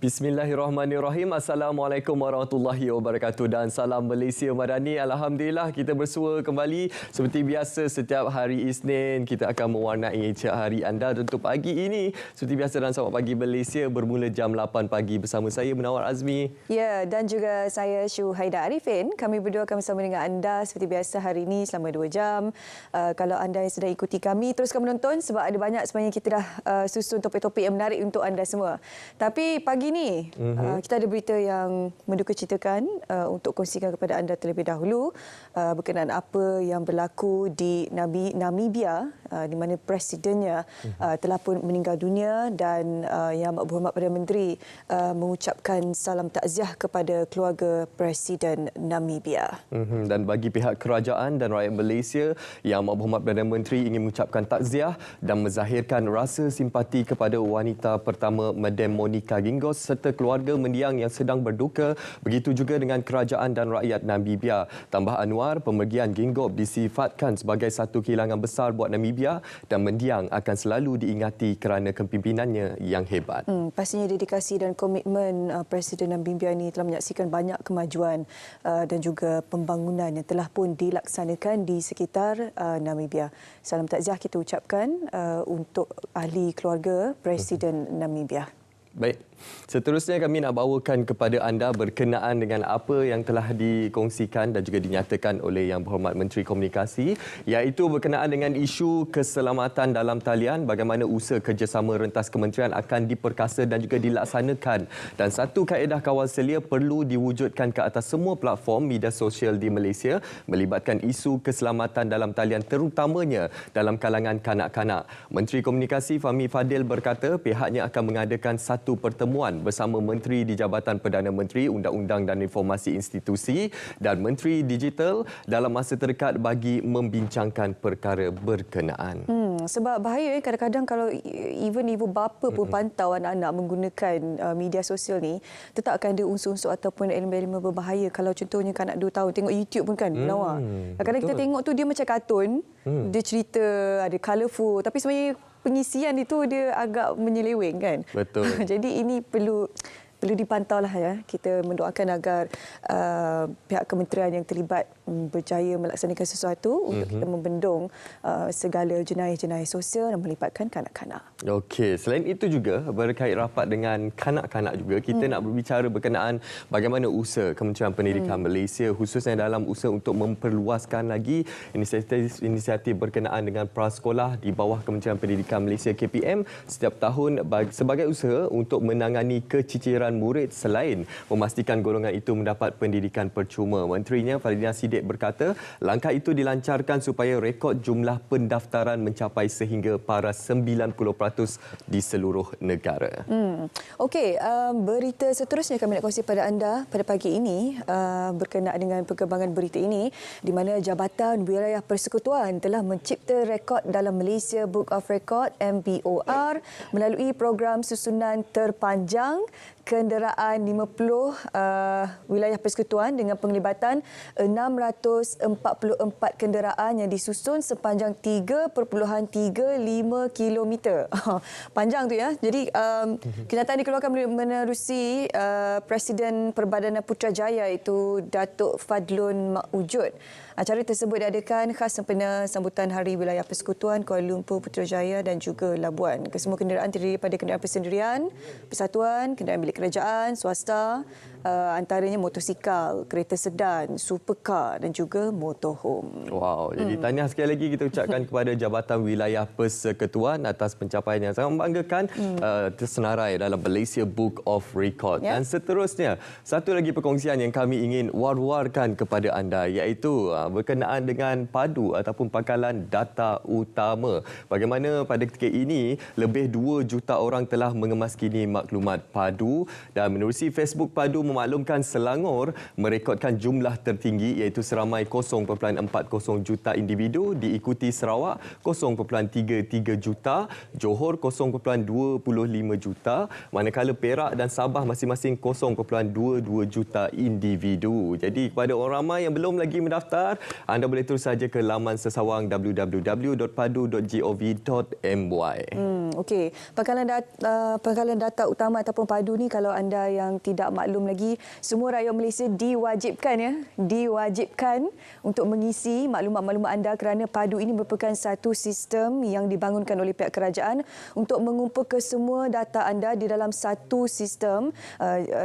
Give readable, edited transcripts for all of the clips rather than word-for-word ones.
Bismillahirrahmanirrahim. Assalamualaikum warahmatullahi wabarakatuh dan salam Malaysia Madani. Alhamdulillah kita bersua kembali seperti biasa setiap hari Isnin. Kita akan mewarnai hari anda untuk pagi ini. Seperti biasa dalam Selamat Pagi Malaysia bermula jam 8 pagi bersama saya Munawar Azmi. Ya, dan juga saya Syuhaida Arifin. Kami berdua akan bersama dengan anda seperti biasa hari ini selama 2 jam. Kalau anda yang sedang ikuti kami, teruskan menonton sebab ada banyak sebenarnya kita dah susun topik-topik yang menarik untuk anda semua. Tapi pagi ini kita ada berita yang mendukacitakan untuk kongsikan kepada anda terlebih dahulu berkenaan apa yang berlaku di Namibia di mana presidennya telah pun meninggal dunia dan Yang Berhormat Perdana Menteri mengucapkan salam takziah kepada keluarga Presiden Namibia. Dan bagi pihak kerajaan dan rakyat Malaysia, Yang Berhormat Perdana Menteri ingin mengucapkan takziah dan menzahirkan rasa simpati kepada wanita pertama Madam Monica Gingos serta keluarga mendiang yang sedang berduka. Begitu juga dengan kerajaan dan rakyat Namibia. Tambah Anwar, pemergian Gingos disifatkan sebagai satu kehilangan besar buat Namibia dan mendiang akan selalu diingati kerana kepimpinannya yang hebat. Pastinya dedikasi dan komitmen Presiden Namibia ini telah menyaksikan banyak kemajuan dan juga pembangunan yang telah pun dilaksanakan di sekitar Namibia. Salam takziah kita ucapkan untuk ahli keluarga Presiden Namibia. Baik, seterusnya kami nak bawakan kepada anda berkenaan dengan apa yang telah dikongsikan dan juga dinyatakan oleh Yang Berhormat Menteri Komunikasi, iaitu berkenaan dengan isu keselamatan dalam talian, bagaimana usaha kerjasama rentas kementerian akan diperkasa dan juga dilaksanakan. Dan satu kaedah kawal selia perlu diwujudkan ke atas semua platform media sosial di Malaysia, melibatkan isu keselamatan dalam talian terutamanya dalam kalangan kanak-kanak. Menteri Komunikasi Fahmi Fadil berkata pihaknya akan mengadakan satu pertemuan bersama Menteri di Jabatan Perdana Menteri, Undang-Undang dan Informasi Institusi dan Menteri Digital dalam masa terdekat bagi membincangkan perkara berkenaan. Sebab bahaya kadang-kadang kalau even ibu bapa pun pantau anak-anak menggunakan media sosial ni, tetap akan ada unsur-unsur ataupun elemen-elemen berbahaya. Kalau contohnya kanak 2 tahun tengok YouTube pun kan, Nawar. Kadang-kadang kita tengok tu dia macam kartun, dia cerita, ada colourful, tapi sebenarnya pengisian itu dia agak menyeleweng kan. Betul. Jadi ini perlu dipantaulah ya. Kita mendoakan agar pihak kementerian yang terlibat berjaya melaksanakan sesuatu untuk kita membendung segala jenayah-jenayah sosial yang melibatkan kanak-kanak. Okey, selain itu juga berkait rapat dengan kanak-kanak juga, kita nak berbicara berkenaan bagaimana usaha Kementerian Pendidikan Malaysia khususnya dalam usaha untuk memperluaskan lagi inisiatif berkenaan dengan prasekolah di bawah Kementerian Pendidikan Malaysia KPM setiap tahun sebagai usaha untuk menangani keciciran murid selain memastikan golongan itu mendapat pendidikan percuma. Menterinya Fadilina Sidik berkata langkah itu dilancarkan supaya rekod jumlah pendaftaran mencapai sehingga paras 90% di seluruh negara. Okey, berita seterusnya kami nak kongsi pada anda pada pagi ini berkenaan dengan perkembangan berita ini di mana Jabatan Wilayah Persekutuan telah mencipta rekod dalam Malaysia Book of Record MBOR melalui program susunan terpanjang kenderaan 50 wilayah persekutuan dengan penglibatan 644 kenderaan yang disusun sepanjang 3.35 km. Panjang tu ya. Jadi kenyataan dikeluarkan menerusi Presiden Perbadanan Putrajaya iaitu Datuk Fadlun Mak Wujud. Acara tersebut diadakan khas sempena sambutan Hari Wilayah Persekutuan Kuala Lumpur, Putrajaya dan juga Labuan. Kesemua kenderaan terdiri daripada kenderaan persendirian, persatuan, kenderaan milik kerajaan, swasta, antaranya motosikal, kereta sedan, supercar dan juga motorhome. Wow, jadi tahniah sekali lagi kita ucapkan kepada Jabatan Wilayah Persekutuan atas pencapaian yang sangat membanggakan tersenarai dalam Malaysia Book of Record. Dan seterusnya, satu lagi perkongsian yang kami ingin war-warkan kepada anda iaitu berkenaan dengan padu ataupun pangkalan data utama. Bagaimana pada ketika ini lebih 2 juta orang telah mengemaskini maklumat padu dan menerusi Facebook Padu memaklumkan Selangor merekodkan jumlah tertinggi iaitu seramai 0.40 juta individu, diikuti Sarawak 0.33 juta, Johor 0.25 juta, manakala Perak dan Sabah masing-masing 0.22 juta individu. Jadi kepada orang ramai yang belum lagi mendaftar, mendengar, anda boleh terus saja ke laman sesawang www.padu.gov.my. Okey, pangkalan data utama ataupun padu ni, kalau anda yang tidak maklum lagi, semua rakyat Malaysia diwajibkan untuk mengisi maklumat-maklumat anda, kerana padu ini merupakan satu sistem yang dibangunkan oleh pihak kerajaan untuk mengumpul ke semua data anda di dalam satu sistem,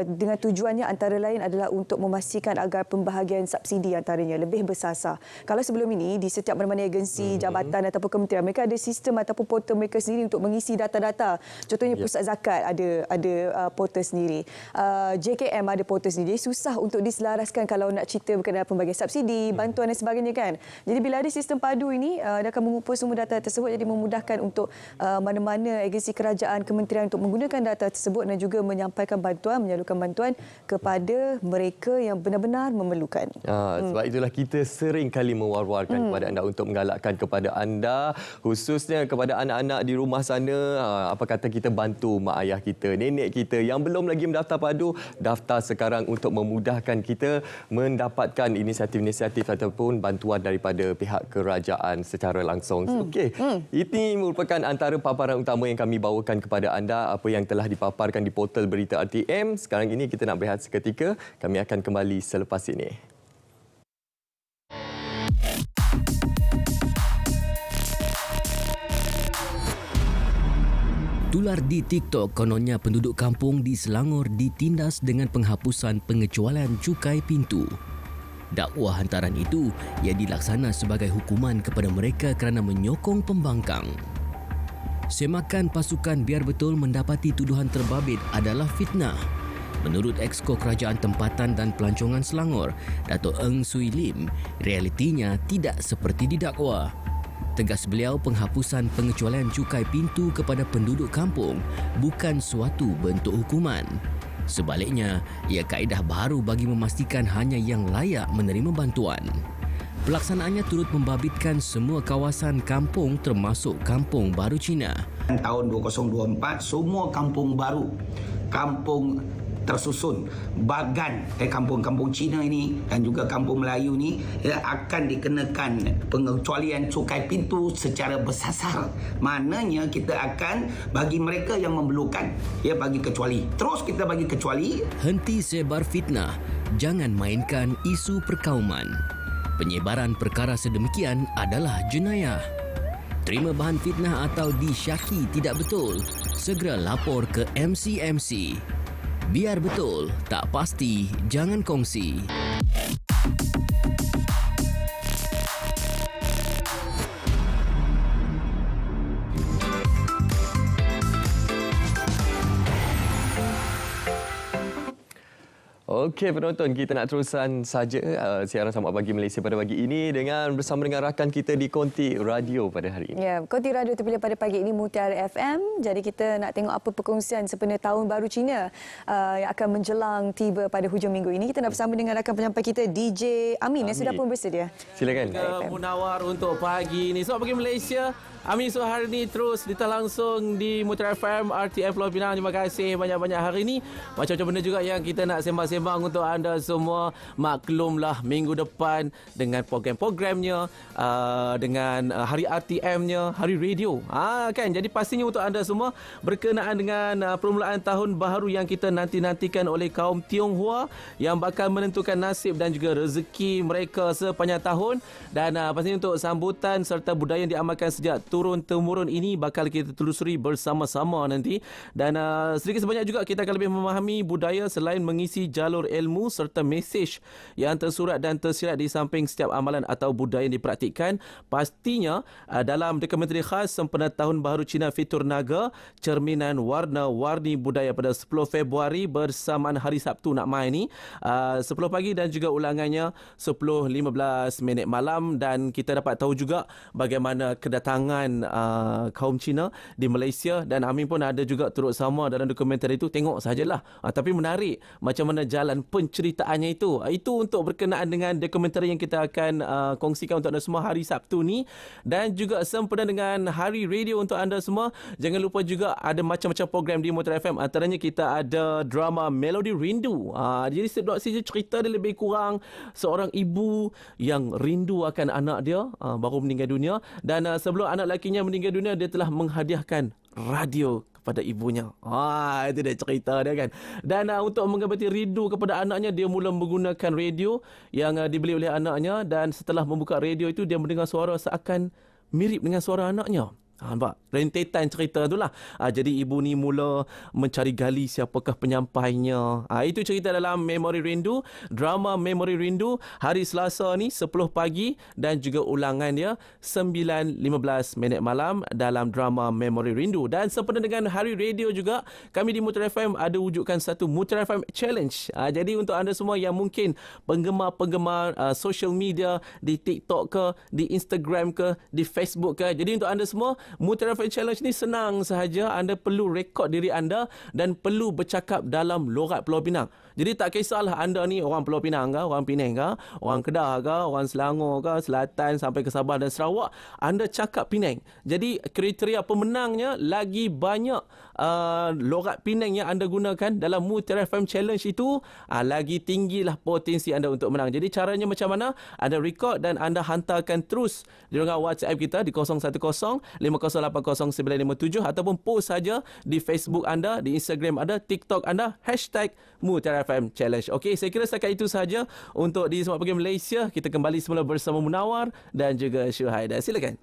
dengan tujuannya antara lain adalah untuk memastikan agar pembahagian subsidi antaranya lebih bersasar. Kalau sebelum ini di setiap mana-mana agensi, jabatan ataupun kementerian, mereka ada sistem ataupun portal mereka sendiri untuk mengisi data-data. Contohnya Pusat Zakat ada portal sendiri. JKM ada portal sendiri. Jadi susah untuk diselaraskan kalau nak cerita berkenaan pembagian subsidi, bantuan dan sebagainya kan. Jadi bila ada sistem padu ini, dia akan mengumpul semua data tersebut, jadi memudahkan untuk mana-mana agensi kerajaan, kementerian untuk menggunakan data tersebut dan juga menyampaikan bantuan, menyalurkan bantuan kepada mereka yang benar-benar memerlukan. Sebab itulah kita sering kali mewar-warkan kepada anda untuk menggalakkan kepada anda, khususnya kepada anak-anak di rumah sana, apa kata kita bantu mak ayah kita, nenek kita yang belum lagi mendaftar padu, daftar sekarang untuk memudahkan kita mendapatkan inisiatif-inisiatif ataupun bantuan daripada pihak kerajaan secara langsung. Okey, ini merupakan antara paparan utama yang kami bawakan kepada anda, apa yang telah dipaparkan di portal berita RTM. Sekarang ini kita nak berehat seketika, kami akan kembali selepas ini. Tular di TikTok, kononnya penduduk kampung di Selangor ditindas dengan penghapusan pengecualian cukai pintu. Dakwah hantaran itu ia dilaksana sebagai hukuman kepada mereka kerana menyokong pembangkang. Semakan pasukan Biar Betul mendapati tuduhan terbabit adalah fitnah. Menurut Exco Kerajaan Tempatan dan Pelancongan Selangor, Dato' Eng Sui Lim, realitinya tidak seperti didakwa. Tegas beliau, penghapusan pengecualian cukai pintu kepada penduduk kampung bukan suatu bentuk hukuman. Sebaliknya, ia kaedah baru bagi memastikan hanya yang layak menerima bantuan. Pelaksanaannya turut membabitkan semua kawasan kampung termasuk Kampung Baru Cina. Tahun 2024, semua kampung baru, kampung tersusun, bagan kampung-kampung Cina ini dan juga kampung Melayu ni akan dikenakan pengecualian cukai pintu secara bersasar. Maknanya kita akan bagi mereka yang memerlukan, bagi kecuali. Terus kita bagi kecuali. Henti sebar fitnah, jangan mainkan isu perkauman. Penyebaran perkara sedemikian adalah jenayah. Terima bahan fitnah atau disyaki tidak betul, segera lapor ke MCMC. Biar betul, tak pasti, jangan kongsi. Okey penonton, kita nak teruskan saja siaran Selamat Pagi Malaysia pada pagi ini bersama dengan rakan kita di Konti Radio pada hari ini. Ya, Konti Radio terpilih pada pagi ini Mutiara FM. Jadi kita nak tengok apa perkongsian sempena Tahun Baru Cina yang akan menjelang tiba pada hujung minggu ini. Kita nak bersama dengan rakan penyampai kita DJ Amin yang sudah pun bersedia. Silakan. Munawar untuk pagi ini. Selamat Pagi Malaysia. Amin, so hari ini terus ditayang langsung di Mutiara FM, RTM Pulau Pinang. Terima kasih banyak-banyak hari ini. Macam-macam benda juga yang kita nak sembang-sembang untuk anda semua. Maklumlah minggu depan dengan program-programnya, dengan hari RTM-nya, hari radio. Kan? Jadi pastinya untuk anda semua berkenaan dengan permulaan tahun baru yang kita nanti-nantikan oleh kaum Tionghoa yang bakal menentukan nasib dan juga rezeki mereka sepanjang tahun. Dan pastinya untuk sambutan serta budaya yang diamalkan sejak turun-temurun ini bakal kita telusuri bersama-sama nanti. Dan sedikit sebanyak juga kita akan lebih memahami budaya selain mengisi jalur ilmu serta mesej yang tersurat dan tersirat di samping setiap amalan atau budaya yang dipraktikkan. Pastinya dalam dokumentari khas sempena Tahun Baru Cina Fitur Naga, cerminan warna-warni budaya pada 10 Februari bersamaan hari Sabtu nak mai ni, 10 pagi dan juga ulangannya 10.15 malam. Dan kita dapat tahu juga bagaimana kedatangan kaum Cina di Malaysia, dan Amin pun ada juga turut sama dalam dokumentari itu. Tengok sajalah, tapi menarik macam mana jalan jalan penceritaannya itu. Itu untuk berkenaan dengan dokumentari yang kita akan kongsikan untuk anda semua hari Sabtu ni, dan juga sempena dengan Hari Radio untuk anda semua. Jangan lupa juga ada macam-macam program di Motor FM. Antaranya kita ada drama Melodi Rindu. Jadi setiap cerita dia lebih kurang seorang ibu yang rindu akan anak dia baru meninggal dunia, dan sebelum anak lakinya meninggal dunia, dia telah menghadiahkan radio kepada ibunya. Itu dia cerita dia kan. Dan untuk mengobati rindu kepada anaknya, dia mula menggunakan radio yang dibeli oleh anaknya, dan setelah membuka radio itu, dia mendengar suara seakan mirip dengan suara anaknya. Nampak? Rentetan cerita tu lah. Jadi ibu ni mula mencari gali siapakah penyampainya. Itu cerita dalam Memori Rindu, drama Memori Rindu, hari Selasa ni 10 pagi, dan juga ulangan dia 9.15 minit malam dalam drama Memori Rindu. Dan sempena dengan Hari Radio juga, kami di Motor FM ada wujudkan satu Motor FM Challenge. Jadi untuk anda semua yang mungkin penggemar-penggemar social media di TikTok ke, di Instagram ke, di Facebook ke, jadi untuk anda semua, Motor FM Challenge ni senang sahaja. Anda perlu rekod diri anda dan perlu bercakap dalam logat Pulau Pinang. Jadi tak kisahlah anda ni orang Pulau Pinang ke, orang Penang ke, orang Kedah ke, orang Selangor ke, Selatan sampai ke Sabah dan Sarawak, anda cakap Penang. Jadi kriteria pemenangnya lagi banyak logat Penang yang anda gunakan dalam Motor FM Challenge itu, lagi tinggilah potensi anda untuk menang. Jadi caranya macam mana? Anda rekod dan anda hantarkan terus di WhatsApp kita di 01050800957 ataupun post saja di Facebook anda, di Instagram anda, TikTok anda, #MuTRFM Challenge. Okey, saya kira setakat itu sahaja untuk di Semak Pagi Malaysia. Kita kembali semula bersama Munawar dan juga Syuhaida. Silakan.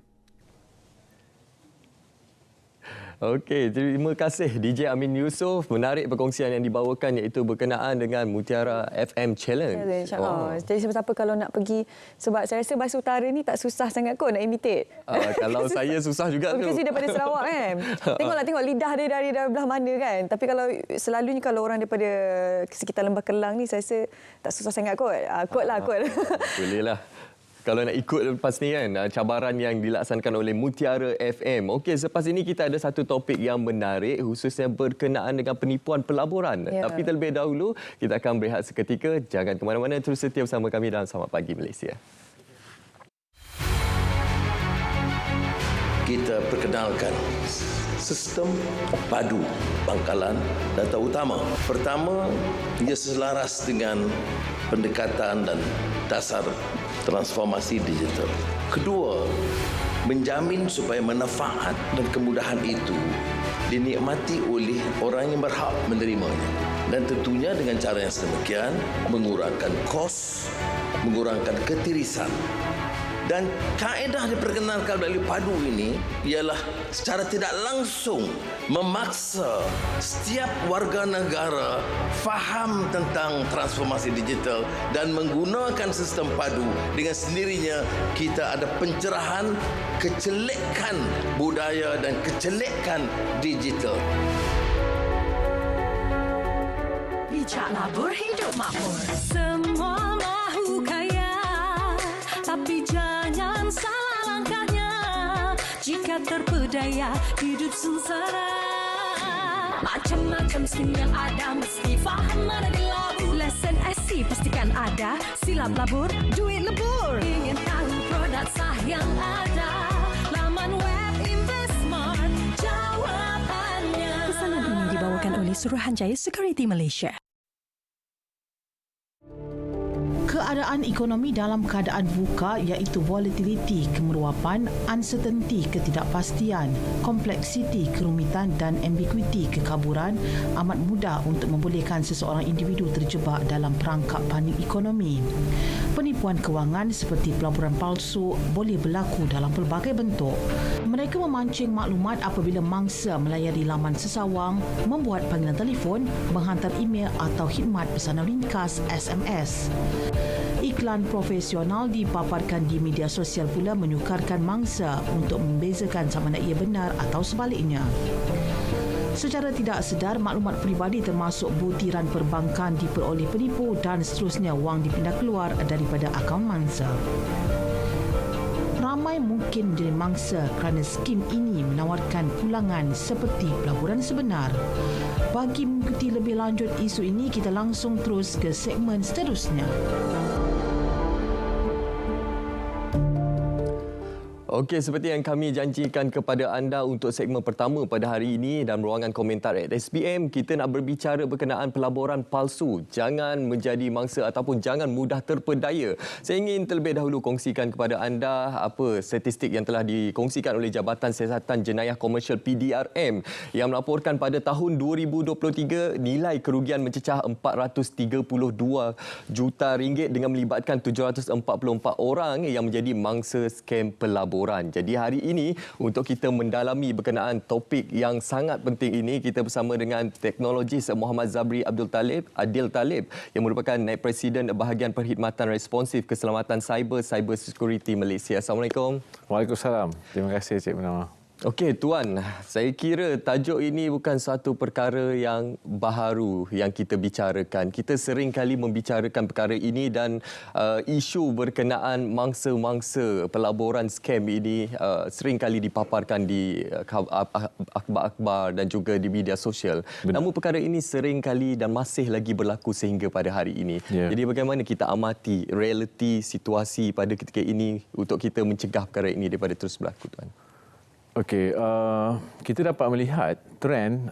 Okey, terima kasih DJ Amin Yusof. Menarik perkongsian yang dibawakan, iaitu berkenaan dengan Mutiara FM Challenge. Ya, InsyaAllah. Jadi siapa kalau nak pergi, sebab saya rasa Bahasa Utara ni tak susah sangat kot nak imitate. Kalau saya susah juga tu. Because dia daripada Sarawak kan. Tengok lidah dia dari belah mana kan. Tapi kalau selalunya kalau orang daripada sekitar Lembah Kelang ni, saya rasa tak susah sangat kot. Kot. Boleh lah. Kalau nak ikut lepas ni kan, cabaran yang dilaksanakan oleh Mutiara FM. Okey, selepas ini kita ada satu topik yang menarik, khususnya berkenaan dengan penipuan pelaburan. Ya. Tapi terlebih dahulu, kita akan berehat seketika. Jangan ke mana-mana, terus setia bersama kami dalam Selamat Pagi Malaysia. Kita perkenalkan sistem padu bangkalan data utama. Pertama, ia selaras dengan pendekatan dan dasar transformasi digital. Kedua, menjamin supaya manfaat dan kemudahan itu dinikmati oleh orang yang berhak menerimanya. Dan tentunya dengan cara yang sedemikian, mengurangkan kos, mengurangkan ketirisan. Dan kaedah diperkenalkan melalui padu ini ialah secara tidak langsung memaksa setiap warga negara faham tentang transformasi digital dan menggunakan sistem padu. Dengan sendirinya kita ada pencerahan kecelekan budaya dan kecelekan digital. Bijak labur hidup makmur. Semua mahu kaya, tapi jangan salah langkahnya. Jika terpedaya hidup sengsara, macam-macam skim yang ada mesti faham mana dilabur. Lesen SC pastikan ada, silap labur, duit lebur. Ingin tahu produk sah yang ada, laman web Investmart jawapannya. Pesanan ini dibawakan oleh Suruhanjaya Security Malaysia. Keadaan ekonomi dalam keadaan VUCA iaitu volatility, kemerowapan, uncertainty, ketidakpastian, kompleksiti, kerumitan dan ambiguity, kekaburan amat mudah untuk membolehkan seseorang individu terjebak dalam perangkap panik ekonomi. Penipuan kewangan seperti pelaburan palsu boleh berlaku dalam pelbagai bentuk. Mereka memancing maklumat apabila mangsa melayari laman sesawang, membuat panggilan telefon, menghantar email atau khidmat pesanan ringkas SMS. Iklan profesional dipaparkan di media sosial pula menyukarkan mangsa untuk membezakan sama ada ia benar atau sebaliknya. Secara tidak sedar, maklumat peribadi termasuk butiran perbankan diperoleh penipu dan seterusnya wang dipindah keluar daripada akaun mangsa. Ramai Ramai mungkin menjadi mangsa kerana skim ini menawarkan pulangan seperti pelaburan sebenar. Bagi mengikuti lebih lanjut isu ini, kita langsung terus ke segmen seterusnya. Okey, seperti yang kami janjikan kepada anda untuk segmen pertama pada hari ini dalam ruangan komentar SPM, kita nak berbicara berkenaan pelaburan palsu. Jangan menjadi mangsa ataupun jangan mudah terpedaya. Saya ingin terlebih dahulu kongsikan kepada anda apa statistik yang telah dikongsikan oleh Jabatan Siasatan Jenayah Komersial PDRM yang melaporkan pada tahun 2023 nilai kerugian mencecah 432 juta ringgit dengan melibatkan 744 orang yang menjadi mangsa scam pelaburan. Jadi hari ini untuk kita mendalami berkenaan topik yang sangat penting ini, kita bersama dengan teknologis Muhammad Zabri Adil Talib yang merupakan Naib Presiden Bahagian Perkhidmatan Responsif Keselamatan Cyber Security Malaysia. Assalamualaikum. Waalaikumsalam. Terima kasih Cik Munawar. Okey Tuan, saya kira tajuk ini bukan satu perkara yang baharu yang kita bicarakan. Kita sering kali membicarakan perkara ini dan isu berkenaan mangsa-mangsa pelaburan scam ini sering kali dipaparkan di akhbar-akhbar dan juga di media sosial. Benar. Namun perkara ini sering kali dan masih lagi berlaku sehingga pada hari ini. Jadi bagaimana kita amati realiti situasi pada ketika ini untuk kita mencegah perkara ini daripada terus berlaku, Tuan? Okey, kita dapat melihat trend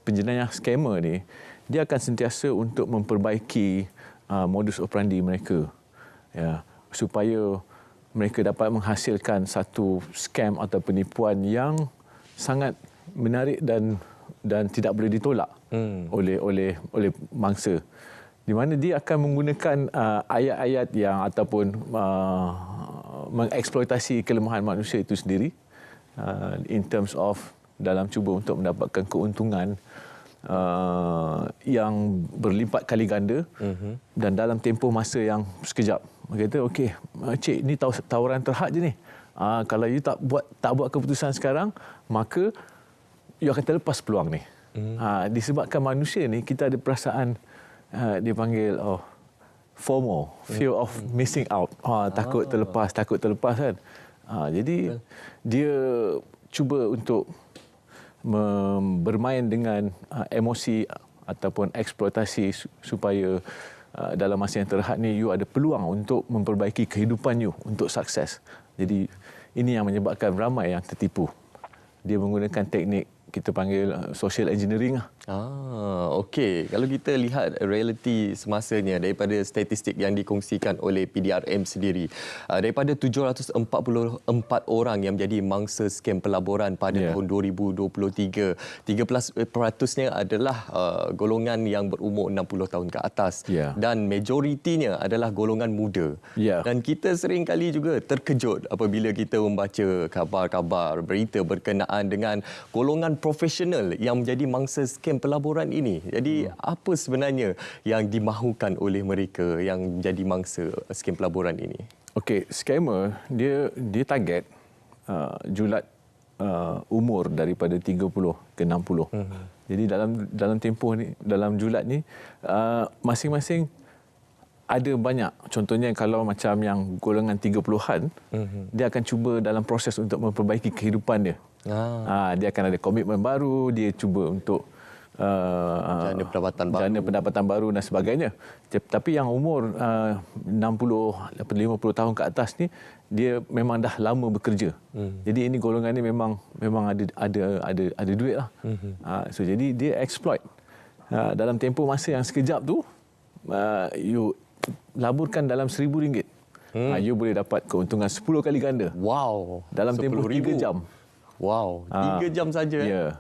penjenayah skamer ni, dia akan sentiasa untuk memperbaiki modus operandi mereka, ya, supaya mereka dapat menghasilkan satu scam atau penipuan yang sangat menarik dan tidak boleh ditolak oleh mangsa. Di mana dia akan menggunakan ayat-ayat yang ataupun mengeksploitasi kelemahan manusia itu sendiri. In terms of dalam cuba untuk mendapatkan keuntungan yang berlipat kali ganda dan dalam tempoh masa yang sekejap. Dia kata, okey, cik, ni tawaran terhad je ni. Kalau you tak buat keputusan sekarang, maka you akan terlepas peluang ni. Disebabkan manusia ni, kita ada perasaan dia panggil FOMO, fear of missing out. Takut terlepas kan. Jadi dia cuba untuk bermain dengan emosi ataupun eksploitasi supaya dalam masa yang terhad ni you ada peluang untuk memperbaiki kehidupan you untuk sukses. Jadi ini yang menyebabkan ramai yang tertipu. Dia menggunakan teknik kita panggil social engineering. Okey. Kalau kita lihat realiti semasanya daripada statistik yang dikongsikan oleh PDRM sendiri, daripada 744 orang yang menjadi mangsa scam pelaburan pada tahun 2023, 13%-nya adalah golongan yang berumur 60 tahun ke atas dan majoritinya adalah golongan muda. Dan kita sering kali juga terkejut apabila kita membaca kabar-kabar berita berkenaan dengan golongan profesional yang menjadi mangsa scam pelaburan ini. Jadi apa sebenarnya yang dimahukan oleh mereka yang menjadi mangsa scam pelaburan ini? Okey, scammer dia target julat umur daripada 30 ke 60. Jadi dalam tempoh ni, dalam julat ni masing-masing ada banyak. Contohnya kalau macam yang golongan 30-an, dia akan cuba dalam proses untuk memperbaiki kehidupan dia. Dia akan ada komitmen baru, dia cuba untuk jana pendapatan baru dan sebagainya. Tapi yang umur 60-50 tahun ke atas ni, dia memang dah lama bekerja. Jadi ini golongan ni memang ada duit lah. So jadi dia exploit. Dalam tempoh masa yang sekejap tu, you laburkan dalam RM1,000. You boleh dapat keuntungan 10 kali ganda. Wow. Dalam tempoh 3 jam. Wow, 3 jam saja.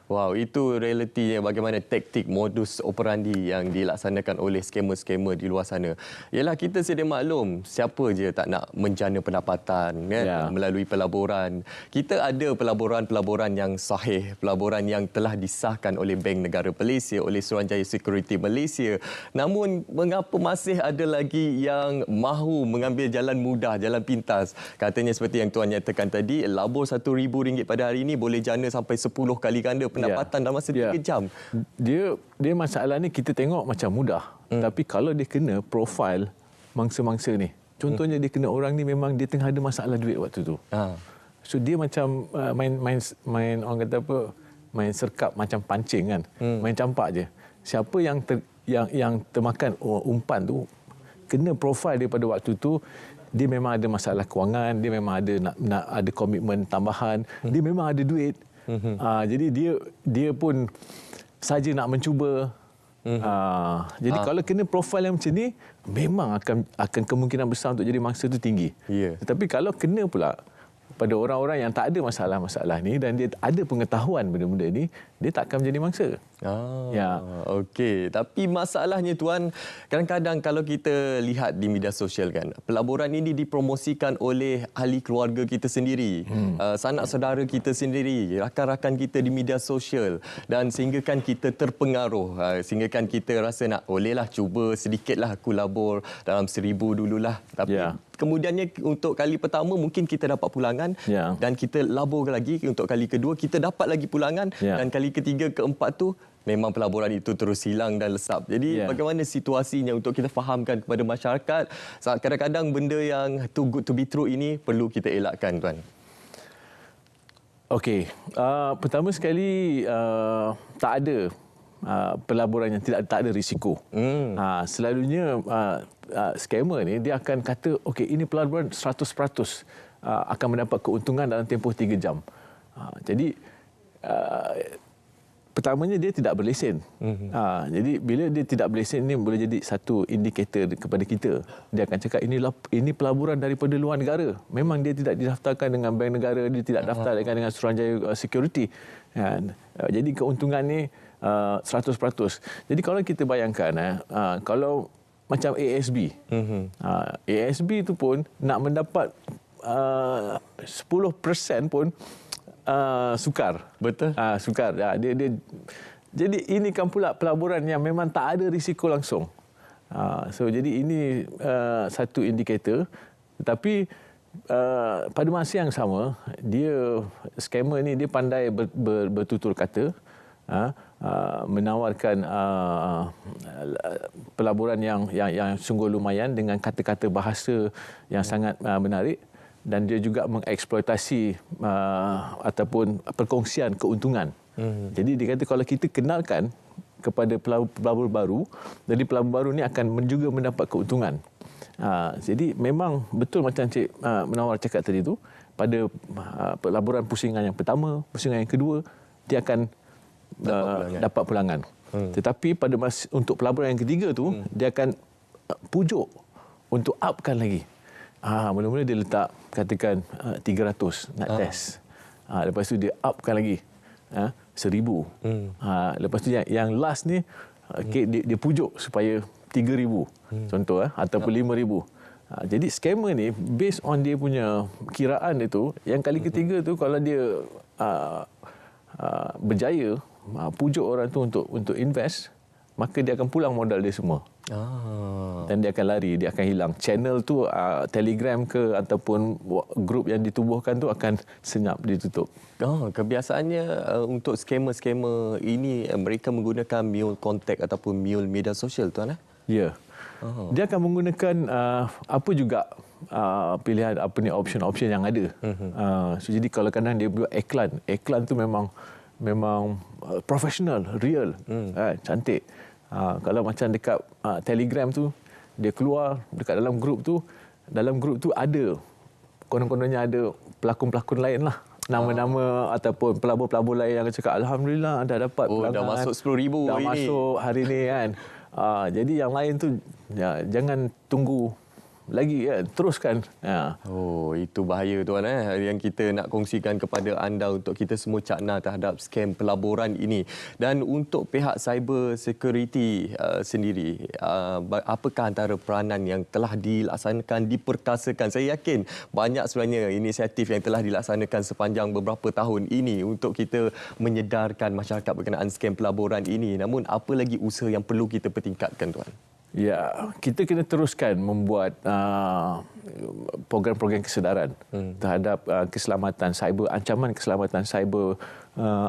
Wow, itu realitinya bagaimana taktik modus operandi yang dilaksanakan oleh skamer-skamer di luar sana. Ialah kita sedia maklum, siapa je tak nak menjana pendapatan kan, melalui pelaburan. Kita ada pelaburan-pelaburan yang sahih, pelaburan yang telah disahkan oleh Bank Negara Malaysia, oleh Suruhanjaya Security Malaysia. Namun mengapa masih ada lagi yang mahu mengambil jalan mudah, jalan pintas? Katanya seperti yang Tuan nyatakan tadi, labur RM1,000 pada hari ini boleh jana sampai 10 kali ganda pendapatan dalam masa 3 jam. Dia masalah ni kita tengok macam mudah. Tapi kalau dia kena profil mangsa-mangsa ni, Contohnya dia kena orang ni memang dia tengah ada masalah duit waktu tu. So dia macam main orang kata apa, main serkap macam pancing kan. Main campak je. Siapa yang termakan umpan tu kena profil daripada waktu tu, dia memang ada masalah kewangan, dia memang ada nak ada komitmen tambahan, dia memang ada duit. Jadi dia pun saja nak mencuba. Jadi kalau kena profil yang macam ni, memang akan kemungkinan besar untuk jadi mangsa tu tinggi. Tetapi kalau kena pula pada orang-orang yang tak ada masalah-masalah ni dan dia ada pengetahuan benda-benda ni, dia tak akan menjadi mangsa. Okey. Tapi masalahnya tuan, kadang-kadang kalau kita lihat di media sosial kan, pelaburan ini dipromosikan oleh ahli keluarga kita sendiri, sanak saudara kita sendiri, rakan-rakan kita di media sosial, dan sehinggakan kita terpengaruh, sehinggakan kita rasa nak bolehlah cuba sedikitlah aku labur dalam 1,000 dululah. Tapi kemudiannya untuk kali pertama mungkin kita dapat pulangan dan kita labur lagi, untuk kali kedua kita dapat lagi pulangan dan kali ketiga, keempat tu memang pelaburan itu terus hilang dan lesap. Jadi bagaimana situasinya untuk kita fahamkan kepada masyarakat, kadang-kadang benda yang too good to be true ini perlu kita elakkan tuan. Okey, pertama sekali tak ada pelaburan yang tak ada risiko. Selalunya scammer ni dia akan kata okey, ini pelaburan 100% akan mendapat keuntungan dalam tempoh 3 jam. Jadi pertamanya dia tidak berlesen. Jadi bila dia tidak berlesen, ini boleh jadi satu indikator kepada kita. Dia akan cakap ini pelaburan daripada luar negara. Memang dia tidak didaftarkan dengan bank negara, dia tidak daftar dengan Suruhanjaya Security. Jadi keuntungan ni 100%. Jadi kalau kita bayangkan, kalau macam ASB, ASB itu pun nak mendapat 10% pun sukar. Betul. Sukar. Jadi ini kan pula pelaburan yang memang tak ada risiko langsung. So jadi ini satu indikator. Tetapi pada masa yang sama, scammer ni dia pandai bertutur kata, menawarkan pelaburan yang sungguh lumayan dengan kata-kata bahasa yang sangat menarik. Dan dia juga mengeksploitasi ataupun perkongsian keuntungan. Jadi dia kata kalau kita kenalkan kepada pelabur baru, jadi pelabur baru ni akan juga mendapat keuntungan. Jadi memang betul macam Cik Menawar cakap tadi tu, pada pelaburan pusingan yang pertama, pusingan yang kedua, dia akan dapat pulangan. Tetapi untuk pelaburan yang ketiga tu, dia akan pujuk untuk upkan lagi. Mula-mula dia letak katakan 300 nak test. Lepas tu dia upkan lagi 1,000. Lepas tu yang last ni dia pujuk supaya 3,000 contoh ataupun 5,000. Jadi scammer ni based on dia punya kiraan dia tu, yang kali ketiga tu kalau dia berjaya pujuk orang tu untuk invest, maka dia akan pulang modal dia semua. Dan dia akan lari, dia akan hilang. Channel tu, Telegram ke ataupun grup yang ditubuhkan tu akan senyap, ditutup. Kebiasaannya untuk scammer-scammer ini mereka menggunakan mule contact ataupun mule media sosial tuan? Ya. Dia akan menggunakan apa juga pilihan option yang ada. So jadi kalau kadang dia buat iklan tu memang profesional, real, cantik. Kalau macam dekat Telegram tu, dia keluar dekat dalam grup tu ada konon-kononnya ada pelakon-pelakon lain lah, nama-nama ataupun pelabur-pelabur lain yang cakap alhamdulillah dah dapat pulangan, dah masuk 10,000 dah masuk hari ni kan. Jadi yang lain tu jangan tunggu lagi kan, teruskan. Itu bahaya tuan yang kita nak kongsikan kepada anda untuk kita semua cakna terhadap scam pelaburan ini. Dan untuk pihak cyber security sendiri, apakah antara peranan yang telah dilaksanakan, diperkasakan? Saya yakin banyak sebenarnya inisiatif yang telah dilaksanakan sepanjang beberapa tahun ini untuk kita menyedarkan masyarakat berkenaan scam pelaburan ini. Namun apa lagi usaha yang perlu kita pertingkatkan tuan? Ya, kita kena teruskan membuat program-program kesedaran terhadap keselamatan cyber, ancaman keselamatan cyber,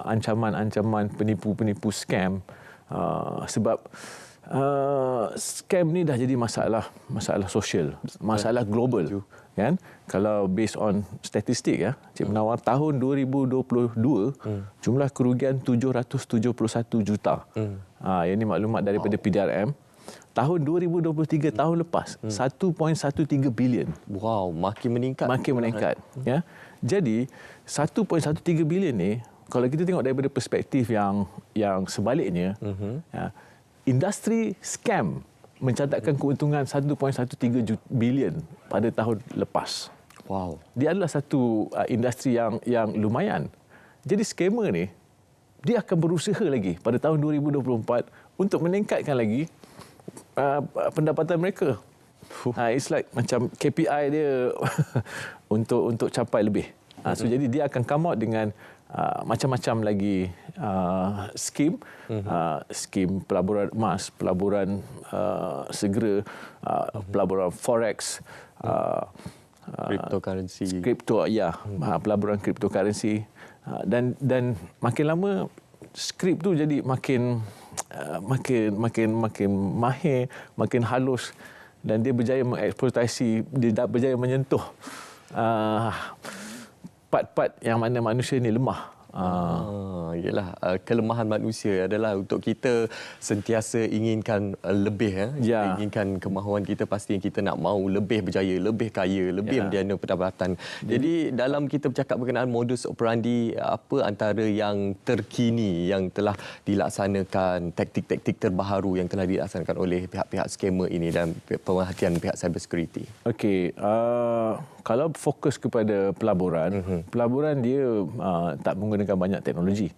ancaman-ancaman penipu-penipu scam. Sebab scam ni dah jadi masalah sosial, masalah global, kan? Kalau based on statistik ya, Cik Menawar, tahun 2022 jumlah kerugian 771 juta. Ini maklumat daripada PDRM. Tahun 2023 tahun lepas 1.13 bilion. Wow, makin meningkat. Makin meningkat, ya. Jadi 1.13 bilion ni, kalau kita tengok daripada perspektif yang sebaliknya, ya, industri scam mencatatkan keuntungan 1.13 bilion pada tahun lepas. Wow. Dia adalah satu industri yang lumayan. Jadi scammer ni, dia akan berusaha lagi pada tahun 2024 untuk meningkatkan lagi pendapatan mereka. It's like macam KPI dia untuk capai lebih. So jadi dia akan come out dengan macam-macam lagi skim, skim pelaburan emas, pelaburan segera, pelaburan forex, cryptocurrency. Pelaburan cryptocurrency, dan makin lama skrip tu jadi makin mahir, makin halus, dan dia berjaya mengeksploitasi, dia berjaya menyentuh part-part yang mana manusia ni lemah. Yalah, kelemahan manusia adalah untuk kita sentiasa inginkan lebih. Kita inginkan kemahuan kita, pasti kita nak mahu lebih berjaya, lebih kaya, lebih menjana pendapatan. Jadi dalam kita bercakap berkenaan modus operandi, apa antara yang terkini yang telah dilaksanakan, taktik-taktik terbaharu yang telah dilaksanakan oleh pihak-pihak scammer ini dan pemerhatian pihak cyber security? Okey, kalau fokus kepada pelaburan, pelaburan dia tak menggunakan banyak teknologi.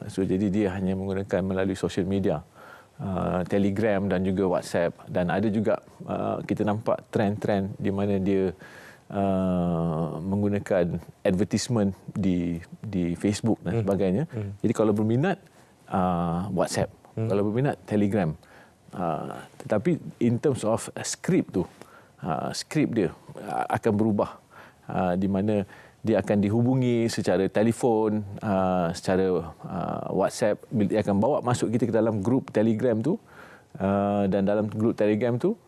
So jadi dia hanya menggunakan melalui social media, Telegram dan juga WhatsApp, dan ada juga kita nampak trend-trend di mana dia menggunakan advertisement di Facebook dan sebagainya. Jadi kalau berminat WhatsApp, kalau berminat Telegram. Tetapi in terms of script tu, skrip dia akan berubah, di mana dia akan dihubungi secara telefon, secara WhatsApp. Dia akan bawa masuk kita ke dalam grup Telegram tu, dan dalam grup Telegram tu,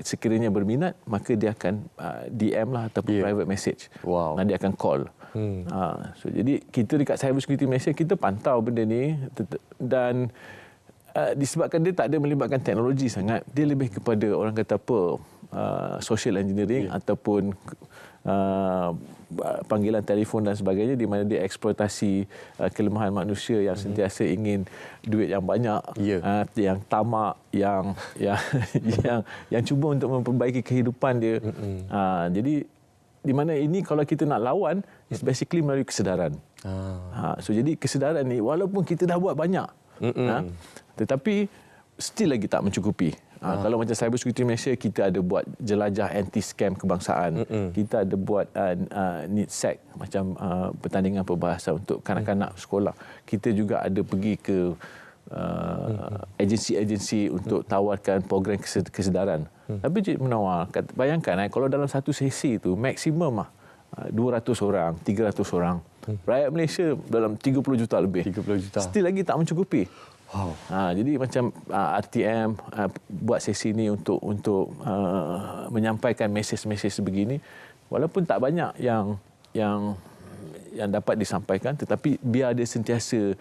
sekiranya berminat, maka dia akan DM lah ataupun private message. Dan dia akan call. So jadi kita dekat Cyber Security Malaysia, kita pantau benda ni, dan disebabkan dia tak ada melibatkan teknologi sangat, dia lebih kepada orang kata apa, social engineering ataupun panggilan telefon dan sebagainya, di mana dia eksploitasi kelemahan manusia yang sentiasa ingin duit yang banyak, yang tamak, yang cuba untuk memperbaiki kehidupan dia. Jadi di mana ini kalau kita nak lawan, is basically melalui kesedaran. So jadi kesedaran ni, walaupun kita dah buat banyak, tetapi still lagi tak mencukupi. Kalau macam Cyber Security Malaysia, kita ada buat jelajah anti-scam kebangsaan. Kita ada buat NITSEC, macam pertandingan perbahasan untuk kanak-kanak sekolah. Kita juga ada pergi ke agensi-agensi untuk tawarkan program kesedaran. Tapi Cik Menawar, bayangkan kalau dalam satu sesi itu maksimum 200 orang, 300 orang. Rakyat Malaysia dalam 30 juta lebih. 30 juta. Still lagi tak mencukupi. Wow. Jadi macam RTM buat sesi ini untuk menyampaikan mesej-mesej sebegini, walaupun tak banyak yang dapat disampaikan, tetapi biar dia sentiasa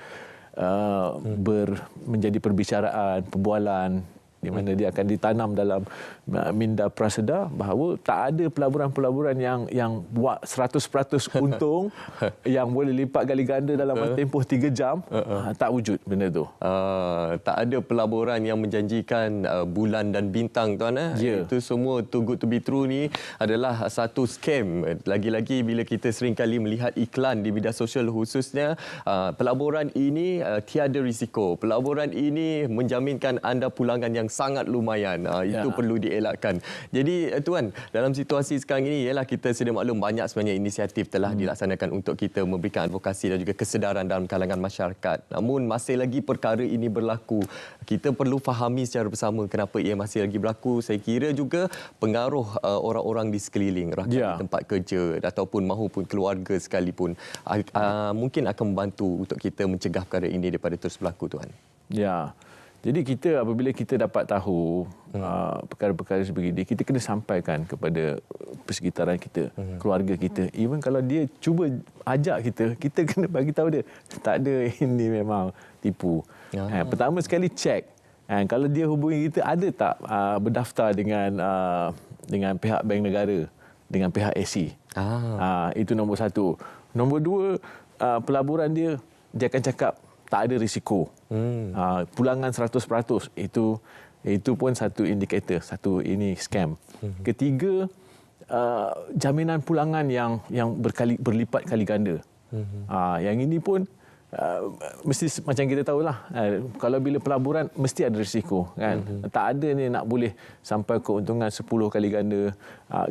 menjadi perbicaraan, perbualan, di mana dia akan ditanam dalam minda praseda bahawa tak ada pelaburan-pelaburan yang buat 100% untung yang boleh lipat gali ganda dalam tempoh 3 jam. Tak wujud benda tu. Tak ada pelaburan yang menjanjikan bulan dan bintang, tuan. Itu semua too good to be true ni adalah satu scam. Lagi-lagi bila kita seringkali melihat iklan di media sosial, khususnya pelaburan ini tiada risiko. Pelaburan ini menjaminkan anda pulangan yang sangat lumayan. Itu perlu dielakkan. Jadi tuan, dalam situasi sekarang ini, ialah kita sedia maklum banyak sebenarnya inisiatif telah dilaksanakan untuk kita memberikan advokasi dan juga kesedaran dalam kalangan masyarakat. Namun masih lagi perkara ini berlaku. Kita perlu fahami secara bersama kenapa ia masih lagi berlaku. Saya kira juga pengaruh orang-orang di sekeliling, rakyat di tempat kerja ataupun mahupun keluarga sekalipun mungkin akan membantu untuk kita mencegah perkara ini daripada terus berlaku, tuan. Ya. Jadi apabila kita dapat tahu perkara-perkara sebegini, kita kena sampaikan kepada persekitaran kita, keluarga kita. Even kalau dia cuba ajak kita kena bagi tahu dia, tak ada, ini memang tipu. Pertama sekali cek. Kalau dia hubungi kita, ada tak berdaftar dengan pihak bank negara, dengan pihak SC. Itu nombor satu. Nombor dua, pelaburan dia akan cakap tak ada risiko. Pulangan 100%. Itu pun satu indikator, ini scam. Ketiga, jaminan pulangan yang berlipat kali ganda. Yang ini pun mesti macam kita tahulah, kalau bila pelaburan mesti ada risiko, kan. Tak ada ni nak boleh sampai keuntungan 10 kali ganda.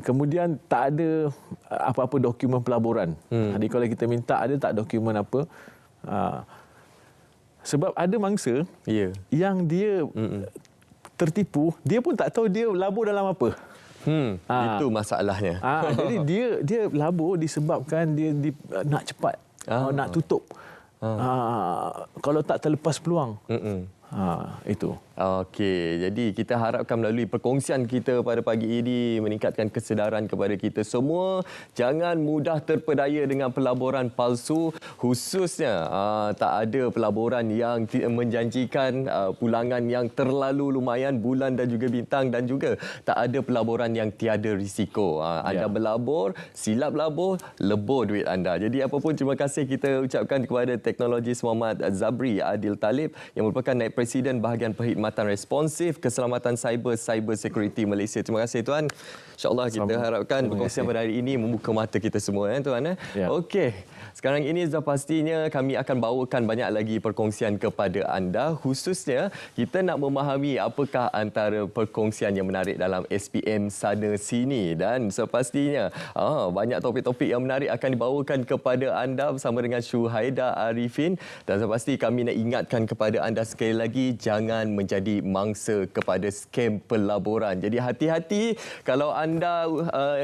Kemudian tak ada apa-apa dokumen pelaburan. Jadi kalau kita minta, ada tak dokumen apa? Sebab ada mangsa yang dia tertipu, dia pun tak tahu dia labur dalam apa. Itu masalahnya. Jadi dia labur disebabkan dia nak cepat, nak tutup. Kalau tak terlepas peluang. Itu. Okey, jadi kita harapkan melalui perkongsian kita pada pagi ini meningkatkan kesedaran kepada kita semua, jangan mudah terpedaya dengan pelaburan palsu, khususnya tak ada pelaburan yang menjanjikan pulangan yang terlalu lumayan bulan dan juga bintang, dan juga tak ada pelaburan yang tiada risiko. Anda berlabur, silap labur, lebur duit anda. Jadi apa pun, terima kasih kita ucapkan kepada teknologis Muhammad Zabri Adil Talib yang merupakan Naib Presiden Bahagian Perkhidmatan Responsif Keselamatan Cyber Security Malaysia. Terima kasih Tuan. InsyaAllah kita harapkan perkongsian pada hari ini membuka mata kita semua, Tuan. Okey. Sekarang ini sudah pastinya kami akan bawakan banyak lagi perkongsian kepada anda. Khususnya kita nak memahami apakah antara perkongsian yang menarik dalam SPM sana sini. Dan sepastinya banyak topik-topik yang menarik akan dibawakan kepada anda bersama dengan Syuhaida Arifin. Dan sepasti kami nak ingatkan kepada anda sekali lagi, jangan menjadi mangsa kepada scam pelaburan. Jadi hati-hati kalau anda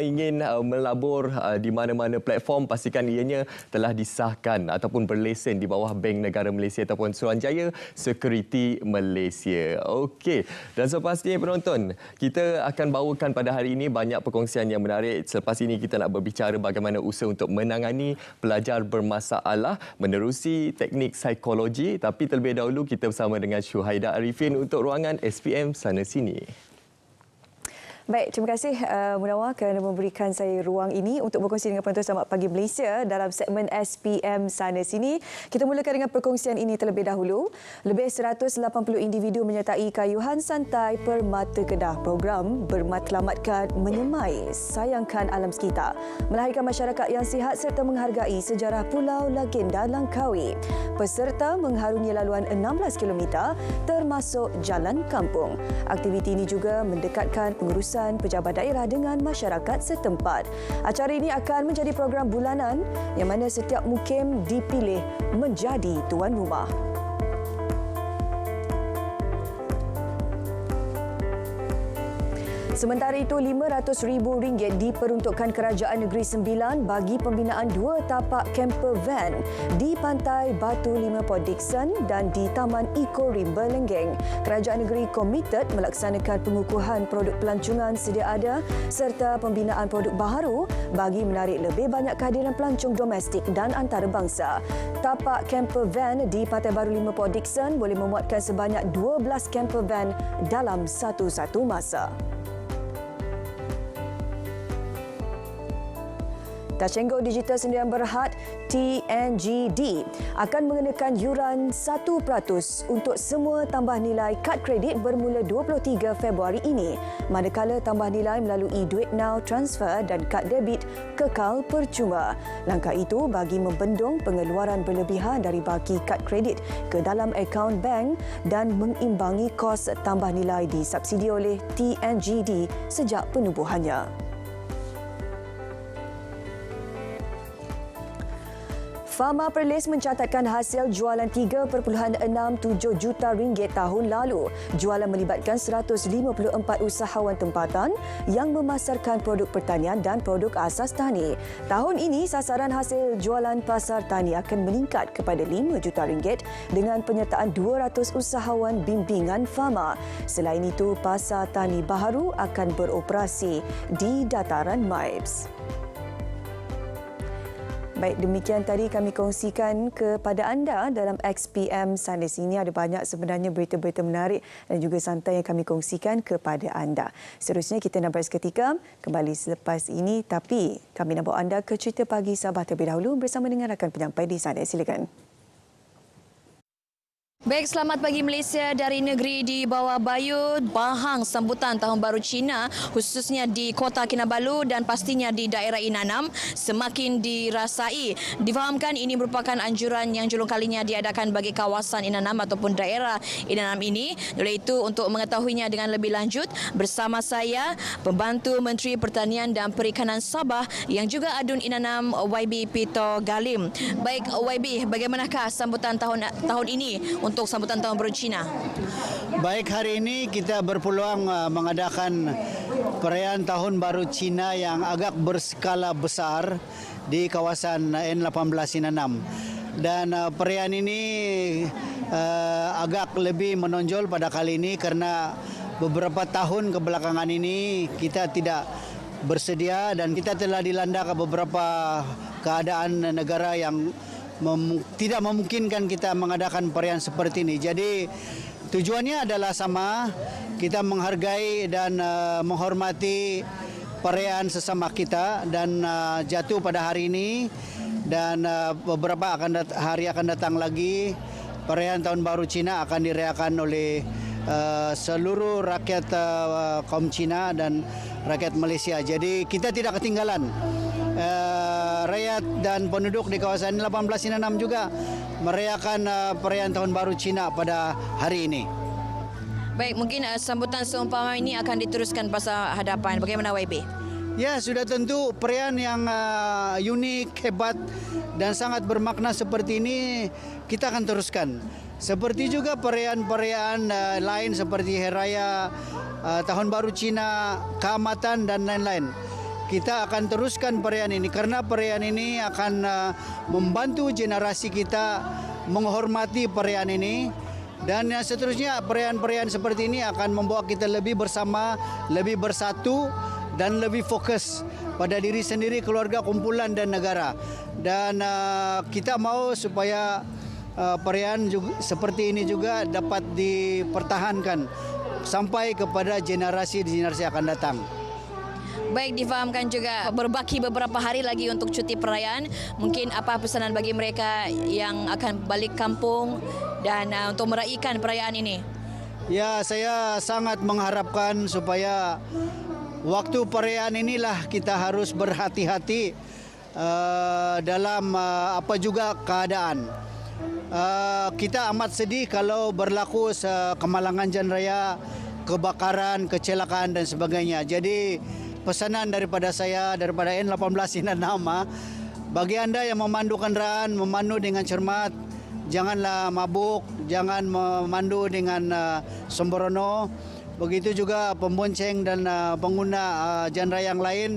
ingin melabur di mana-mana platform, pastikan ianya telah disahkan ataupun berlesen di bawah Bank Negara Malaysia ataupun Suruhanjaya Security Malaysia. Okey, dan sepastinya penonton, kita akan bawakan pada hari ini banyak perkongsian yang menarik. Selepas ini kita nak berbicara bagaimana usaha untuk menangani pelajar bermasalah menerusi teknik psikologi. Tapi terlebih dahulu kita bersama dengan Syuhaida Arifin untuk ruangan SPM Sana Sini. Baik, terima kasih Munawar kerana memberikan saya ruang ini untuk berkongsi dengan penonton Selamat Pagi Malaysia dalam segmen SPM Sana Sini. Kita mulakan dengan perkongsian ini terlebih dahulu. Lebih 180 individu menyertai kayuhan santai Permata Kedah. Program bermatlamatkan menyemai, sayangkan alam sekitar, melahirkan masyarakat yang sihat serta menghargai sejarah Pulau Legenda Langkawi. Peserta mengharungi laluan 16 km termasuk jalan kampung. Aktiviti ini juga mendekatkan pengurusan pejabat daerah dengan masyarakat setempat. Acara ini akan menjadi program bulanan yang mana setiap mukim dipilih menjadi tuan rumah. Sementara itu, RM500,000 diperuntukkan Kerajaan Negeri Sembilan bagi pembinaan 2 tapak camper van di Pantai Batu 5 Port Dickson dan di Taman Eco Rimba Lenggeng. Kerajaan Negeri komited melaksanakan pengukuhan produk pelancongan sedia ada serta pembinaan produk baharu bagi menarik lebih banyak kehadiran pelancong domestik dan antarabangsa. Tapak camper van di Pantai Baru 5 Port Dickson boleh memuatkan sebanyak 12 camper van dalam satu-satu masa. Tashenggo Digital Sdn Berhad TNGD akan mengenakan yuran 1% untuk semua tambah nilai kad kredit bermula 23 Februari ini, manakala tambah nilai melalui Duit Now transfer dan kad debit kekal percuma. Langkah itu bagi membendung pengeluaran berlebihan dari baki kad kredit ke dalam akaun bank dan mengimbangi kos tambah nilai disubsidi oleh TNGD sejak penubuhannya. Fama Perlis mencatatkan hasil jualan 3.67 juta ringgit tahun lalu. Jualan melibatkan 154 usahawan tempatan yang memasarkan produk pertanian dan produk asas tani. Tahun ini, sasaran hasil jualan pasar tani akan meningkat kepada 5 juta ringgit dengan penyertaan 200 usahawan bimbingan Fama. Selain itu, pasar tani baharu akan beroperasi di dataran MIBS. Baik, demikian tadi kami kongsikan kepada anda dalam XPM Sunday. Ini ada banyak sebenarnya berita-berita menarik dan juga santai yang kami kongsikan kepada anda. Seterusnya kita nak berehat seketika kembali selepas ini, tapi kami nak bawa anda ke Cerita Pagi Sabah terlebih dahulu bersama dengan rakan penyampai di sana. Silakan. Baik, selamat pagi Malaysia. Dari negeri di bawah bayut, bahang sambutan Tahun Baru Cina khususnya di Kota Kinabalu dan pastinya di daerah Inanam semakin dirasai. Difahamkan ini merupakan anjuran yang julung kalinya diadakan bagi kawasan Inanam ataupun daerah Inanam ini. Oleh itu, untuk mengetahuinya dengan lebih lanjut, bersama saya Pembantu Menteri Pertanian dan Perikanan Sabah yang juga Adun Inanam YB Pito Galim. Baik YB, bagaimanakah sambutan tahun ini untuk sambutan Tahun Baru Cina? Baik, hari ini kita berpeluang mengadakan perayaan Tahun Baru Cina yang agak berskala besar di kawasan N18 Inanam. Dan perayaan ini agak lebih menonjol pada kali ini karena beberapa tahun kebelakangan ini kita tidak bersedia dan kita telah dilanda ke beberapa keadaan negara yang tidak memungkinkan kita mengadakan perayaan seperti ini. Jadi tujuannya adalah sama, kita menghargai dan menghormati perayaan sesama kita dan jatuh pada hari ini dan beberapa hari akan datang lagi perayaan Tahun Baru Cina akan dirayakan oleh seluruh rakyat kaum Cina dan rakyat Malaysia. Jadi kita tidak ketinggalan. Rakyat dan penduduk di kawasan 18 Inanam juga merayakan perayaan Tahun Baru Cina pada hari ini. Baik, mungkin sambutan seumpama ini akan diteruskan masa hadapan. Bagaimana YB? Ya, sudah tentu perayaan yang unik, hebat dan sangat bermakna seperti ini kita akan teruskan. Seperti juga perayaan-perayaan lain seperti Hari Raya, Tahun Baru Cina, Keamatan dan lain-lain. Kita akan teruskan perayaan ini karena perayaan ini akan membantu generasi kita menghormati perayaan ini dan seterusnya perayaan-perayaan seperti ini akan membawa kita lebih bersama, lebih bersatu dan lebih fokus pada diri sendiri, keluarga, kumpulan dan negara. Dan kita mau supaya perayaan seperti ini juga dapat dipertahankan sampai kepada generasi-generasi akan datang. Baik, difahamkan juga berbaki beberapa hari lagi untuk cuti perayaan. Mungkin apa pesanan bagi mereka yang akan balik kampung dan untuk meraihkan perayaan ini? Ya, saya sangat mengharapkan supaya waktu perayaan inilah kita harus berhati-hati dalam apa juga keadaan. Kita amat sedih kalau berlaku kemalangan jalan raya, kebakaran, kecelakaan dan sebagainya. Jadi pesanan daripada saya, daripada N18 Inanam, bagi anda yang memandu kenderaan, memandu dengan cermat, janganlah mabuk, jangan memandu dengan sembrono. Begitu juga pembonceng dan pengguna jalan raya yang lain,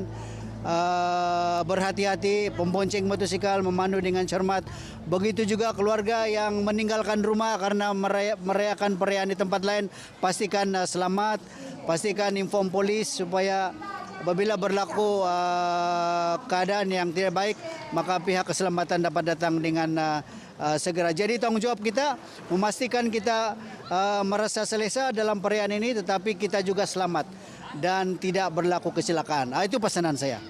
berhati-hati, pembonceng motosikal memandu dengan cermat. Begitu juga keluarga yang meninggalkan rumah karena merayakan perayaan di tempat lain, pastikan selamat, pastikan inform polis supaya apabila berlaku keadaan yang tidak baik, maka pihak keselamatan dapat datang dengan segera. Jadi tanggungjawab kita memastikan kita merasa selesa dalam perayaan ini, tetapi kita juga selamat dan tidak berlaku kecelakaan. Itu pesanan saya.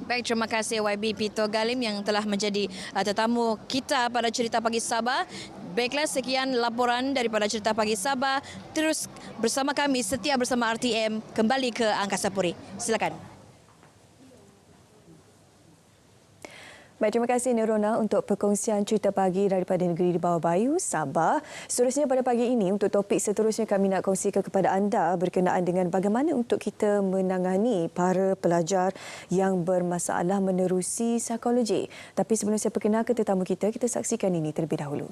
Baik, terima kasih YB Pito Galim yang telah menjadi tetamu kita pada Cerita Pagi Sabah. Baiklah, sekian laporan daripada Cerita Pagi Sabah. Terus bersama kami, setia bersama RTM, kembali ke Angkasa Puri. Silakan. Baik, terima kasih Nirona untuk perkongsian cerita pagi daripada negeri di bawah Bayu, Sabah. Seterusnya pada pagi ini, untuk topik seterusnya kami nak kongsikan kepada anda berkenaan dengan bagaimana untuk kita menangani para pelajar yang bermasalah menerusi psikologi. Tapi sebelum saya perkenalkan tetamu kita saksikan ini terlebih dahulu.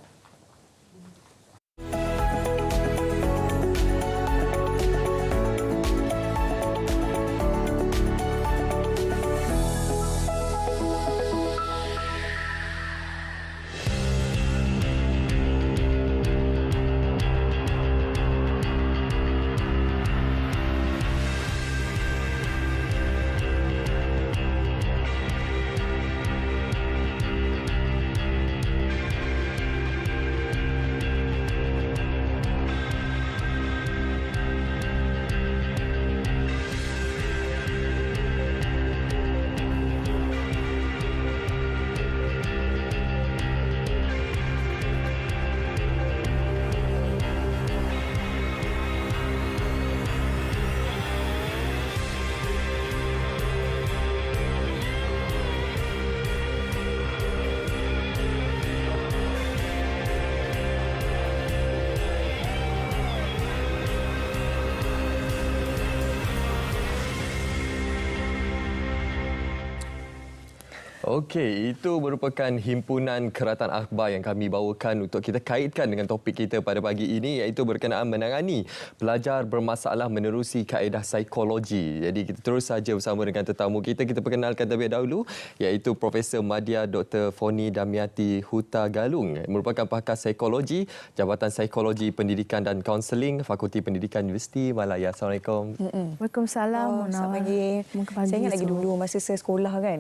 Okey, itu merupakan himpunan keratan akhbar yang kami bawakan untuk kita kaitkan dengan topik kita pada pagi ini, iaitu berkenaan menangani pelajar bermasalah menerusi kaedah psikologi. Jadi kita terus saja bersama dengan tetamu kita. Kita perkenalkan terlebih dahulu, iaitu Profesor Madya Dr. Foni Damiati Huta Galung, merupakan pakar psikologi, Jabatan Psikologi Pendidikan dan Kaunseling, Fakulti Pendidikan Universiti Malaya. Assalamualaikum. Selamat Waalaikumsalam. pagi. Saya ingat lagi dulu masa saya sekolah kan.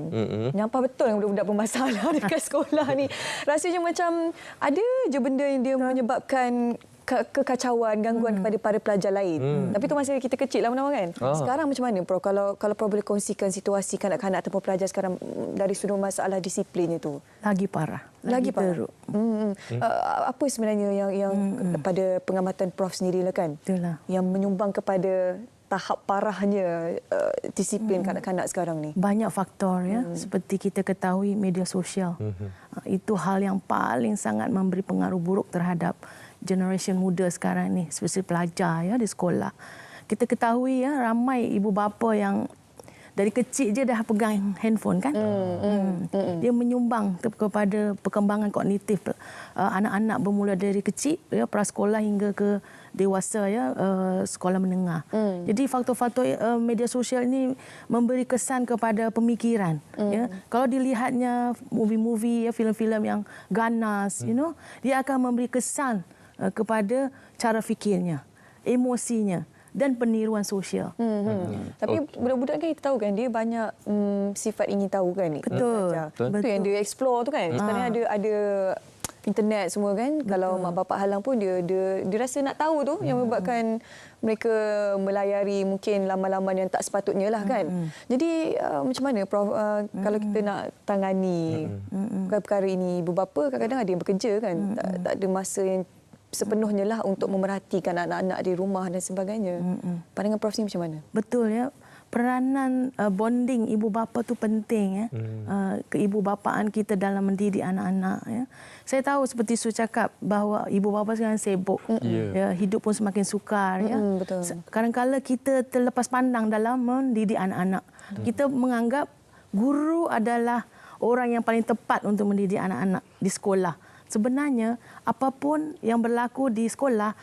Nampak betul yang budak-budak bermasalah dekat sekolah ni. Rasanya macam ada je benda yang dia menyebabkan kekacauan, gangguan kepada para pelajar lain. Tapi tu masa kita kecil lah Munawar kan. Sekarang macam mana Prof? Kalau Prof boleh kongsikan situasi kanak-kanak ataupun pelajar sekarang dari sudut masalah disiplinnya tu. Lagi parah. Lagi teruk. Apa sebenarnya yang pada pengamatan Prof sendiri lah kan? Itulah. Yang menyumbang kepada tahap parahnya disiplin kanak-kanak sekarang ni? Banyak faktor ya. Seperti kita ketahui media sosial. Itu hal yang paling sangat memberi pengaruh buruk terhadap generasi muda sekarang ni, especially pelajar ya di sekolah. Kita ketahui ya ramai ibu bapa yang dari kecil je dah pegang handphone kan. Dia menyumbang kepada perkembangan kognitif anak-anak bermula dari kecil ya prasekolah hingga ke dewasa ya sekolah menengah. Jadi faktor-faktor media sosial ini memberi kesan kepada pemikiran ya. Kalau dilihatnya movie-movie ya filem-filem yang ganas dia akan memberi kesan kepada cara fikirnya, emosinya dan peniruan sosial. Tapi budak-budak kan kita tahu kan dia banyak sifat ingin tahu kan. Betul. Itu yang dia explore tu kan. Sebenarnya ada internet semua kan. Betul. Kalau mak bapak halang pun dia rasa nak tahu tu yang menyebabkan mereka melayari mungkin laman-laman yang tak sepatutnya lah kan. Jadi macam mana Prof kalau kita nak tangani perkara ini, ibu bapa kadang-kadang ada yang bekerja kan. Tak ada masa yang sepenuhnya lah untuk memerhatikan anak-anak di rumah dan sebagainya. Pandangan Prof ni macam mana? Betul ya. Peranan bonding ibu bapa tu penting ya. Keibubapaan kita dalam mendidik anak-anak ya. Saya tahu seperti Su cakap bahawa ibu bapa sekarang sibuk. Ya, hidup pun semakin sukar ya. Betul. Kadang-kadang kita terlepas pandang dalam mendidik anak-anak. Kita menganggap guru adalah orang yang paling tepat untuk mendidik anak-anak di sekolah. Sebenarnya apapun yang berlaku di sekolah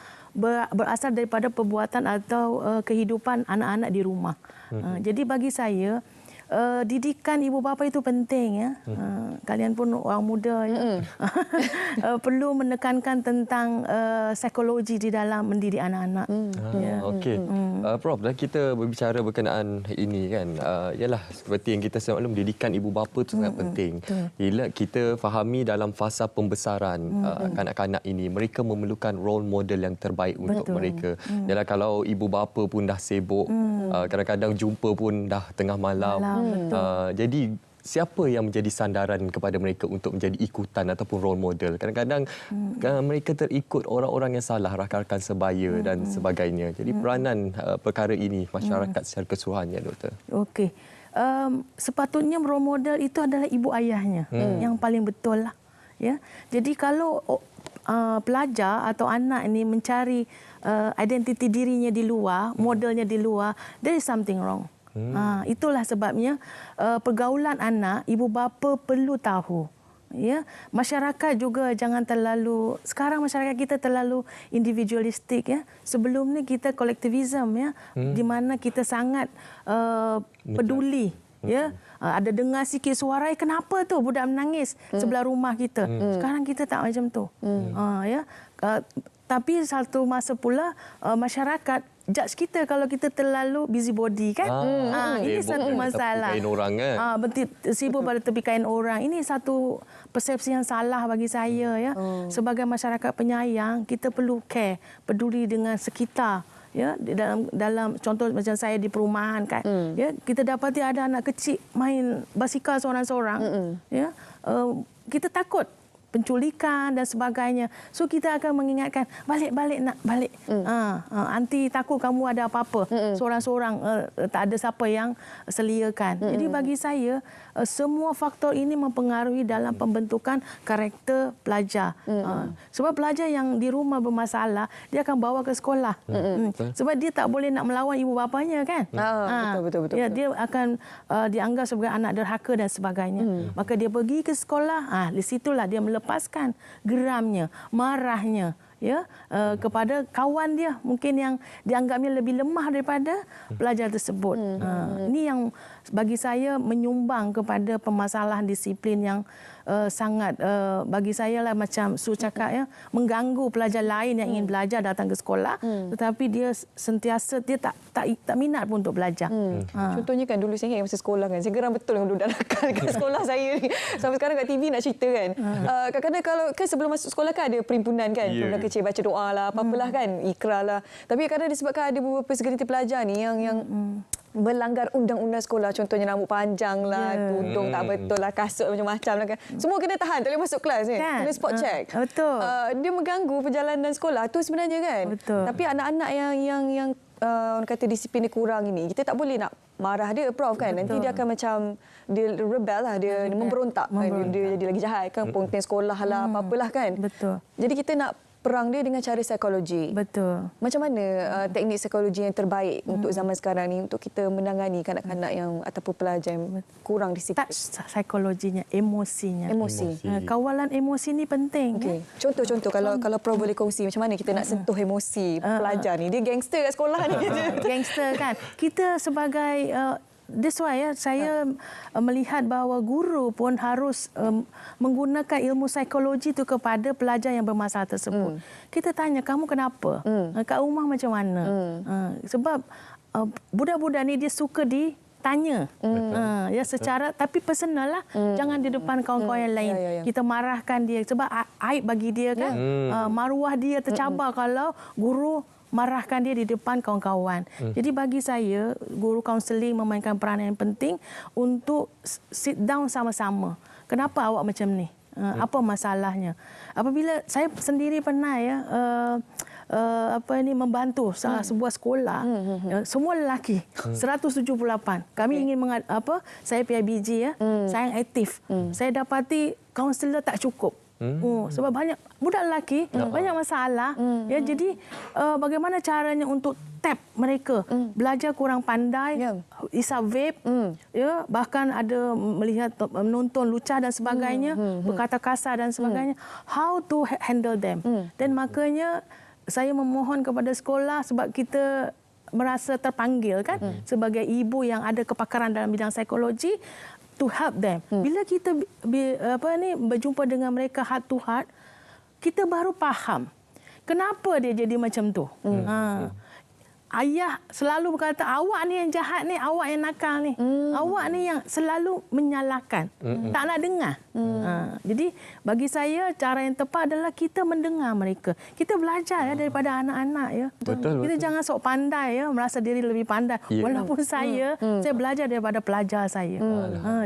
berasal daripada perbuatan atau kehidupan anak-anak di rumah. Jadi bagi saya didikan ibu bapa itu penting ya. Kalian pun orang muda ya. Perlu menekankan tentang psikologi di dalam mendidik anak-anak. Okey. Prof, dah kita berbicara berkenaan ini kan. Yalah seperti yang kita semaklum didikan ibu bapa itu sangat penting. Bila kita fahami dalam fasa pembesaran kanak-kanak ini, mereka memerlukan role model yang terbaik untuk mereka. Yalah kalau ibu bapa pun dah sibuk, kadang-kadang jumpa pun dah tengah malam. Jadi siapa yang menjadi sandaran kepada mereka untuk menjadi ikutan ataupun role model? Kadang-kadang mereka terikut orang-orang yang salah, rakan-rakan sebaya dan sebagainya. Jadi peranan perkara ini masyarakat secara keseluruhannya, Doktor. Okey. sepatutnya role model itu adalah ibu ayahnya yang paling betul lah. Ya, jadi kalau pelajar atau anak ini mencari identiti dirinya di luar, modelnya di luar, there is something wrong. Itulah sebabnya pergaulan anak, ibu bapa perlu tahu. Ya, masyarakat juga jangan terlalu, sekarang masyarakat kita terlalu individualistik ya. Sebelum ni kita kolektivism ya, di mana kita sangat peduli ya. Ada dengar sikit suara, kenapa tu budak menangis sebelah rumah kita. Sekarang kita tak macam tu. Ya. Tapi satu masa pula masyarakat judge kita kalau kita terlalu busybody kan. Ini satu masalah. Tepi kain orang kan. Sibuk pada tepi kain orang. Ini satu persepsi yang salah bagi saya ya. Sebagai masyarakat penyayang, kita perlu care, peduli dengan sekitar. Ya, dalam contoh macam saya di perumahan kan. Ya, kita dapati ada anak kecil main basikal seorang-seorang. Ya. Kita takut penculikan dan sebagainya. So kita akan mengingatkan, balik nak balik. Anti takut kamu ada apa-apa. Seorang-seorang tak ada siapa yang seliakan. Jadi bagi saya semua faktor ini mempengaruhi dalam pembentukan karakter pelajar. Sebab pelajar yang di rumah bermasalah, dia akan bawa ke sekolah. Sebab dia tak boleh nak melawan ibu bapanya kan. Betul. Ya, dia akan dianggap sebagai anak derhaka dan sebagainya. Maka dia pergi ke sekolah, di situlah dia melepaskan geramnya, marahnya ya kepada kawan dia mungkin yang dianggapnya lebih lemah daripada pelajar tersebut. Ini yang bagi saya menyumbang kepada permasalahan disiplin yang sangat bagi saya lah macam Su cakap ya, mengganggu pelajar lain yang ingin belajar datang ke sekolah, tetapi dia sentiasa dia tak minat pun untuk belajar. Contohnya kan dulu saya ingat masa sekolah kan, saya geram betul dengan budak nakal kat sekolah saya ni. Sampai sekarang kat TV nak cerita kan. Kadang-kadang kalau kan sebelum masuk sekolah kan ada perimpunan kan, perimpunan kecil baca doa lah, apa-apalah kan, ikrar lah. Tapi kadang disebabkan ada beberapa segelintir pelajar ni yang melanggar undang-undang sekolah, contohnya rambut panjang lah, tudung tak betul lah, kasut macam-macam lah kan. Semua kena tahan, tak boleh masuk kelas ni. Kena spot check. Betul. Dia mengganggu perjalanan sekolah tu sebenarnya kan. Betul. Tapi anak-anak yang orang kata disiplin dia kurang ini, kita tak boleh nak marah dia, Prof kan. Nanti dia akan macam dia rebel lah, dia memberontak. Dia jadi lagi jahat kan, pongteng sekolah lah, apa-apalah kan. Betul. Jadi kita nak perang dia dengan cara psikologi. Betul. Macam mana teknik psikologi yang terbaik untuk zaman sekarang ni untuk kita menangani kanak-kanak yang ataupun pelajar yang kurang disiplin? Touch psikologinya, emosinya. Emosi. Kawalan emosi ni penting. Okay. Contoh-contoh kalau Prof boleh kongsi macam mana kita nak sentuh emosi pelajar ni. Dia gangster kat sekolah ni. Gangster kan. Kita sebagai that's why ya, saya melihat bahawa guru pun harus menggunakan ilmu psikologi itu kepada pelajar yang bermasalah tersebut. Kita tanya, kamu kenapa? Kat rumah macam mana? Sebab budak-budak ni dia suka ditanya. Ya, secara tapi personal lah. Jangan di depan kawan-kawan yang lain. Kita marahkan dia sebab aib bagi dia kan. Maruah dia tercabar kalau guru marahkan dia di depan kawan-kawan. Jadi bagi saya, guru kaunseling memainkan peranan yang penting untuk sit down sama-sama. Kenapa awak macam ni? Apa masalahnya? Apabila saya sendiri pernah ya membantu salah sebuah sekolah, semua lelaki 178. Kami ingin saya PIBG ya, saya yang aktif. Saya dapati kaunselor tak cukup. Sebab banyak budak lelaki banyak masalah ya, jadi bagaimana caranya untuk tap mereka, belajar kurang pandai, isap vape, ya, bahkan ada melihat menonton lucah dan sebagainya, berkata kasar dan sebagainya. How to handle them? Dan makanya saya memohon kepada sekolah, sebab kita merasa terpanggil kan sebagai ibu yang ada kepakaran dalam bidang psikologi, to help them. Bila kita berjumpa dengan mereka heart to heart, kita baru faham kenapa dia jadi macam tu. Ayah selalu berkata, awak ni yang jahat ni, awak yang nakal ni. Awak ni yang selalu menyalahkan. Tak nak dengar. Jadi bagi saya cara yang tepat adalah kita mendengar mereka. Kita belajar ya daripada anak-anak ya. Betul. Kita jangan sok pandai ya, merasa diri lebih pandai. Walaupun saya belajar daripada pelajar saya.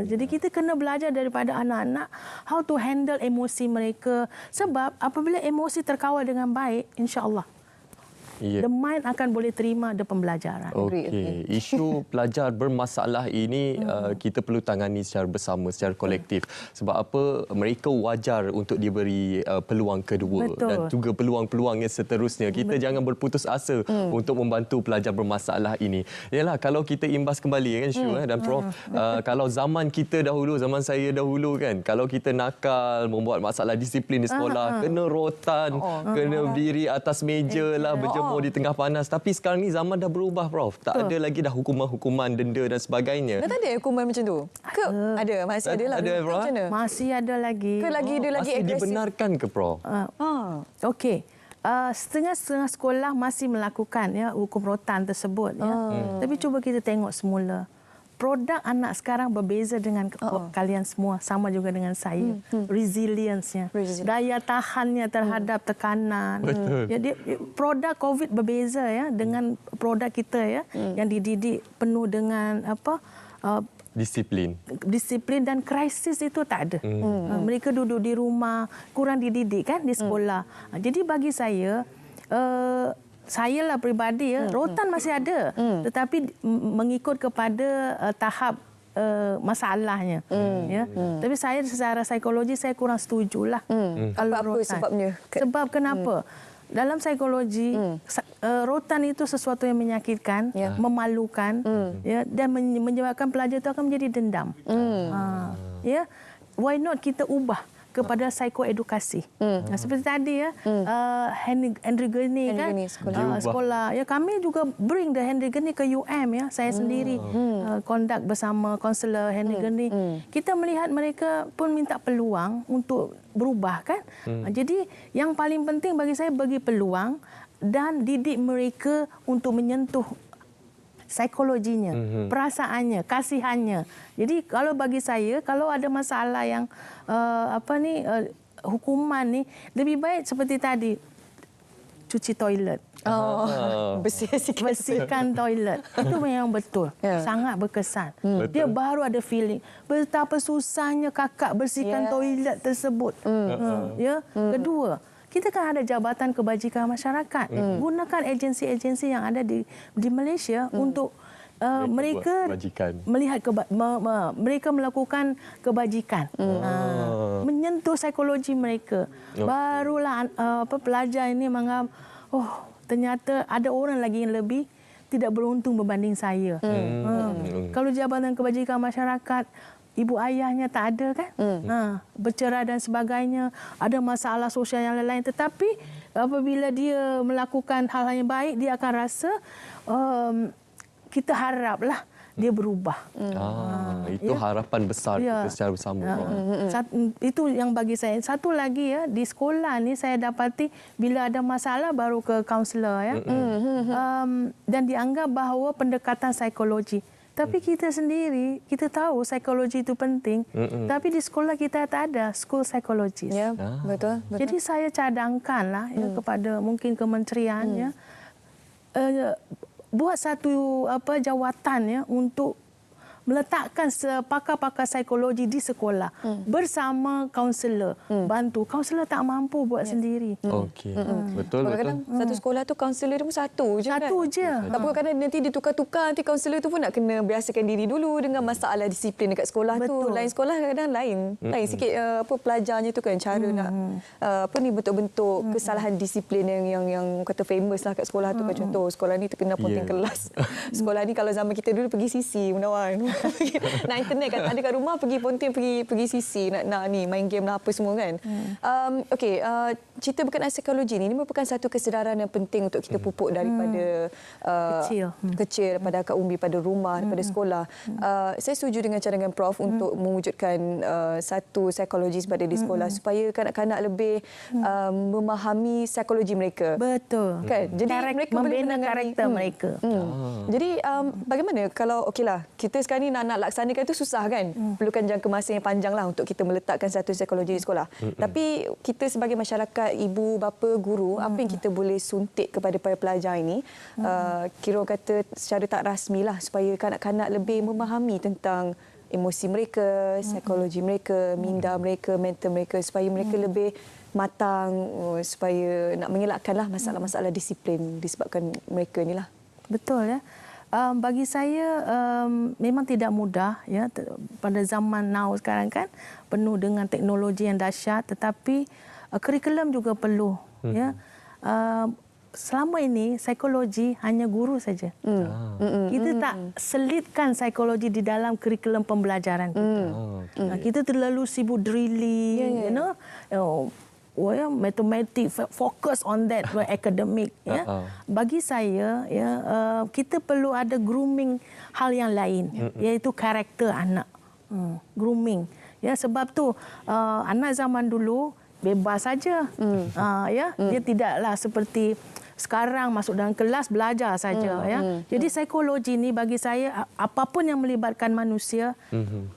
Jadi kita kena belajar daripada anak-anak how to handle emosi mereka. Sebab apabila emosi terkawal dengan baik, insya-Allah The mind akan boleh terima the pembelajaran. Okey, isu pelajar bermasalah ini kita perlu tangani secara bersama, secara kolektif. Sebab apa? Mereka wajar untuk diberi peluang kedua. Betul. Dan juga peluang-peluang yang seterusnya. Kita jangan berputus asa untuk membantu pelajar bermasalah ini. Yalah, kalau kita imbas kembali kan Syu dan Prof, kalau zaman kita dahulu, zaman saya dahulu kan, kalau kita nakal, membuat masalah disiplin di sekolah, kena rotan, kena berdiri atas meja lah, berjemur di tengah panas. Tapi sekarang ni zaman dah berubah, Prof. Tak ada lagi dah hukuman-hukuman, denda dan sebagainya. Dah tak ada hukuman macam tu? Ke ada? Masih ada lah. Ada, Prof? Macam mana? Masih ada lagi. Ke lagi dia lagi Masih agresif? dibenarkan ke, Prof? Okey. Setengah-setengah sekolah masih melakukan hukum rotan tersebut. Tapi cuba kita tengok semula. Produk anak sekarang berbeza dengan kalian semua, sama juga dengan saya. Resilience-nya, daya tahannya terhadap tekanan. Betul. Produk COVID berbeza dengan produk kita yang dididik penuh dengan disiplin dan krisis itu tak ada. Mereka duduk di rumah, kurang dididik kan di sekolah. Jadi bagi saya lah peribadi rotan masih ada, tetapi mengikut kepada tahap masalahnya. Tapi saya secara psikologi saya kurang setujulah. Kalau apa sebabnya? Sebab kenapa? Dalam psikologi rotan itu sesuatu yang menyakitkan, memalukan, dan menyebabkan pelajar itu akan menjadi dendam. Why not kita ubah kepada psikoedukasi. Seperti tadi Henry Gurney kan sekolah. Kami juga bring the Henry Gurney ke UM saya sendiri conduct bersama kaunselor Henry Gurney. Kita melihat mereka pun minta peluang untuk berubah kan. Jadi yang paling penting bagi saya bagi peluang dan didik mereka untuk menyentuh psikologinya, perasaannya, kasihannya. Jadi kalau bagi saya, kalau ada masalah yang hukuman ni, lebih baik seperti tadi, cuci toilet. Bersihkan toilet. Itu memang betul. Sangat berkesan. Dia baru ada feeling betapa susahnya kakak bersihkan toilet tersebut. Kedua, kita kan ada Jabatan Kebajikan Masyarakat. Gunakan agensi-agensi yang ada di Malaysia untuk mereka melihat mereka melakukan kebajikan. Menyentuh psikologi mereka. Barulah pelajar ini menganggap, ternyata ada orang lagi yang lebih tidak beruntung berbanding saya. Kalau Jabatan Kebajikan Masyarakat, ibu ayahnya tak ada kan, bercerai dan sebagainya, ada masalah sosial yang lain-lain. Tetapi apabila dia melakukan hal yang baik, dia akan rasa kita haraplah dia berubah. Itu harapan besar kita secara bersama. Itu yang bagi saya. Satu lagi di sekolah ni saya dapati bila ada masalah baru ke kaunselor dan dianggap bahawa pendekatan psikologi. Tapi kita sendiri, kita tahu psikologi itu penting. Tapi di sekolah kita tak ada school psychologist. Betul. Jadi saya cadangkanlah kepada mungkin kementerian buat satu jawatan untuk meletakkan pakar-pakar psikologi di sekolah bersama kaunselor. Bantu. Kaunselor tak mampu buat sendiri. Okey. Betul. Kadang-kadang satu sekolah tu kaunselor dia pun satu je. Satu je. Tapi kadang nanti ditukar-tukar, nanti kaunselor tu pun nak kena biasakan diri dulu dengan masalah disiplin dekat sekolah tu. Lain sekolah kadang-kadang lain. Lain sikit pelajarnya tu kan cara nak bentuk-bentuk kesalahan disiplin yang kata famous lah kat sekolah tu. Contoh sekolah ni terkena ponting kelas. Sekolah ni kalau zaman kita dulu pergi sisi Munawan. Nak internet kan ada kat rumah, pergi ponting, pergi sisi nak ni main game lah apa semua kan. Okey, cerita berkenaan psikologi ni merupakan satu kesedaran yang penting untuk kita pupuk daripada kecil daripada akar umbi, pada rumah, daripada sekolah. Saya setuju dengan cadangan Prof untuk mewujudkan satu psikologis pada di sekolah supaya kanak-kanak lebih memahami psikologi mereka. Betul. Kan? Jadi mereka membina karakter mereka. Jadi bagaimana kalau okeylah kita sekarang ni nak laksanakan itu susah kan. Perlukan jangka masa yang panjang lah untuk kita meletakkan satu psikologi di sekolah. Tapi kita sebagai masyarakat, ibu, bapa, guru, apa yang kita boleh suntik kepada para pelajar ini, kira kata secara tak rasmi lah supaya kanak-kanak lebih memahami tentang emosi mereka, psikologi mereka, minda mereka, mental mereka supaya mereka lebih matang supaya nak mengelakkanlah masalah-masalah disiplin disebabkan mereka ni lah. Betul ya. Bagi saya memang tidak mudah ya pada zaman now sekarang kan penuh dengan teknologi yang dahsyat, tetapi kurikulum juga perlu ya. Selama ini psikologi hanya guru saja. Kita tak selitkan psikologi di dalam kurikulum pembelajaran kita. Kita terlalu sibuk drilling, you know. Matematik, fokus on that, academic. Ya. Bagi saya, ya, kita perlu ada grooming hal yang lain, iaitu karakter anak. Grooming. Ya, sebab tu anak zaman dulu bebas saja. Ya, dia tidaklah seperti sekarang masuk dalam kelas belajar saja ya. Jadi psikologi ni bagi saya apapun yang melibatkan manusia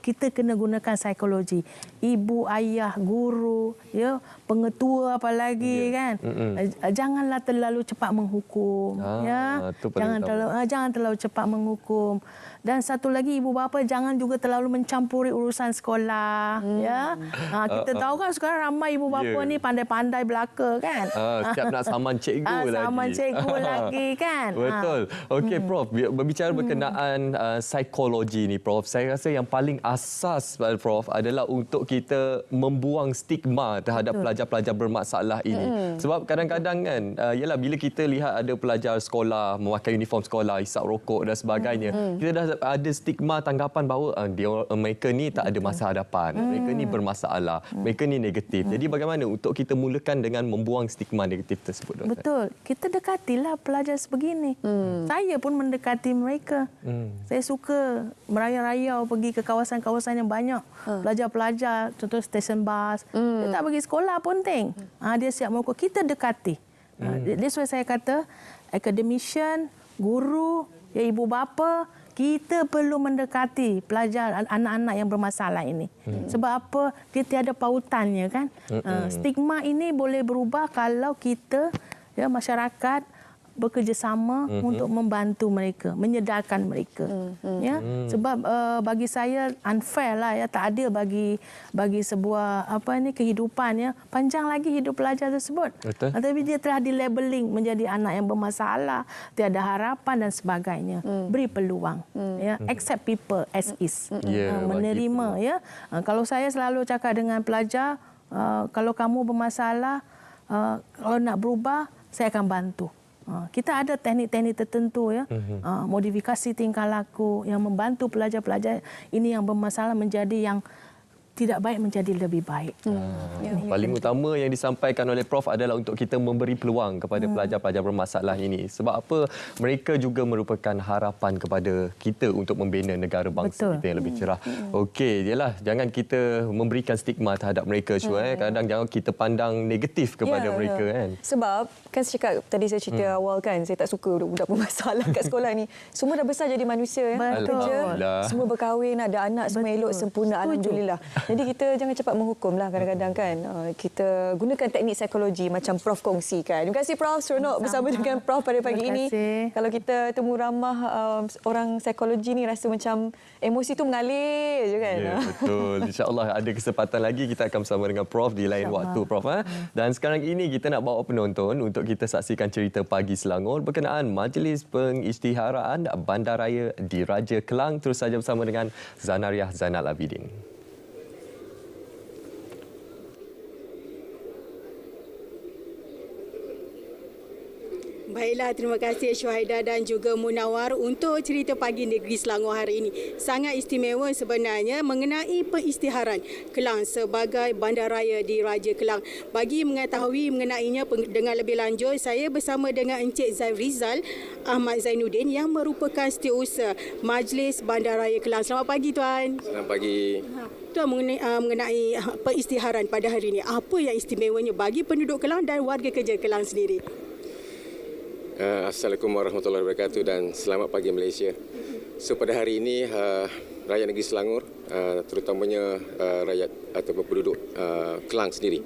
kita kena gunakan psikologi. Ibu, ayah, guru, ya, pengetua apalagi kan. Janganlah terlalu cepat menghukum ya. Jangan terlalu cepat menghukum. Dan satu lagi ibu bapa jangan juga terlalu mencampuri urusan sekolah ya. Kita tahu kan sekarang ramai ibu bapa ni pandai-pandai belaka kan. Siap nak saman cikgu lagi. Saman cikgu lagi kan. Betul. Okey Prof, berbicara berkenaan psikologi ni Prof, saya rasa yang paling asas Prof adalah untuk kita membuang stigma terhadap pelajar-pelajar bermasalah ini. Sebab kadang-kadang kan yalah bila kita lihat ada pelajar sekolah memakai uniform sekolah, hisap rokok dan sebagainya, kita dah ada stigma tanggapan bahawa mereka ni tak ada masa hadapan, mereka ni bermasalah, mereka ni negatif. Jadi bagaimana untuk kita mulakan dengan membuang stigma negatif tersebut? Doktor? Betul. Kita dekatilah pelajar sebegini. Saya pun mendekati mereka. Saya suka merayau-rayau pergi ke kawasan-kawasan yang banyak. Pelajar-pelajar, contoh stesen bas. Dia tak pergi sekolah pun ting. Dia siap mengukur. Kita dekati. That's why saya kata, academician, guru, ya ibu bapa, kita perlu mendekati pelajar anak-anak yang bermasalah ini. Sebab apa? Dia tiada pautannya kan. Stigma ini boleh berubah kalau kita ya masyarakat bekerjasama untuk membantu mereka, menyedarkan mereka. Ya, sebab bagi saya unfair lah ya, tak ada bagi sebuah kehidupan ya. Panjang lagi hidup pelajar tersebut. Tapi dia telah dilabeling menjadi anak yang bermasalah, tiada harapan dan sebagainya. Beri peluang ya, accept people as is. Menerima ya. Kalau saya selalu cakap dengan pelajar, kalau kamu bermasalah, kalau nak berubah, saya akan bantu. Kita ada teknik-teknik tertentu ya, modifikasi tingkah laku yang membantu pelajar-pelajar ini yang bermasalah menjadi yang tidak baik menjadi lebih baik. Paling utama yang disampaikan oleh Prof adalah untuk kita memberi peluang kepada pelajar-pelajar bermasalah ini. Sebab apa? Mereka juga merupakan harapan kepada kita untuk membina negara bangsa kita yang lebih cerah. Okey, yalah, jangan kita memberikan stigma terhadap mereka. Kadang-kadang jangan kita pandang negatif kepada mereka kan. Sebab kan saya cakap tadi, saya cerita awal kan, saya tak suka budak-budak bermasalah kat sekolah ni. Semua dah besar jadi manusia ya. Kerja, semua berkahwin, ada anak, semua elok sempurna, alhamdulillah. Jadi kita jangan cepat menghukumlah kadang-kadang kan. Kita gunakan teknik psikologi macam Prof kongsikan. Terima kasih Prof, seronok bersama dengan Prof pada pagi ini. Kalau kita temu ramah orang psikologi ni rasa macam emosi tu mengalir je kan. Ya, betul. InsyaAllah ada kesempatan lagi kita akan bersama dengan Prof di lain waktu Prof. Dan sekarang ini kita nak bawa penonton untuk kita saksikan cerita Pagi Selangor berkenaan Majlis Pengisytiharaan Bandaraya Diraja Kelang. Terus saja bersama dengan Zanariah Zainal Abidin. Baiklah, terima kasih Syuhaida dan juga Munawar untuk cerita Pagi Negeri Selangor hari ini. Sangat istimewa sebenarnya mengenai pengisytiharan Kelang sebagai bandaraya Diraja Kelang. Bagi mengetahui mengenainya dengan lebih lanjut, saya bersama dengan Encik Zaifrizal Ahmad Zainuddin yang merupakan setiausaha Majlis Bandaraya Kelang. Selamat pagi Tuan. Selamat pagi. Tuan, mengenai pengisytiharan pada hari ini, apa yang istimewanya bagi penduduk Kelang dan warga kerja Kelang sendiri? Assalamualaikum warahmatullahi wabarakatuh dan selamat pagi Malaysia. So pada hari ini rakyat negeri Selangor, terutamanya rakyat atau penduduk Kelang sendiri,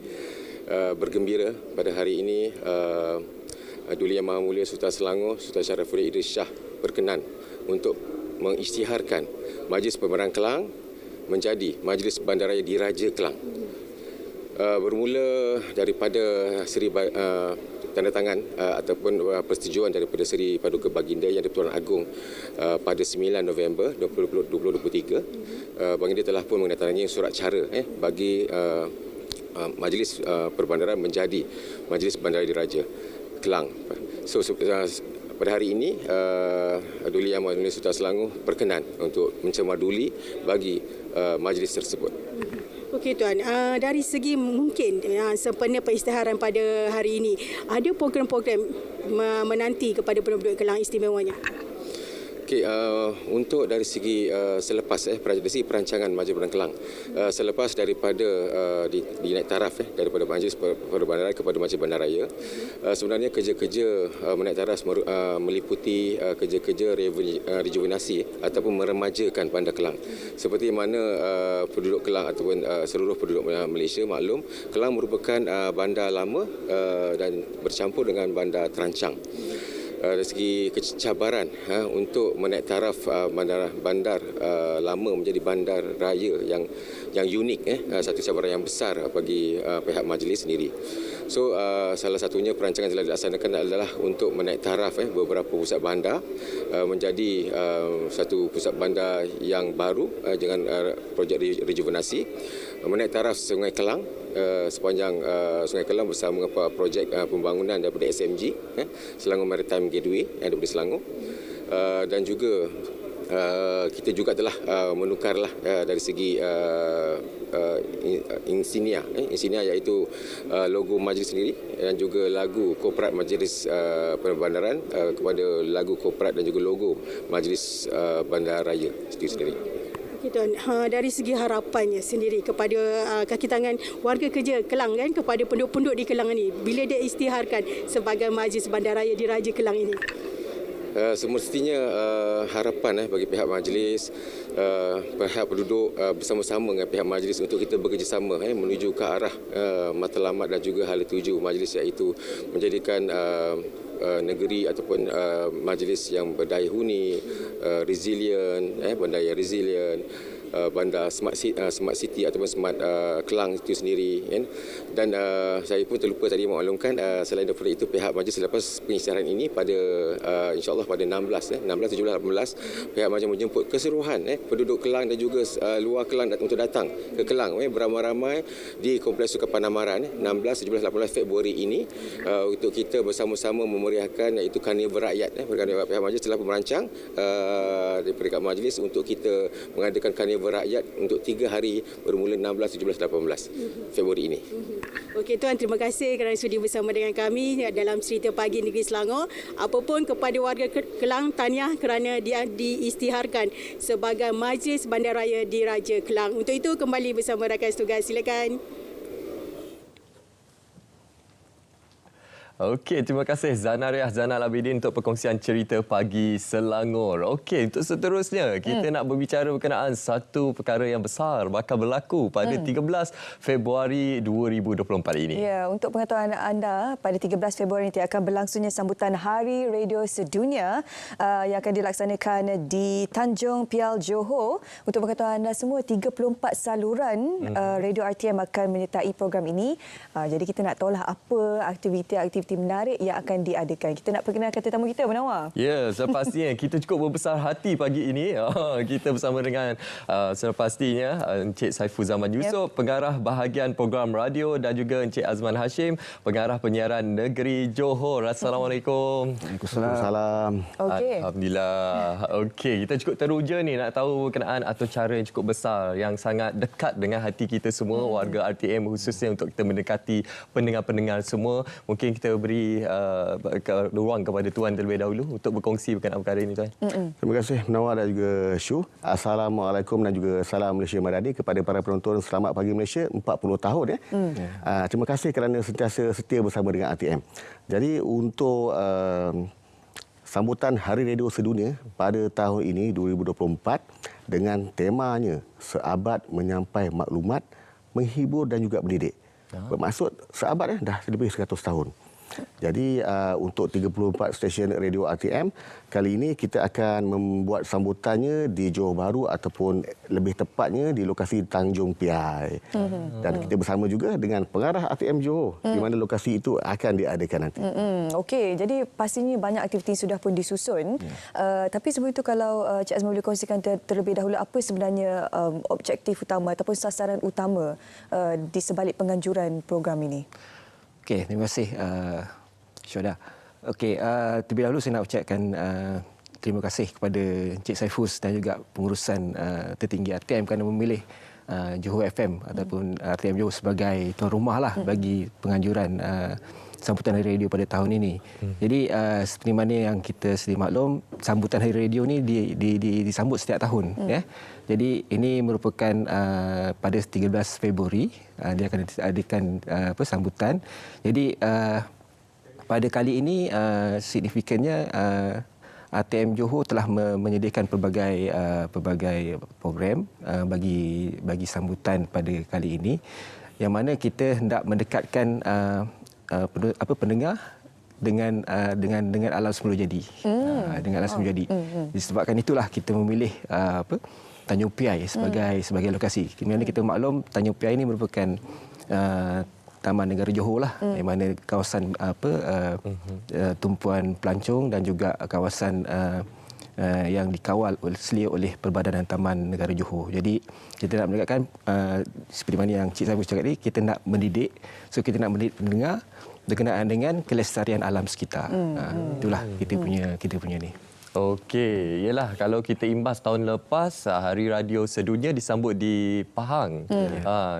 bergembira pada hari ini. Duli Yang Maha Mulia Sultan Selangor, Sultan Syarafuddin Idris Shah berkenan untuk mengisytiharkan Majlis Pembarang Kelang menjadi Majlis Bandaraya Diraja Kelang. Bermula daripada seri tanda tangan ataupun persetujuan daripada Seri Paduka Baginda Yang di-Pertuan Agong pada 9 November 2023, Baginda telah pun menandatangani surat cara bagi Majlis Perbandaran menjadi Majlis Bandaraya Diraja Kelang. So pada hari ini Duli Yang Maha Mulia Sultan Selangor berkenan untuk mencemaduli bagi majlis tersebut. Okey Tuan, dari segi mungkin sempena pengisytiharan pada hari ini, ada program-program menanti kepada penduduk Kelang istimewanya? Okey, untuk dari segi selepas dari segi perancangan Majlis Bandaraya Kelang, selepas daripada dinaik taraf daripada Majlis Perbandaraya kepada Majlis Bandaraya, sebenarnya kerja-kerja menaik taraf meliputi kerja-kerja rejuvenasi ataupun meremajakan Bandar Kelang. Seperti mana penduduk Kelang ataupun seluruh penduduk Malaysia maklum, Kelang merupakan bandar lama dan bercampur dengan bandar terancang. Dari segi kecabaran untuk menaik taraf bandar lama menjadi bandar raya yang unik, satu cabaran yang besar bagi pihak majlis sendiri. So salah satunya perancangan yang telah dilaksanakan adalah untuk menaik taraf beberapa pusat bandar menjadi satu pusat bandar yang baru dengan projek rejuvenasi, menaik taraf Sungai Kelang sepanjang Sungai Kelang bersama projek pembangunan daripada SMG, Selangor Maritime Gateway yang daripada Selangor, dan juga kita juga telah menukarlah dari segi insignia iaitu logo majlis sendiri dan juga lagu korporat Majlis Perbandaran kepada lagu korporat dan juga logo Majlis Bandaraya itu sendiri. Tuan, dari segi harapannya sendiri kepada kaki tangan warga kerja Kelang kepada penduduk-penduduk di Kelang ini bila dia isytiharkan sebagai Majlis Bandaraya Diraja Kelang ini. Semestinya harapan bagi pihak majlis, pihak penduduk bersama-sama dengan pihak majlis untuk kita bekerjasama menuju ke arah matlamat dan juga hala tuju majlis, iaitu menjadikan negeri ataupun majlis yang berdaya huni, resilient, bandar yang resilient, bandar smart city ataupun smart Kelang itu sendiri, kan? Dan saya pun terlupa tadi memaklumkan, selain daripada itu pihak majlis selepas pengisytiharan ini pada insyaAllah pada 16, 17, 18 pihak majlis menjemput keseluruhan penduduk Kelang dan juga luar Kelang untuk datang ke Kelang beramai-ramai di Kompleks Sukan Panamaran 16, 17, 18 Februari ini untuk kita bersama-sama memeriahkan iaitu Karnival Rakyat. Pihak majlis telah merancang di peringkat majlis untuk kita mengadakan Karnival Rakyat untuk 3 hari bermula 16, 17, 18 Februari ini. Okey Tuan, terima kasih kerana sudi bersama dengan kami dalam Cerita Pagi Negeri Selangor. Apapun kepada warga Kelang, tahniah kerana dia diisytiharkan sebagai Majlis Bandaraya Diraja Kelang. Untuk itu kembali bersama rakan setugas, silakan. Okey, terima kasih Zanariah Zainal Abidin untuk perkongsian Cerita Pagi Selangor. Okey, untuk seterusnya kita nak berbicara berkenaan satu perkara yang besar bakal berlaku pada 13 Februari 2024 ini. Ya, untuk pengetahuan anda, pada 13 Februari nanti akan berlangsungnya sambutan Hari Radio Sedunia yang akan dilaksanakan di Tanjung Pial, Johor. Untuk pengetahuan anda semua, 34 saluran Radio RTM akan menyertai program ini. Jadi kita nak tahulah apa aktiviti menarik yang akan diadakan. Kita nak perkenalkan tetamu kita, Munawar. Ya, sepastinya kita cukup berbesar hati pagi ini. Kita bersama dengan sepastinya Encik Saiful Zaman Yusof, pengarah bahagian program radio, dan juga Encik Azman Hashim, pengarah penyiaran negeri Johor. Assalamualaikum. Waalaikumsalam. Okey. Alhamdulillah. Okey, kita cukup teruja ni nak tahu berkenaan atau cara yang cukup besar yang sangat dekat dengan hati kita semua, warga RTM, khususnya untuk kita mendekati pendengar-pendengar semua. Mungkin kita beri ruang kepada Tuan terlebih dahulu untuk berkongsi berkenaan perkara ini, Tuan. Terima kasih Munawar dan juga Syu. Assalamualaikum dan juga salam Malaysia Madani kepada para penonton. Selamat Pagi Malaysia, 40 tahun. Terima kasih kerana sentiasa setia bersama dengan RTM. Jadi untuk sambutan Hari Radio Sedunia pada tahun ini 2024 dengan temanya Seabad Menyampai Maklumat, Menghibur dan juga Mendidik. Bermaksud seabad dah lebih 100 tahun. Jadi untuk 34 stesen radio RTM, kali ini kita akan membuat sambutannya di Johor Bahru ataupun lebih tepatnya di lokasi Tanjung Piai. Dan kita bersama juga dengan pengarah RTM Johor di mana lokasi itu akan diadakan nanti. Okey, jadi pastinya banyak aktiviti sudah pun disusun. Tapi sebelum itu kalau Cik Azman boleh kongsikan terlebih dahulu apa sebenarnya objektif utama ataupun sasaran utama di sebalik penganjuran program ini? Okey, terima kasih Syuhada. Okey, terlebih dahulu saya nak ucapkan terima kasih kepada Encik Saifus dan juga pengurusan tertinggi RTM kerana memilih Johor FM ataupun RTM Johor sebagai tuan rumah lah bagi penganjuran sambutan Hari Radio pada tahun ini. Jadi seperti mana yang kita sedia maklum, sambutan Hari Radio ni disambut setiap tahun. Ya. Jadi ini merupakan pada 13 Februari dia akan diadakan sambutan. Jadi pada kali ini signifikannya RTM Johor telah menyediakan pelbagai program bagi sambutan pada kali ini, yang mana kita hendak mendekatkan pendengar dengan alam semula jadi. Dengan alam semula jadi. Disebabkan itulah kita memilih Tanjung Piai sebagai lokasi. Kerana kita maklum Tanjung Piai ini merupakan Taman Negara Johor lah, di mana kawasan tumpuan pelancong dan juga kawasan yang dikawal oleh Perbadanan Taman Negara Johor. Jadi kita nak mendekatkan seperti mana yang Cik Saiful cakap tadi, kita nak mendidik, so kita nak mendidik pendengar berkenaan dengan kelestarian alam sekitar. Itulah kita punya ni. Okey, yalah kalau kita imbas tahun lepas Hari Radio Sedunia disambut di Pahang.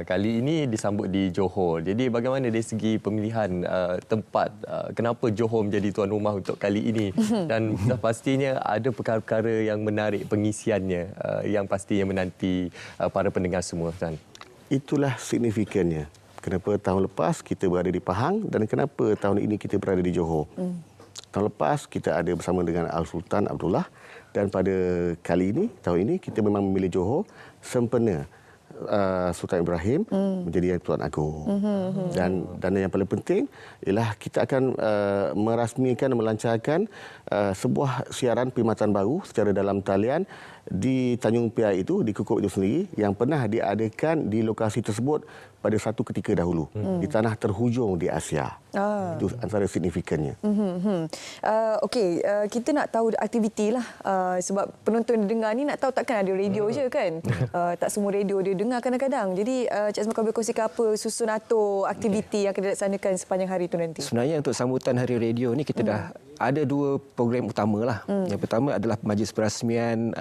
Kali ini disambut di Johor. Jadi bagaimana dari segi pemilihan tempat, kenapa Johor menjadi tuan rumah untuk kali ini, dan pastinya ada perkara-perkara yang menarik pengisiannya yang pastinya menanti para pendengar semua, kan? Itulah signifikannya. Kenapa tahun lepas kita berada di Pahang dan kenapa tahun ini kita berada di Johor. Tahun lepas kita ada bersama dengan Al-Sultan Abdullah, dan pada kali ini, tahun ini kita memang memilih Johor sempena Sultan Ibrahim menjadi Tuan Agong. Dan yang paling penting ialah kita akan merasmikan, melancarkan sebuah siaran perkhidmatan baru secara dalam talian di Tanjung Piai itu, di Kukuk itu sendiri, yang pernah diadakan di lokasi tersebut pada satu ketika dahulu di tanah terhujung di Asia. Itu antara signifikannya. Okey, kita nak tahu aktiviti lah, sebab penonton dengar ni nak tahu takkan ada radio je kan. Tak semua radio dia dengar kadang-kadang. Jadi Cik Azman boleh kongsikan apa susun atau aktiviti yang akan dilaksanakan sepanjang hari itu nanti? Sebenarnya untuk sambutan Hari Radio ni kita dah ada dua program utama lah. Yang pertama adalah majlis perasmian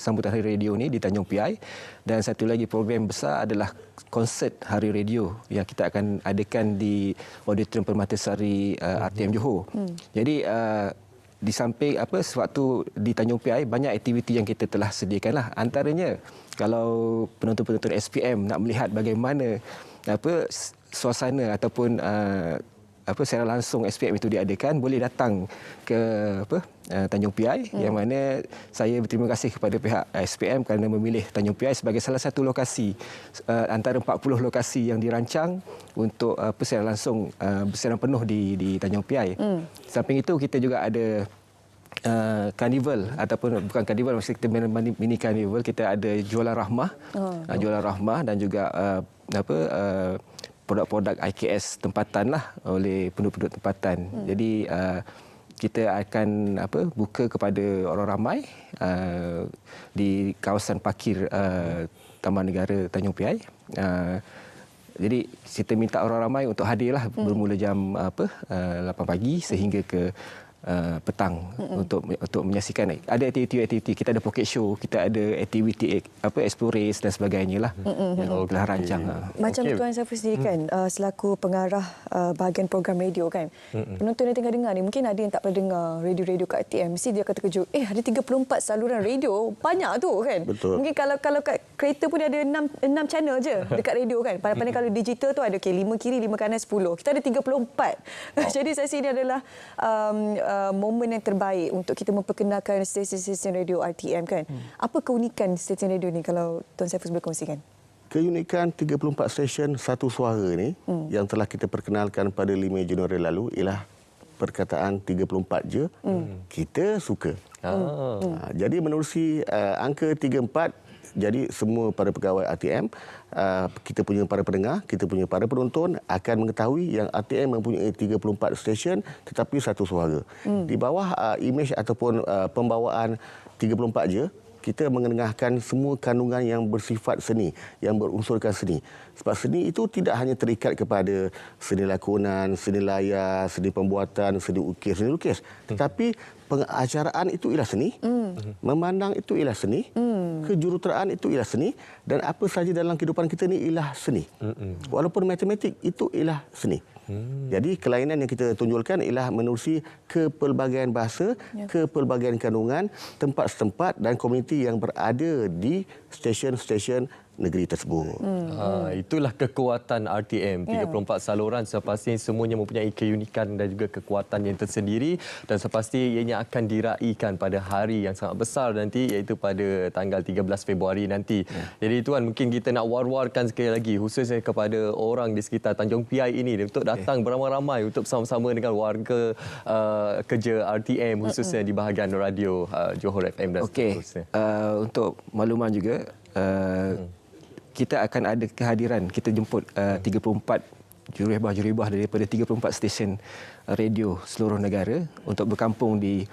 sambutan Hari Radio ni di Tanjung Piai, dan satu lagi program besar adalah konsert Hari Radio yang kita akan adakan di Auditorium Permatasari RTM Johor. Jadi di samping sewaktu di Tanjung Piai banyak aktiviti yang kita telah sediakan lah. Antaranya kalau penonton-penonton SPM nak melihat bagaimana suasana ataupun secara langsung SPM itu diadakan, boleh datang ke Tanjung Piai, yang mana saya berterima kasih kepada pihak SPM kerana memilih Tanjung Piai sebagai salah satu lokasi antara 40 lokasi yang dirancang untuk secara langsung bersiaran penuh di Tanjung Piai. Samping itu kita juga ada karnival, ataupun bukan karnival, maksudnya kita mini karnival. Kita ada jualan rahmah dan juga produk-produk IKS tempatan lah oleh penduduk tempatan. Jadi kita akan buka kepada orang ramai di kawasan parkir Taman Negara Tanjung Piai. Jadi kita minta orang ramai untuk hadirlah bermula jam 8 pagi sehingga ke petang untuk menyaksikan. Ada aktiviti-aktiviti, kita ada pocket show, kita ada aktiviti explore race dan sebagainya lah yang telah rancang. Macam Tuan Saiful sendiri kan, selaku pengarah bahagian program radio kan, penonton yang tengah dengar ni mungkin ada yang tak pernah dengar radio-radio kat RTM, mesti dia akan terkejut, ada 34 saluran radio, banyak tu kan. Betul. Mungkin kalau kat kereta pun ada 6 channel je dekat radio kan. Pandai-pandai kalau digital tu ada 5 kiri, 5 kanan, 10. Kita ada 34. Jadi saya rasa ini adalah momen yang terbaik untuk kita memperkenalkan stesen-stesen radio RTM kan. Apa keunikan stesen radio ni kalau Tuan Saiful boleh kongsikan? Keunikan 34 stesen satu suara ni yang telah kita perkenalkan pada 5 Januari lalu ialah perkataan 34 je, kita suka. Jadi menerusi angka 34, jadi semua para pegawai RTM, kita punya para pendengar, kita punya para penonton akan mengetahui yang RTM mempunyai 34 stesen tetapi satu suara. Di bawah imej ataupun pembawaan 34 je, kita mengenengahkan semua kandungan yang bersifat seni, yang berunsurkan seni. Sebab seni itu tidak hanya terikat kepada seni lakonan, seni layar, seni pembuatan, seni lukis. Tetapi pengacaraan itu ialah seni, memandang itu ialah seni, kejuruteraan itu ialah seni, dan apa sahaja dalam kehidupan kita ni ialah seni. Walaupun matematik itu ialah seni. Jadi kelainan yang kita tunjulkan ialah menerusi kepelbagaian bahasa, kepelbagaian kandungan, tempat setempat dan komuniti yang berada di stesen-stesen negeri tersebut. Itulah kekuatan RTM. 34 saluran sepasti semuanya mempunyai keunikan dan juga kekuatan yang tersendiri, dan sepasti ianya akan diraikan pada hari yang sangat besar nanti, iaitu pada tanggal 13 Februari nanti. Jadi Tuan, mungkin kita nak war-warkan sekali lagi khususnya kepada orang di sekitar Tanjung Piai ini untuk datang beramai-ramai untuk bersama-sama dengan warga kerja RTM khususnya di bahagian radio Johor FM dan seterusnya. Untuk makluman juga, kita akan ada kehadiran, kita jemput 34 juribah daripada 34 stesen radio seluruh negara untuk berkampung di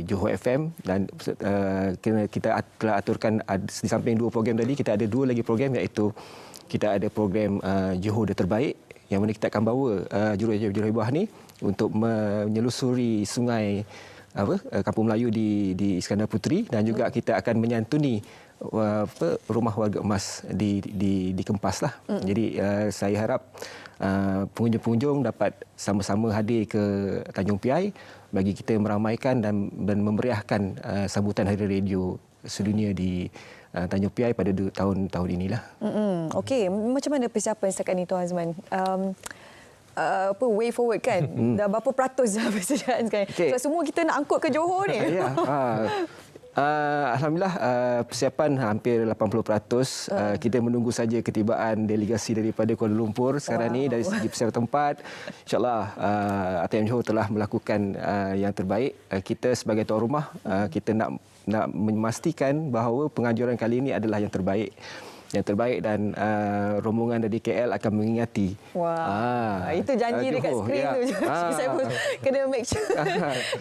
Johor FM, dan kita telah aturkan di samping 2 program tadi, kita ada 2 lagi program, iaitu kita ada program Johor Dia Terbaik, yang mana kita akan bawa juribah ni untuk menyelusuri sungai Kampung Melayu di Iskandar Puteri, dan juga kita akan menyantuni rumah warga emas di Kempas lah. Jadi saya harap pengunjung-pengunjung dapat sama-sama hadir ke Tanjung Piai bagi kita meramaikan dan memeriahkan sambutan Hari Radio Sedunia di Tanjung Piai pada tahun inilah. Okey, macam mana persiapan setakat ni Tuan Azman? Way forward kan? Dah berapa peratus dah persediaan sekarang? So, semua kita nak angkut ke Johor ni? Ya. Alhamdulillah, persiapan hampir 80%. Kita menunggu saja ketibaan delegasi daripada Kuala Lumpur sekarang ni. Dari segi persiapan tempat, insyaAllah RTM Johor telah melakukan yang terbaik. Kita sebagai tuan rumah, kita nak memastikan bahawa penganjuran kali ini adalah yang terbaik. Dan rombongan dari KL akan mengingati. Itu janji dekat skrin tu. Saya pun kena make sure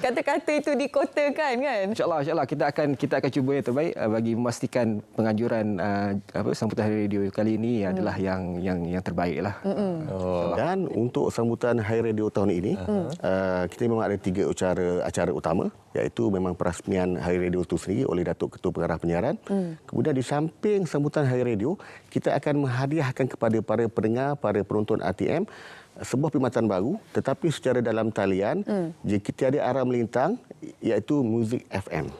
kata-kata itu dikotakan kan. InsyaAllah kita akan cuba yang terbaik bagi memastikan penganjuran sambutan Hari Radio kali ini adalah yang terbaik lah. Dan untuk sambutan Hari Radio tahun ini, kita memang ada 3 acara utama, iaitu memang perasmian Hari Radio itu sendiri oleh Datuk Ketua Pengarah Penyiaran. Kemudian di samping sambutan Hari Radio, kita akan menghadiahkan kepada para pendengar, para penonton RTM sebuah perkhidmatan baru, tetapi secara dalam talian, jika tiada arah melintang, iaitu Muzik FM.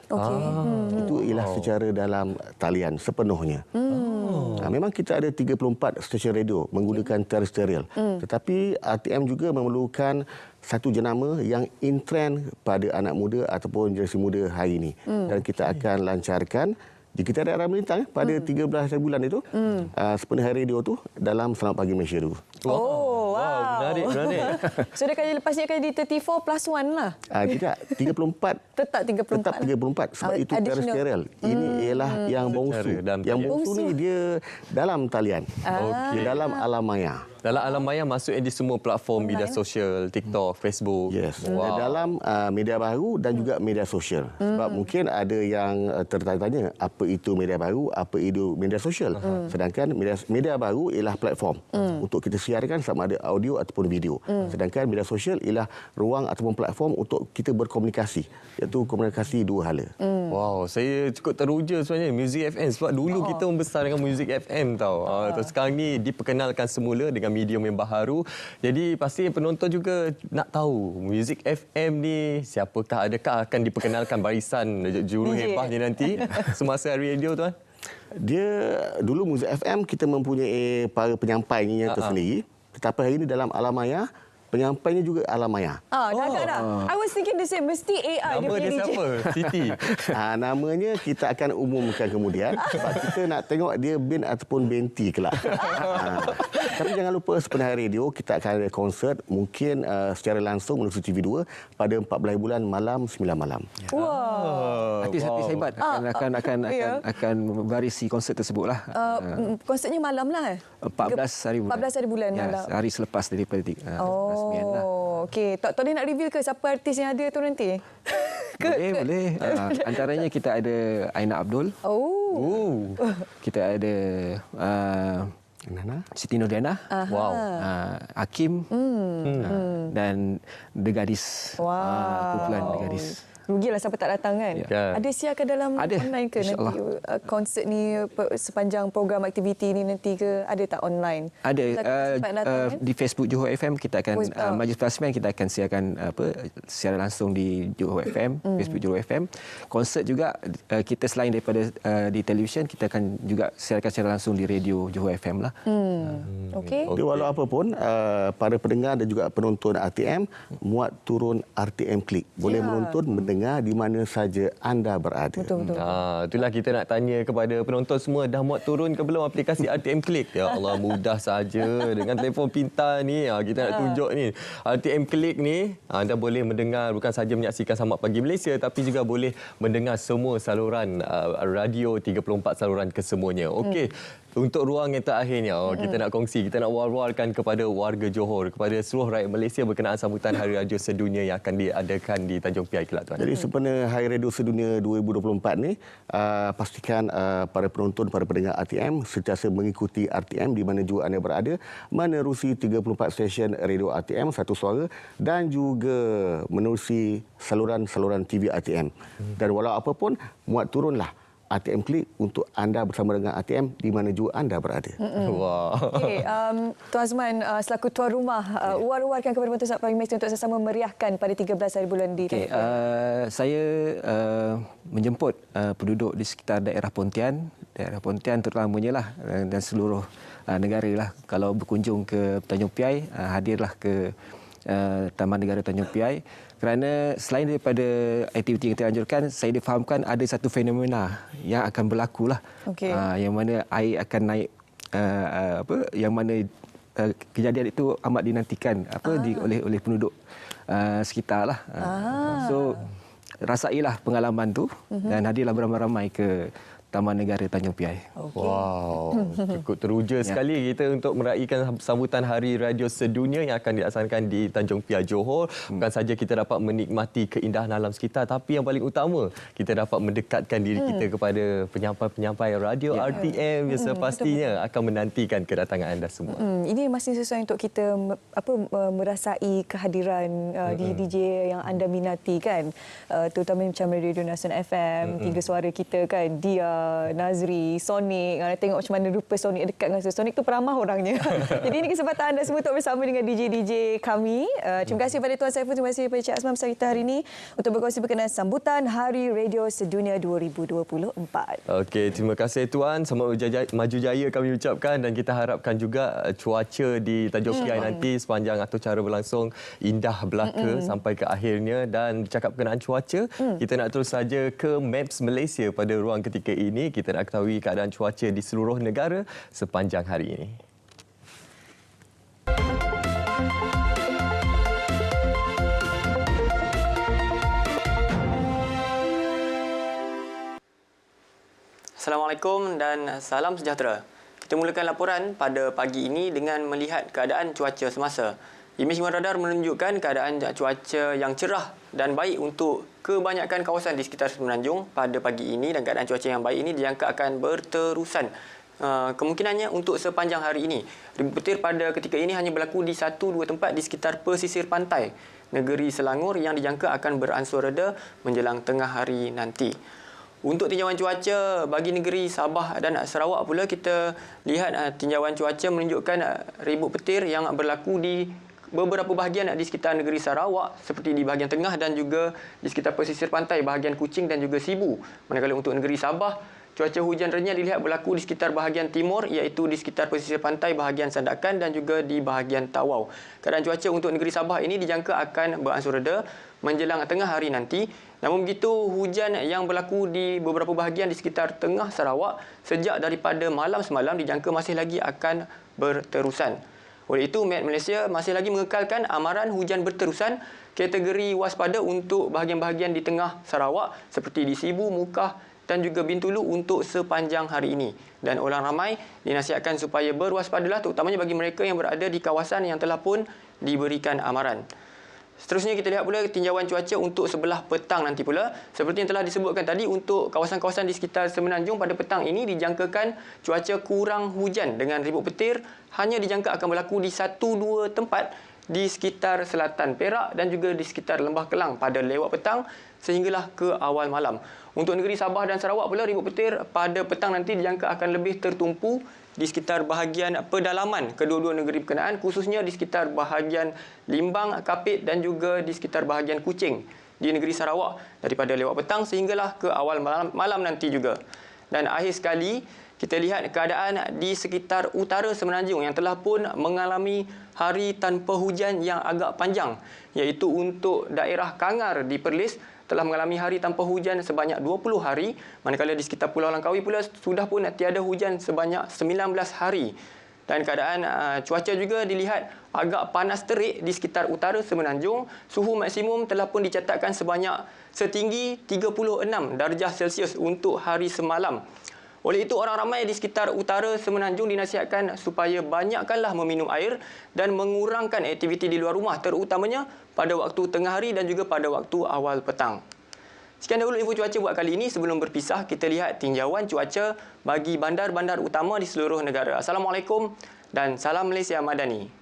Itu ialah secara dalam talian sepenuhnya. Memang kita ada 34 stesen radio menggunakan terestrial, tetapi RTM juga memerlukan satu jenama yang in trend pada anak muda ataupun generasi muda hari ini. Dan kita akan lancarkan, jika kita ada arah melintang pada 13 bulan itu, sepenuh Hari Radio tu dalam Selamat Pagi Malaysia dulu. Menarik. So dah kali lepas ni akan di 34+1 lah. Tidak, 34. Tetap 34. Tetap 34 sebab itu terestrial. Ini ialah yang bongsu. Yang bongsu ni dia dalam talian. Dia dalam alam maya. Dalam alam maya maksudnya di semua platform media sosial, TikTok, Facebook. Yes. Dalam media baru dan juga media sosial. Sebab mungkin ada yang tertanya-tanya apa itu media baru, apa itu media sosial. Sedangkan media baru ialah platform untuk kita siarkan sama ada audio ataupun video. Sedangkan media sosial ialah ruang ataupun platform untuk kita berkomunikasi, iaitu komunikasi dua hala. Wow, saya cukup teruja sebenarnya Muzik FM sebab dulu kita membesar dengan Muzik FM tau. Sekarang ni diperkenalkan semula dengan medium yang baharu. Jadi pasti penonton juga nak tahu Muzik FM ni siapakah, adakah akan diperkenalkan barisan juru hebahnya nanti semasa Hari Radio Tuan? Dia dulu Muzik FM kita mempunyai para penyampainya tersendiri. Tetapi hari ini dalam alam maya, penyampainya juga alam maya. I was thinking the same. Mesti AI nama dia siapa? Siti. Namanya kita akan umumkan kemudian. Sebab kita nak tengok dia bin ataupun binti kelak. Tapi jangan lupa sepenuh hari radio kita akan ada konsert mungkin secara langsung melalui TV2 pada 14 bulan malam 9 malam. Wah. Artis-artis hebat akan membarisi konsert tersebutlah. Konsertnya malam lah. 14 hari bulan. 14 hari bulan ya, malam. Hari selepas daripada rasmian lah. Okey. Tok ni nak reveal ke siapa artis yang ada tu nanti? Boleh. Antaranya kita ada Aina Abdul. Kita ada Siti Nurdiana. Wow. Hakim. Dan The Gadis. Kumpulan The Gadis. Rugilah siapa tak datang kan. Ada siarkan dalam online ke nanti konsert ni sepanjang program aktiviti ni nanti ke ada tak online? Ada kan? di Facebook Johor FM kita akan Majlis Pelaksana kita akan siarkan secara langsung di Johor FM, Facebook Johor FM. Konsert juga kita selain daripada di televisyen kita akan juga siarkan secara langsung di radio Johor FM lah. Okey. Walau apa pun para pendengar dan juga penonton RTM muat turun RTM Klik. Boleh menonton mendengar di mana saja anda berada. Betul. Itulah kita nak tanya kepada penonton semua, dah muat turun ke belum aplikasi RTM Klik? Ya Allah, mudah saja dengan telefon pintar ni. Kita nak tunjuk ni. RTM Klik ni anda boleh mendengar, bukan saja menyaksikan Selamat Pagi Malaysia tapi juga boleh mendengar semua saluran radio 34 saluran kesemuanya. Okey. Untuk ruang yang terakhirnya, kita nak kongsi, kita nak war-warkan kepada warga Johor, kepada seluruh rakyat Malaysia berkenaan sambutan Hari Radio Sedunia yang akan diadakan di Tanjung Piai kelak tuan. Jadi sempena Hari Radio Sedunia 2024 ni, pastikan para penonton, para pendengar RTM sentiasa mengikuti RTM di mana juga anda berada, menerusi 34 stesen radio RTM satu suara dan juga menerusi saluran-saluran TV RTM. Dan walau apa pun, muat turunlah RTM Klik untuk anda bersama dengan RTM di mana juga anda berada. Wah. Okey, Tuan Azman selaku tuan rumah, war-warkan kepada penonton Selamat Pagi Malaysia untuk sama meriahkan pada 13 hari bulan di saya menjemput penduduk di sekitar daerah Pontian terutamanya lah dan seluruh negara lah. Kalau berkunjung ke Tanjung Piai, hadirlah ke Taman Negara Tanjung Piai. Kerana selain daripada aktiviti yang kita anjurkan, saya difahamkan ada satu fenomena yang akan berlaku lah. Yang mana air akan naik, yang mana kejadian itu amat dinantikan oleh penduduk sekitar lah. So rasailah pengalaman tu dan hadirlah beramai-ramai ke Taman Negara Tanjung Piai. Wow, cukup teruja sekali kita untuk meraihkan sambutan Hari Radio Sedunia yang akan dilaksanakan di Tanjung Piai Johor. Bukan saja kita dapat menikmati keindahan alam sekitar, tapi yang paling utama kita dapat mendekatkan diri kita kepada penyampai-penyampai radio RTM yang sepastinya akan menantikan kedatangan anda semua. Ini masih sesuai untuk kita merasai kehadiran DJ yang anda minati kan, terutama macam Radio Nasional FM, Tiga Suara kita kan, Dia, Nazri, Sonic. Anda tengok macam mana rupa Sonic dekat dengan Sonic tu peramah orangnya. Jadi ini kesempatan anda semua untuk bersama dengan DJ-DJ kami. Terima kasih kepada Tuan Saiful, terima kasih kepada Cik Azman bersama kita hari ini untuk berkongsi berkenaan sambutan Hari Radio Sedunia 2024. Okey, terima kasih Tuan. Selamat maju jaya kami ucapkan dan kita harapkan juga cuaca di Tanjung Piai nanti sepanjang acara berlangsung indah belaka sampai ke akhirnya. Dan bercakap berkenaan cuaca, kita nak terus saja ke Maps Malaysia pada ruang ketika ini. Kita nak ketahui keadaan cuaca di seluruh negara sepanjang hari ini. Assalamualaikum dan salam sejahtera. Kita mulakan laporan pada pagi ini dengan melihat keadaan cuaca semasa. Imej radar menunjukkan keadaan cuaca yang cerah dan baik untuk kebanyakan kawasan di sekitar Semenanjung pada pagi ini, dan keadaan cuaca yang baik ini dijangka akan berterusan kemungkinannya untuk sepanjang hari ini. Ribu petir pada ketika ini hanya berlaku di 1-2 tempat di sekitar pesisir pantai negeri Selangor yang dijangka akan beransur reda menjelang tengah hari nanti. Untuk tinjauan cuaca bagi negeri Sabah dan Sarawak pula, kita lihat tinjauan cuaca menunjukkan ribut petir yang berlaku di beberapa bahagian di sekitar negeri Sarawak seperti di bahagian tengah dan juga di sekitar pesisir pantai bahagian Kuching dan juga Sibu. Manakala untuk negeri Sabah, cuaca hujan renyah dilihat berlaku di sekitar bahagian timur iaitu di sekitar pesisir pantai bahagian Sandakan dan juga di bahagian Tawau. Keadaan cuaca untuk negeri Sabah ini dijangka akan beransur reda menjelang tengah hari nanti. Namun begitu, hujan yang berlaku di beberapa bahagian di sekitar tengah Sarawak sejak daripada malam semalam dijangka masih lagi akan berterusan. Oleh itu, Met Malaysia masih lagi mengekalkan amaran hujan berterusan kategori waspada untuk bahagian-bahagian di tengah Sarawak seperti di Sibu, Mukah dan juga Bintulu untuk sepanjang hari ini. Dan orang ramai dinasihatkan supaya berwaspadalah terutamanya bagi mereka yang berada di kawasan yang telah pun diberikan amaran. Seterusnya kita lihat pula tinjauan cuaca untuk sebelah petang nanti pula. Seperti yang telah disebutkan tadi, untuk kawasan-kawasan di sekitar Semenanjung pada petang ini dijangkakan cuaca kurang hujan dengan ribut petir hanya dijangka akan berlaku di 1-2 tempat di sekitar selatan Perak dan juga di sekitar Lembah Kelang pada lewat petang sehinggalah ke awal malam. Untuk negeri Sabah dan Sarawak pula, ribut petir pada petang nanti dijangka akan lebih tertumpu di sekitar bahagian pedalaman kedua-dua negeri berkenaan, khususnya di sekitar bahagian Limbang, Kapit dan juga di sekitar bahagian Kuching di negeri Sarawak daripada lewat petang sehinggalah ke awal malam nanti juga. Dan akhir sekali, kita lihat keadaan di sekitar utara Semenanjung yang telah pun mengalami hari tanpa hujan yang agak panjang, iaitu untuk daerah Kangar di Perlis telah mengalami hari tanpa hujan sebanyak 20 hari, manakala di sekitar Pulau Langkawi pula sudah pun tiada hujan sebanyak 19 hari. Dan keadaan cuaca juga dilihat agak panas terik di sekitar utara Semenanjung. Suhu maksimum telah pun dicatatkan sebanyak setinggi 36 darjah Celsius untuk hari semalam. Oleh itu, orang ramai di sekitar utara Semenanjung dinasihatkan supaya banyakkanlah meminum air dan mengurangkan aktiviti di luar rumah, terutamanya pada waktu tengah hari dan juga pada waktu awal petang. Sekian dahulu info cuaca buat kali ini. Sebelum berpisah, kita lihat tinjauan cuaca bagi bandar-bandar utama di seluruh negara. Assalamualaikum dan salam Malaysia Madani.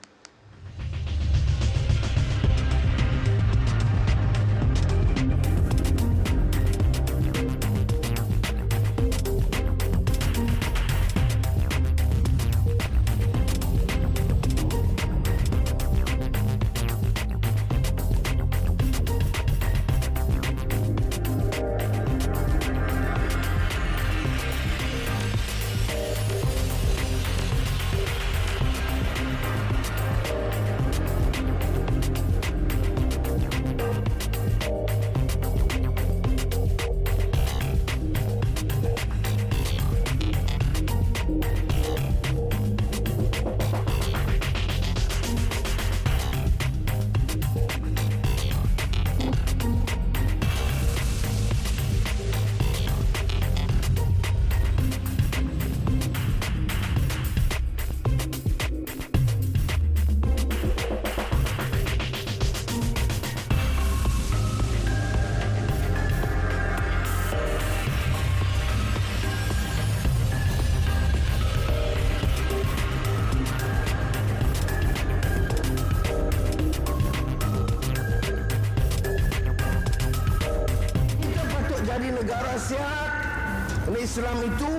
Islam itu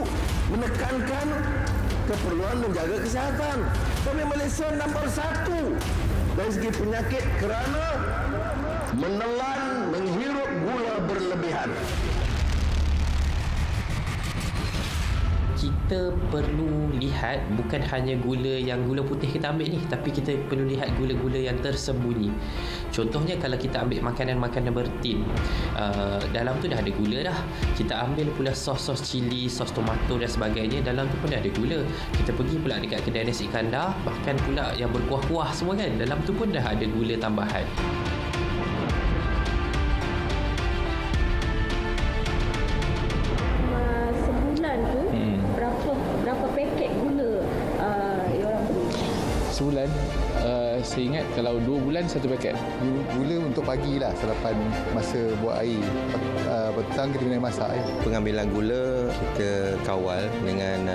menekankan keperluan menjaga kesihatan. Tapi Malaysia nombor 1 dari segi penyakit kerana menelan, menghirup gula berlebihan. Kita perlu lihat bukan hanya gula putih kita ambil ni, tapi kita perlu lihat gula-gula yang tersembunyi. Contohnya kalau kita ambil makanan-makanan bertin, dalam tu dah ada gula dah. Kita ambil pula sos cili, sos tomato dan sebagainya, dalam tu pun dah ada gula. Kita pergi pula dekat kedai nasi kandar, bahkan pula yang berkuah-kuah semua kan, dalam tu pun dah ada gula tambahan. Sebulan, saya ingat kalau 2 bulan 1 paket. Gula untuk pagi lah selepas masa buat air. Petang kita kena masak. Pengambilan gula kita kawal dengan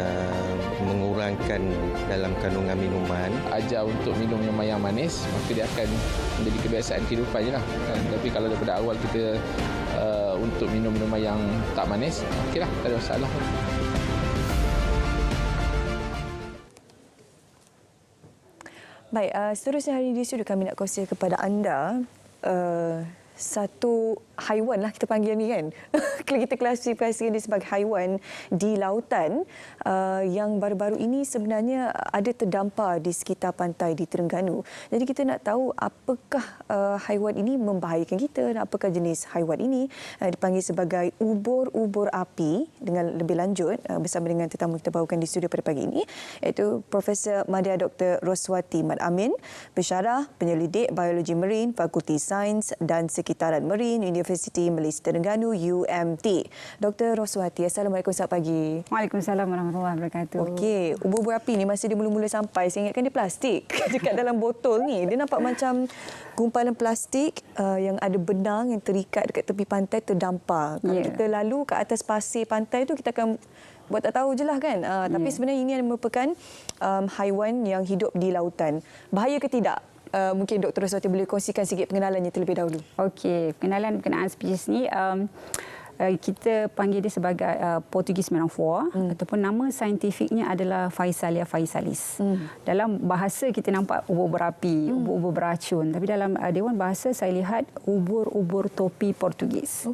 mengurangkan dalam kandungan minuman. Ajar untuk minum yang manis, maka dia akan menjadi kebiasaan kehidupan je lah. Tapi kalau daripada awal kita untuk minum minuman yang tak manis, okeylah, tak ada masalah. Baik, seterusnya hari ini di studio kami nak kongsi kepada anda satu haiwan lah kita panggil ni kan. Kalau kita klasifikasi dia sebagai haiwan di lautan yang baru-baru ini sebenarnya ada terdampar di sekitar pantai di Terengganu. Jadi kita nak tahu apakah haiwan ini membahayakan kita dan apakah jenis haiwan ini. Dipanggil sebagai ubur-ubur api. Dengan lebih lanjut bersama dengan tetamu kita bawakan di studio pada pagi ini, iaitu Profesor Madya Dr. Roswati Mat Amin, pensyarah, penyelidik biologi marine, Fakulti Sains dan Sekitaran Marine, Universiti Malaysia Terengganu UMT. Dr. Roswati, Assalamualaikum, selamat pagi. Waalaikumsalam warahmatullahi wabarakatuh. Okey, ubur-ubur api ni masa dia mula-mula sampai, saya ingatkan dia plastik dekat dalam botol ni. Dia nampak macam gumpalan plastik yang ada benang yang terikat dekat tepi pantai terdampar. Kalau kita lalu ke atas pasir pantai tu, kita akan buat tak tahu je lah kan. Tapi sebenarnya ini merupakan haiwan yang hidup di lautan. Bahaya ke tidak? Mungkin Dr. Roswati boleh kongsikan sikit pengenalannya terlebih dahulu. Okey, pengenalan berkenaan spesies ni kita panggil dia sebagai Portugis menophora ataupun nama saintifiknya adalah Phaesalia phaesalis. Dalam bahasa kita nampak ubur berapi, ubur-ubur beracun, tapi dalam dewan bahasa saya lihat ubur-ubur topi Portugis.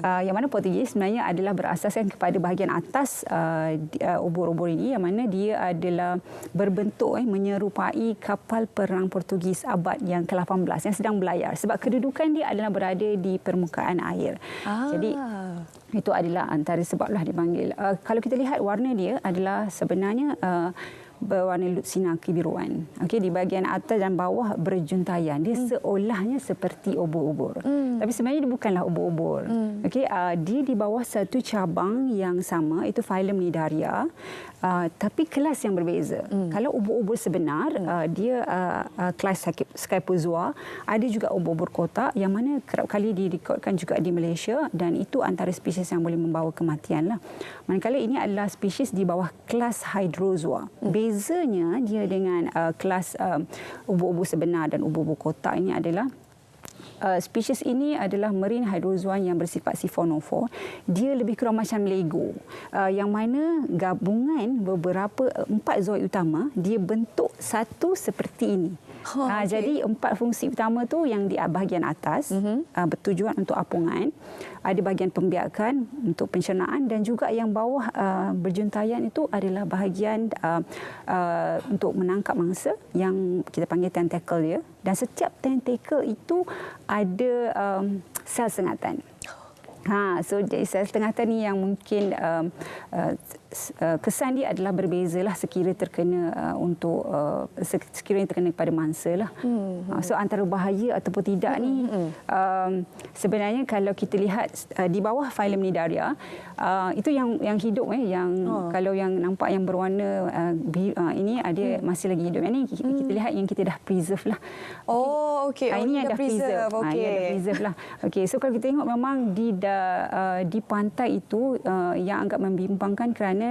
Yang mana Portugis sebenarnya adalah berasaskan kepada bahagian atas ubur-ubur ini, yang mana dia adalah berbentuk menyerupai kapal perang Portugis abad yang ke-18 yang sedang berlayar, sebab kedudukan dia adalah berada di permukaan air. Jadi itu adalah antara sebablah dipanggil. Kalau kita lihat warna dia adalah sebenarnya berwarna lutsina kebiruan. Okey, di bahagian atas dan bawah berjuntayan. Dia seolahnya seperti ubur-ubur. Tapi sebenarnya dia bukanlah ubur-ubur. Okey, dia di bawah satu cabang yang sama, itu filem Cnidaria. Tapi kelas yang berbeza. Kalau ubur-ubur sebenar, dia kelas Scyphozoa. Ada juga ubur-ubur kotak yang mana kerap kali direkodkan juga di Malaysia, dan itu antara spesies yang boleh membawa kematian lah. Manakala ini adalah spesies di bawah kelas Hydrozoa. Bezanya dia dengan kelas ubur-ubur sebenar dan ubur-ubur kotak ini adalah spesies ini adalah marine hydrozoan yang bersifat siphonopore. Dia lebih kurang macam Lego, yang mana gabungan beberapa 4 zoid utama dia bentuk satu seperti ini. Jadi 4 fungsi utama tu yang di bahagian atas bertujuan untuk apungan, ada bahagian pembiakan untuk pencernaan, dan juga yang bawah berjuntayan itu adalah bahagian untuk menangkap mangsa yang kita panggil tentacle dia, dan setiap tentacle itu ada sel sengatan. So sel sengatan ni yang mungkin kesan dia adalah berbezalah sekiranya terkena sekiranya terkena kepada mangsa lah. So antara bahaya ataupun tidak ni sebenarnya kalau kita lihat di bawah filem Cnidaria, itu yang hidup kalau yang nampak yang berwarna ini ada masih lagi hidup. Yang ni kita lihat yang kita dah preserve lah. Ini yang dah preserve. Ini dah preserve lah. So kalau kita tengok memang di pantai itu yang agak membimbangkan kerana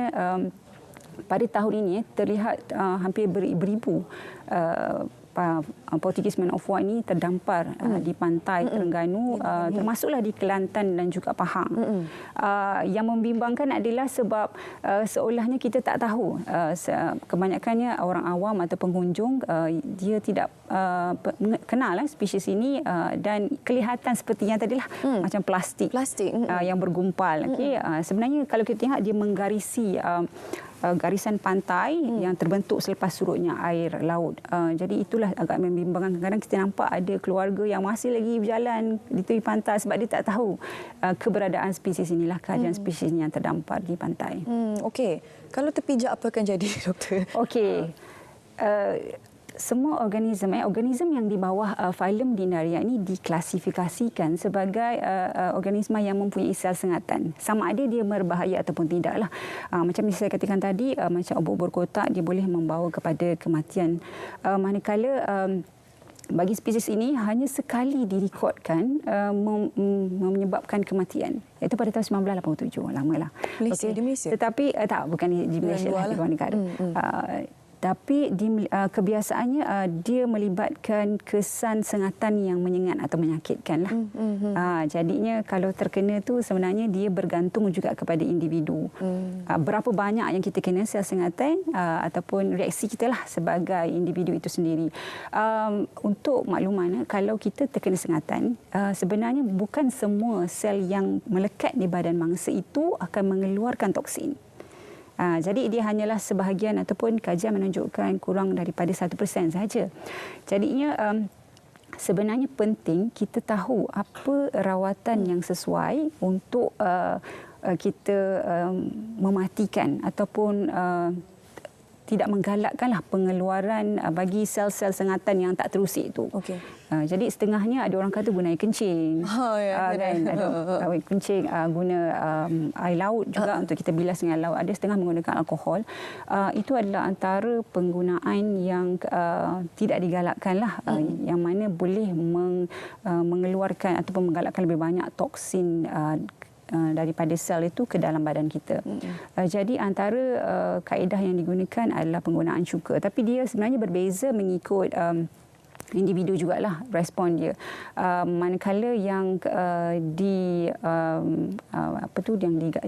pada tahun ini terlihat hampir beribu Portugis menophora ini terdampar di pantai Terengganu, termasuklah di Kelantan dan juga Pahang. Yang membimbangkan adalah sebab seolahnya kita tak tahu, kebanyakannya orang awam atau pengunjung dia tidak kenal spesies ini, dan kelihatan seperti yang tadilah macam plastik yang bergumpal. Sebenarnya kalau kita tengok dia menggarisi garisan pantai yang terbentuk selepas surutnya air laut. Jadi itulah agak membimbangkan. Kadang-kadang kita nampak ada keluarga yang masih lagi berjalan di tepi pantai sebab dia tak tahu keberadaan spesies inilah, keadaan spesies yang terdampar di pantai. Okey. Kalau terpijak apa akan jadi, doktor? Okey. Semua organisma yang di bawah filem Cnidaria ini diklasifikasikan sebagai organisma yang mempunyai sel sengatan. Sama ada dia berbahaya ataupun tidaklah. Macam yang saya katakan tadi, macam ubur-ubur kotak, dia boleh membawa kepada kematian. Manakala bagi spesies ini hanya sekali direkodkan menyebabkan kematian, iaitu pada tahun 1987. Lamalah. Malaysia, di Malaysia? Tetapi bukan di Malaysia, di luar negara. Tapi kebiasaannya dia melibatkan kesan sengatan yang menyengat atau menyakitkan lah. Jadinya kalau terkena tu sebenarnya dia bergantung juga kepada individu. Berapa banyak yang kita kena sel sengatan ataupun reaksi kita lah sebagai individu itu sendiri. Untuk makluman, kalau kita terkena sengatan, sebenarnya bukan semua sel yang melekat di badan mangsa itu akan mengeluarkan toksin. Jadi dia hanyalah sebahagian ataupun kajian menunjukkan kurang daripada 1% sahaja. Jadinya sebenarnya penting kita tahu apa rawatan yang sesuai untuk kita mematikan ataupun tidak menggalakkanlah pengeluaran bagi sel-sel sengatan yang tak terusik itu. Jadi setengahnya ada orang kata guna air kencing. Kan? Ada kencing guna air laut juga untuk kita bilas dengan laut. Ada setengah menggunakan alkohol. Itu adalah antara penggunaan yang tidak digalakkanlah, yang mana boleh mengeluarkan ataupun menggalakkan lebih banyak toksin daripada sel itu ke dalam badan kita. Jadi antara kaedah yang digunakan adalah penggunaan cuka. Tapi dia sebenarnya berbeza mengikut individu jugalah respon dia. Manakala yang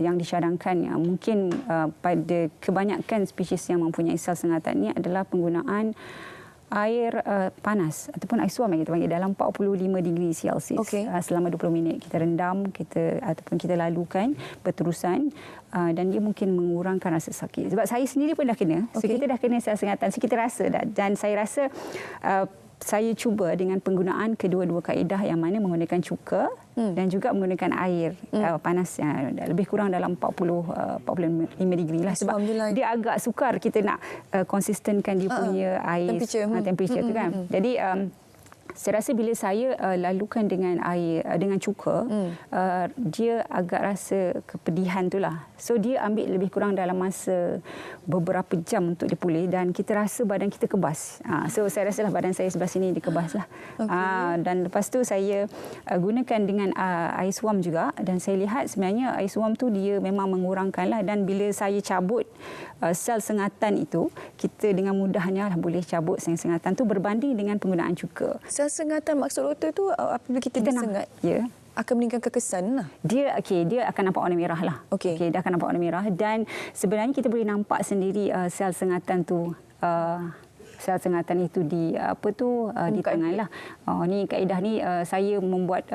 yang disyarangkan mungkin pada kebanyakan spesies yang mempunyai sel sengatan ini adalah penggunaan air panas ataupun air suam yang kita panggil dalam 45 degree Celsius selama 20 minit. Kita rendam ataupun kita lalukan berterusan dan dia mungkin mengurangkan rasa sakit. Sebab saya sendiri pun dah kena. So kita dah kena sel sengatan. So kita rasa dah. Dan saya rasa saya cuba dengan penggunaan kedua-dua kaedah yang mana menggunakan cuka dan juga menggunakan air panas yang lebih kurang dalam 45 degree lah. Sebab dia agak sukar kita nak konsistenkan dia punya air temperature tu kan. Jadi saya rasa bila saya lalukan dengan air dengan cuka, dia agak rasa kepedihan itulah. So dia ambil lebih kurang dalam masa beberapa jam untuk dia pulih dan kita rasa badan kita kebas. So saya rasalah badan saya sebelah sini dikebaslah. Dan lepas tu saya gunakan dengan air suam juga dan saya lihat sebenarnya air suam tu dia memang mengurangkanlah, dan bila saya cabut sel sengatan itu, kita dengan mudahnya lah boleh cabut sel sengatan tu berbanding dengan penggunaan cuka. Sel sengatan maksud doktor tu apabila kita disengat akan meningkatkan kesan lah. Dia akan nampak warna merah lah. Dia akan nampak warna merah dan sebenarnya kita boleh nampak sendiri sel sengatan tu. Sel sengatan itu di di tengah lah. Ni kaedah ni saya membuat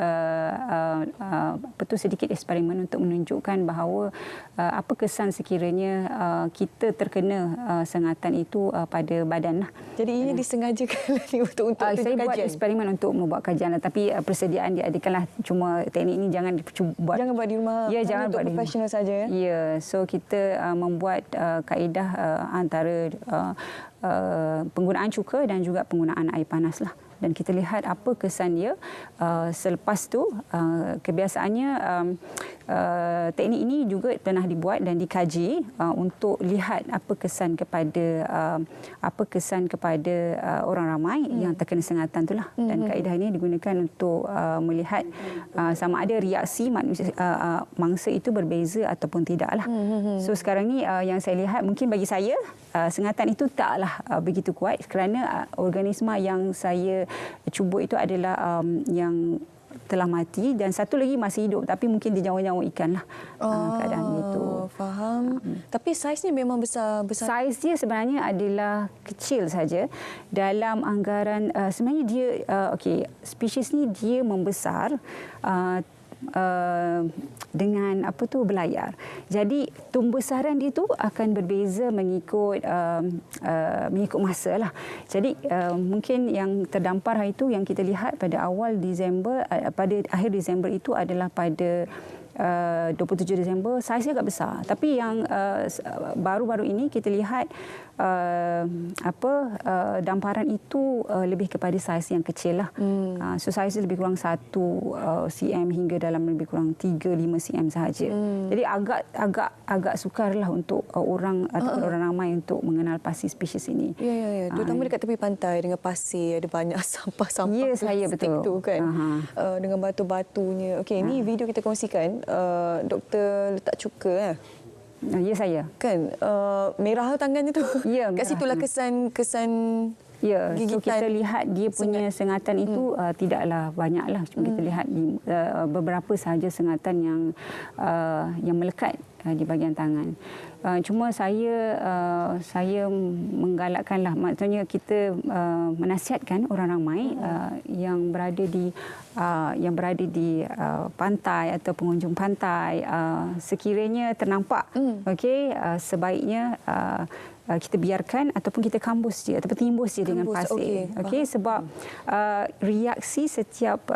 sedikit eksperimen untuk menunjukkan bahawa apa kesan sekiranya kita terkena sengatan itu pada badan lah. Jadi ini disengajakan untuk saya buat eksperimen untuk membuat kajian lah. Tapi persediaan dia adalah cuma teknik ini jangan buat di rumah. Ya, jangan buat di profesional saja. Ya, so kita membuat kaedah antara penggunaan cuka dan juga penggunaan air panas lah. Dan kita lihat apa kesan dia. Selepas tu, kebiasaannya teknik ini juga pernah dibuat dan dikaji untuk lihat apa kesan kepada orang ramai yang terkena sengatan itulah. Dan kaedah ini digunakan untuk melihat sama ada reaksi manusia mangsa itu berbeza ataupun tidaklah. So sekarang ni yang saya lihat, mungkin bagi saya sengatan itu taklah begitu kuat kerana organisma yang saya cuba itu adalah yang telah mati dan satu lagi masih hidup tapi mungkin dia nyawa-nyawa ikan lah. Keadaan itu. Faham. Tapi saiznya memang besar. Saiz dia sebenarnya adalah kecil saja. Dalam anggaran sebenarnya dia spesies ni dia membesar dengan belayar. Jadi tumbesaran dia tu akan berbeza mengikut masa lah. Jadi mungkin yang terdampar hari itu yang kita lihat pada awal Disember, pada akhir Disember itu adalah pada 27 Disember, saiznya agak besar. Tapi yang baru-baru ini kita lihat damparan itu lebih kepada saiz yang kecil lah. So saiz lebih kurang 1 cm hingga dalam lebih kurang 3-5 cm sahaja. Jadi agak sukarlah untuk orang ataupun orang ramai untuk mengenal pasti spesies ini. Ya. Terutama dekat tepi pantai dengan pasir, ada banyak sampah-sampah. Ya, saya betul. Tu kan. Dengan batu-batunya. Okey, ni video kita kongsikan. Doktor letak cuka Ya, saya. Kan merah tangannya tu. Ya, kat situlah kesan ya, so gigitan. kita lihat dia punya sengatan itu tidaklah banyaklah. Cuma kita lihat di beberapa sahaja sengatan yang melekat di bahagian tangan. Cuma saya menggalakkanlah, maksudnya kita menasihatkan orang ramai yang berada di pantai atau pengunjung pantai, sekiranya ternampak, okey, sebaiknya kita biarkan ataupun kita kambus dia ataupun timbus dia dengan pasir. Okey, sebab reaksi setiap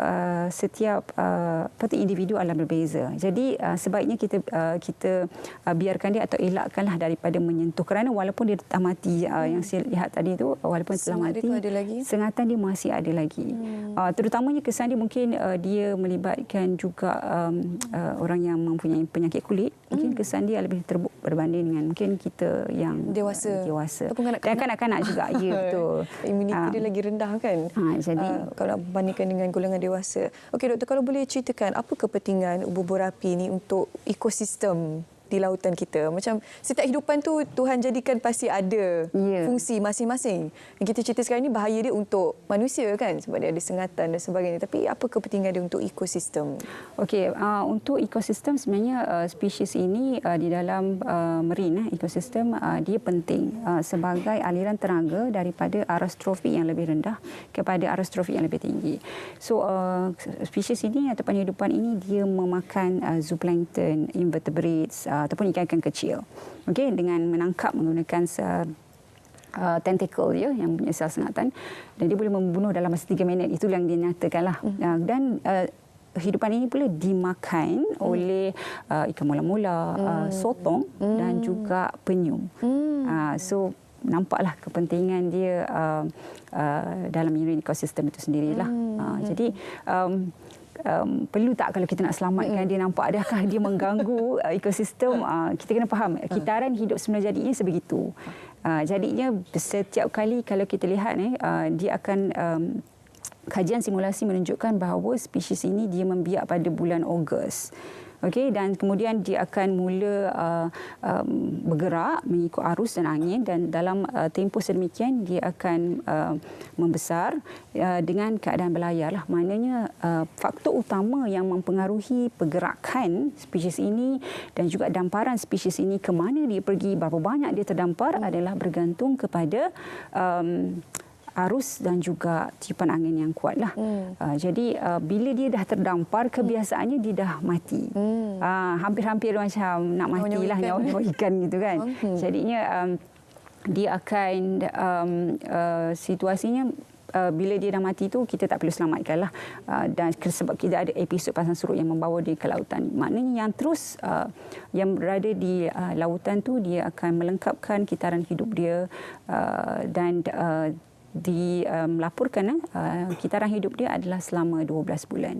individu adalah berbeza. Jadi sebaiknya kita biarkan dia atau elakkanlah daripada menyentuh, kerana walaupun dia telah mati, yang saya lihat tadi tu, walaupun telah mati, sengatan dia masih ada lagi. Terutamanya kesan dia mungkin dia melibatkan juga orang yang mempunyai penyakit kulit. Mungkin kesan dia lebih terbuk berbanding dengan mungkin kita yang dewasa dan kanak-kanak juga. Ya, betul. Imuniti dia lagi rendah kan. Jadi kalau bandingkan dengan golongan dewasa. Okey doktor, kalau boleh ceritakan apa kepentingan ubur-ubur api ini untuk ekosistem di lautan kita? Macam setiap hidupan tu Tuhan jadikan pasti ada fungsi masing-masing. Yang kita cerita sekarang ni bahaya dia untuk manusia kan, sebab dia ada sengatan dan sebagainya. Tapi apa kepentingan dia untuk ekosistem? Okey, untuk ekosistem sebenarnya spesies ini di dalam marine ekosistem dia penting sebagai aliran tenaga daripada arus tropik yang lebih rendah kepada arus tropik yang lebih tinggi. So spesies ini atau hidupan ini dia memakan zooplankton, invertebrates ataupun ikan-ikan kecil. Okey, dengan menangkap menggunakan tentacle yang punya sel sengatan, dan dia boleh membunuh dalam masa 3 minit. Itu yang dinyatakanlah. Dan hidupan ini pula dimakan oleh ikan mola-mola, sotong dan juga penyu. So nampaklah kepentingan dia dalam marine ekosistem itu sendirilah. Jadi perlu tak kalau kita nak selamatkan dia, nampak adakah dia mengganggu ekosistem? Kita kena faham kitaran hidup sebenarnya jadinya sebegitu. Jadinya setiap kali kalau kita lihat dia akan kajian simulasi menunjukkan bahawa spesies ini dia membiak pada bulan Ogos. Okey, dan kemudian dia akan mula bergerak mengikut arus dan angin, dan dalam tempoh sedemikian dia akan membesar dengan keadaan berlayarlah. Maknanya faktor utama yang mempengaruhi pergerakan spesies ini dan juga damparan spesies ini ke mana dia pergi, berapa banyak dia terdampar adalah bergantung kepada arus dan juga tiupan angin yang kuatlah. Jadi bila dia dah terdampar, kebiasaannya dia dah mati. Hampir-hampir macam nak matilah, nyawa ikan gitu kan. Jadinya dia akan situasinya bila dia dah mati tu kita tak perlu selamatkanlah. Dan sebab kita ada episod pasang surut yang membawa dia ke lautan. Maknanya yang terus yang berada di lautan tu dia akan melengkapkan kitaran hidup dia dan dilaporkan kitaran hidup dia adalah selama 12 bulan.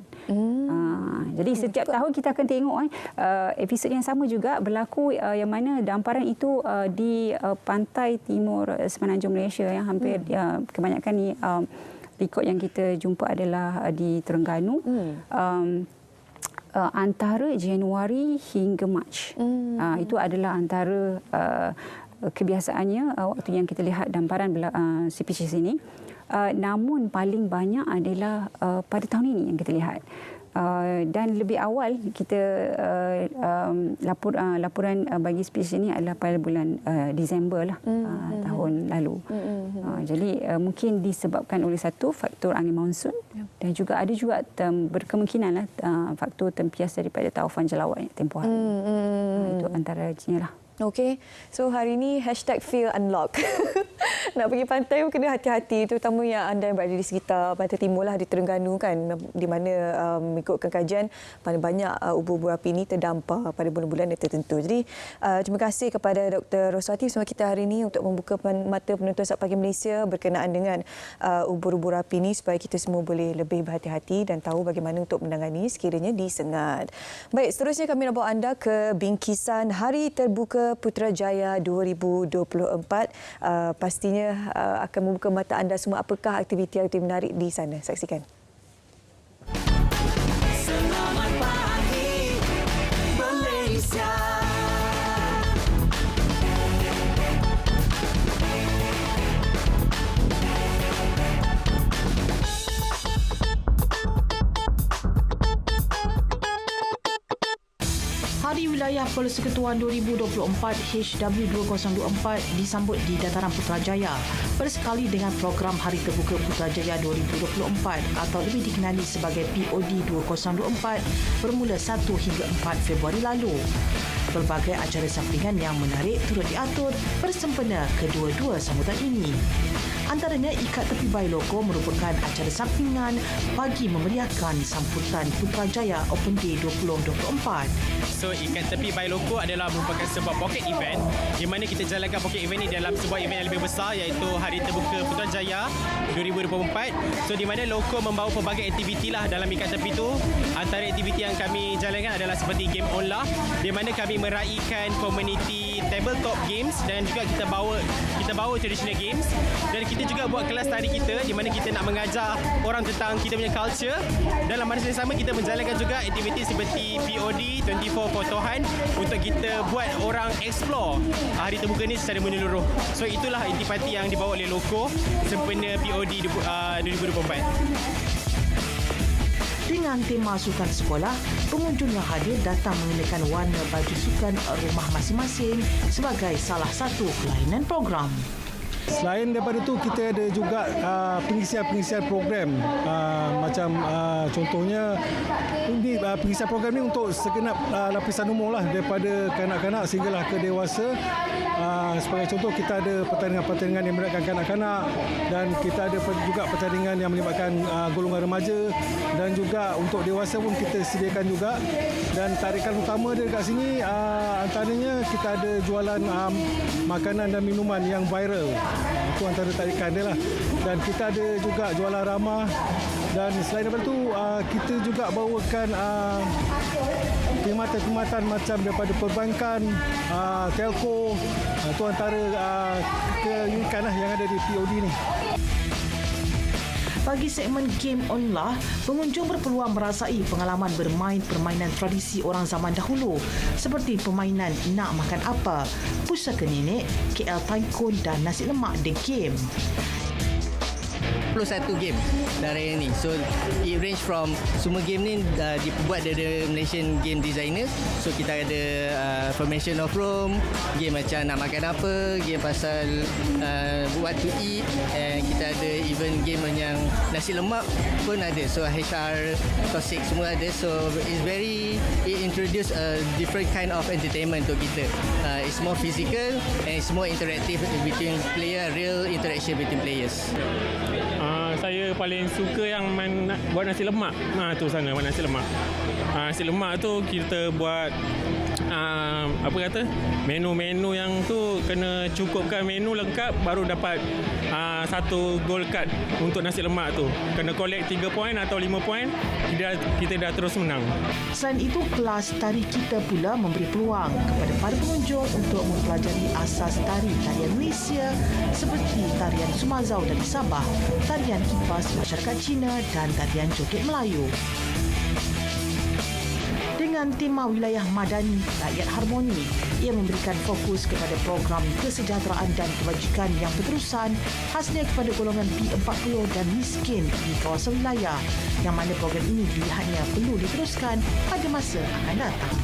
Jadi setiap tahun kita akan tengok episod yang sama juga berlaku yang mana damparan itu di pantai timur semenanjung Malaysia yang hampir kebanyakan ni rekod yang kita jumpa adalah di Terengganu. Antara Januari hingga Mac. Itu adalah antara kebiasaannya waktu yang kita lihat damparan spesies ini. Namun paling banyak adalah pada tahun ini yang kita lihat. Dan lebih awal kita laporan bagi spesies ini adalah pada bulan Disember lah tahun lalu. Jadi mungkin disebabkan oleh satu faktor angin monsun dan juga ada juga berkemungkinanlah faktor tempias daripada taufan jelawat tempoh hari. Itu antaranya lah. Okey, so hari ini #FeelUnlock. Nak pergi pantai pun kena hati-hati, terutama yang anda yang berada di sekitar pantai timur lah, di Terengganu kan, di mana mengikutkan kajian paling banyak ubur-ubur api ini terdampar pada bulan-bulan yang tertentu. Jadi terima kasih kepada Dr. Roswati bersama kita hari ini untuk membuka mata penonton Saat Pagi Malaysia berkenaan dengan ubur-ubur api ini supaya kita semua boleh lebih berhati-hati dan tahu bagaimana untuk menangani sekiranya disengat. Baik, seterusnya kami nak bawa anda ke bingkisan Hari Terbuka Putrajaya 2024. Pastinya akan membuka mata anda semua apakah aktiviti-aktiviti menarik di sana. Saksikan. Selamat pagi Malaysia. Hari Wilayah Persekutuan 2024 HW2024 disambut di Dataran Putrajaya bersekali dengan program Hari Terbuka Putrajaya 2024 atau lebih dikenali sebagai POD 2024 bermula 1 hingga 4 Februari lalu. Pelbagai acara sampingan yang menarik turut diatur bersempena kedua-dua sambutan ini. Antaranya Ikat Tepi Bailoko merupakan acara sampingan bagi memeriahkan sambutan Putrajaya Open Day 2024. So Ikat Tepi Bailoko adalah merupakan sebuah pocket event di mana kita jalankan pocket event ini dalam sebuah event yang lebih besar iaitu Hari Terbuka Putrajaya 2024. So di mana loko membawa pelbagai aktiviti lah dalam Ikat Tepi itu. Antara aktiviti yang kami jalankan adalah seperti game online di mana kami meraihkan komuniti tabletop games dan juga kita bawa traditional games dan kita juga buat kelas tari kita di mana kita nak mengajar orang tentang kita punya culture. Dalam masa yang sama kita menjalankan juga aktiviti seperti POD 24 Fotohan untuk kita buat orang explore hari terbuka ni secara menyeluruh. So itulah intipati yang dibawa oleh loko sempena POD 2024. Dengan tema sukan sekolah, pengunjung yang hadir datang mengenakan warna baju sukan rumah masing-masing sebagai salah satu kelainan program. Selain daripada itu, kita ada juga pengisian program macam contohnya ini pengisian program ini untuk segenap lapisan umur lah daripada kanak-kanak sehinggalah ke dewasa. Sebagai contoh, kita ada pertandingan-pertandingan yang melibatkan kanak-kanak dan kita ada juga pertandingan yang melibatkan golongan remaja dan juga untuk dewasa pun kita sediakan juga. Dan tarikan utama dia dekat sini antaranya kita ada jualan makanan dan minuman yang viral. Itu antara tarikan dia lah. Dan kita ada juga jualan ramah. Dan selain daripada itu, kita juga bawakan perkhidmatan-perkhidmatan macam daripada perbankan, telco. Itu antara keunikan lah yang ada di POD ni. Bagi segmen game online, pengunjung berpeluang merasai pengalaman bermain permainan tradisi orang zaman dahulu seperti permainan Nak Makan Apa, Pusaka Nenek, KL Tycoon dan Nasi Lemak The Game. 21 game dari ini. So it range from semua game ni dibuat dari Malaysian game designers. So kita ada Formation of Rome, game macam Nak Makan Apa, game pasal what to eat, and kita ada even game yang Nasi Lemak pun ada. So HR, Toxic semua ada. So it introduce a different kind of entertainment untuk kita. It's more physical and it's more interactive between player, real interaction between players. Saya paling suka yang buat nasi lemak. Tu sana buat nasi lemak. Nasi lemak tu kita buat menu-menu yang tu kena cukupkan menu lengkap baru dapat satu gold card untuk nasi lemak tu. Kena collect 3 poin atau 5 poin, kita dah terus menang. Selain itu, kelas tari kita pula memberi peluang kepada para pengunjung untuk mempelajari asas tarian Malaysia seperti tarian Sumazau dari Sabah, tarian kipas masyarakat Cina dan tarian joget Melayu. Dengan tema wilayah madani, rakyat harmoni, ia memberikan fokus kepada program kesejahteraan dan kebajikan yang berterusan khasnya kepada golongan P40 dan miskin di kawasan wilayah, yang mana program ini dilihatnya perlu diteruskan pada masa akan datang.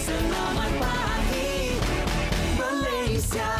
Selamat pagi Malaysia.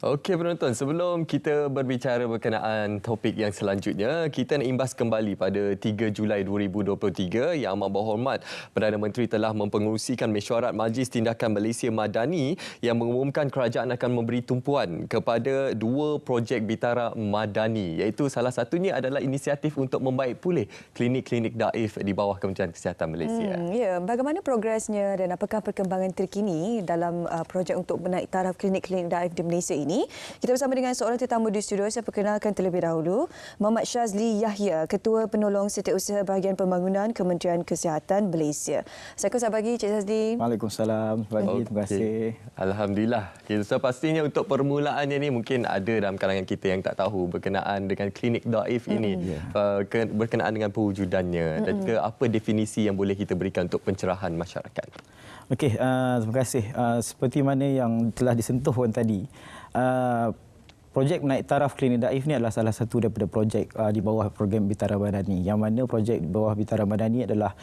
Okey penonton, sebelum kita berbicara berkenaan topik yang selanjutnya, kita nak imbas kembali pada 3 Julai 2023 yang amat berhormat Perdana Menteri telah mempengerusikan mesyuarat Majlis Tindakan Malaysia Madani yang mengumumkan kerajaan akan memberi tumpuan kepada 2 projek Bitara Madani, iaitu salah satunya adalah inisiatif untuk membaik pulih klinik-klinik daif di bawah Kementerian Kesihatan Malaysia. Ya, bagaimana progresnya dan apakah perkembangan terkini dalam projek untuk menaik taraf klinik-klinik daif di Malaysia ini? Kita bersama dengan seorang tetamu di studio. Saya perkenalkan terlebih dahulu Muhammad Shazli Yahya, Ketua Penolong Setiausaha Bahagian Pembangunan Kementerian Kesihatan Malaysia. Assalamualaikum, selamat pagi Cik Shazli. Waalaikumsalam, selamat pagi, terima kasih. Alhamdulillah. So, pastinya untuk permulaannya ni mungkin ada dalam kalangan kita yang tak tahu berkenaan dengan klinik daif ini, berkenaan dengan pewujudannya dan juga apa definisi yang boleh kita berikan untuk pencerahan masyarakat. Okey, terima kasih. Seperti mana yang telah disentuh tadi, projek menaik taraf Klinik Daif ni adalah salah satu daripada projek di bawah program Bintara Madani. Yang mana projek bawah Bintara Madani adalah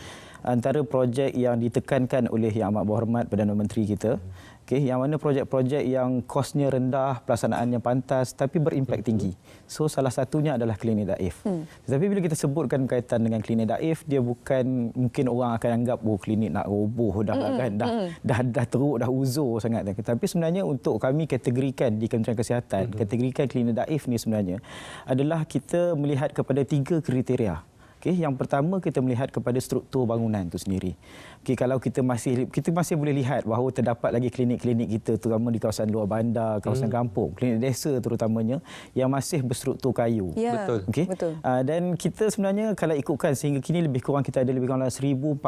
antara projek yang ditekankan oleh Yang Amat Berhormat Perdana Menteri kita. Okey, yang mana projek-projek yang kosnya rendah, pelaksanaannya pantas tapi berimpak tinggi. So salah satunya adalah Klinik Daif. Tetapi bila kita sebutkan berkaitan dengan Klinik Daif, dia bukan, mungkin orang akan anggap klinik nak roboh dah teruk, dah uzur sangat. Tapi sebenarnya untuk kami kategorikan di Kementerian Kesihatan, kategorikan Klinik Daif ni sebenarnya adalah kita melihat kepada 3 kriteria. Okay, yang pertama kita melihat kepada struktur bangunan itu sendiri. Okay, kalau kita masih boleh lihat bahawa terdapat lagi klinik-klinik kita terutama di kawasan luar bandar, kawasan kampung, klinik desa terutamanya yang masih berstruktur kayu. Ya, betul. Okay? Betul. Dan kita sebenarnya kalau ikutkan sehingga kini lebih kurang kita ada lebih kurang 1040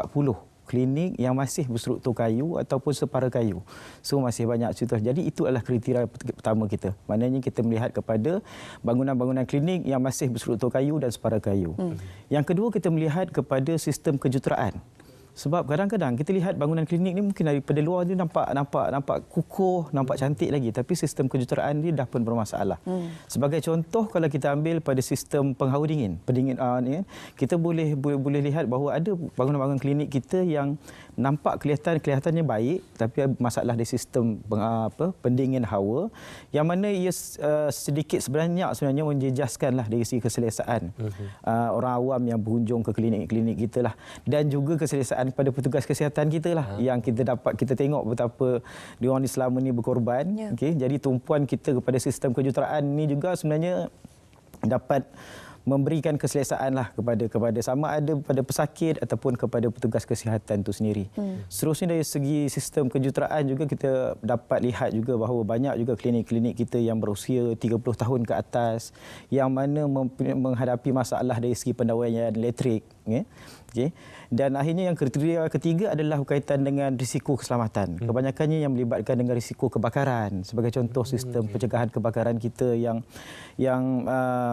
klinik yang masih berstruktur kayu ataupun separa kayu. So masih banyak contoh. Jadi itu adalah kriteria pertama kita. Maknanya kita melihat kepada bangunan-bangunan klinik yang masih berstruktur kayu dan separa kayu. Yang kedua kita melihat kepada sistem kejuruteraan. Sebab kadang-kadang kita lihat bangunan klinik ni mungkin daripada luar dia nampak kukuh, nampak cantik lagi, tapi sistem kejuruteraan dia dah pun bermasalah. Sebagai contoh kalau kita ambil pada sistem penghawa dingin, ni kita boleh lihat bahawa ada bangunan-bangunan klinik kita yang nampak kelihatannya baik tapi masalah di sistem pendingin hawa yang mana ia sedikit sebenarnya menjejaskanlah dari segi keselesaan orang awam yang berhujung ke klinik-klinik kita lah, dan juga keselesaan pada petugas kesihatan kita lah yang kita tengok betapa diorang ni selama ni berkorban. Okey, jadi tumpuan kita kepada sistem kejuruteraan ni juga sebenarnya dapat memberikan keselesaan lah kepada sama ada kepada pesakit ataupun kepada petugas kesihatan itu sendiri. Seterusnya dari segi sistem kejuruteraan juga kita dapat lihat juga bahawa banyak juga klinik-klinik kita yang berusia 30 tahun ke atas yang mana menghadapi masalah dari segi pendawaian elektrik. Okay. Dan akhirnya yang kriteria ketiga adalah berkaitan dengan risiko keselamatan. Kebanyakannya yang melibatkan dengan risiko kebakaran. Sebagai contoh sistem pencegahan kebakaran kita yang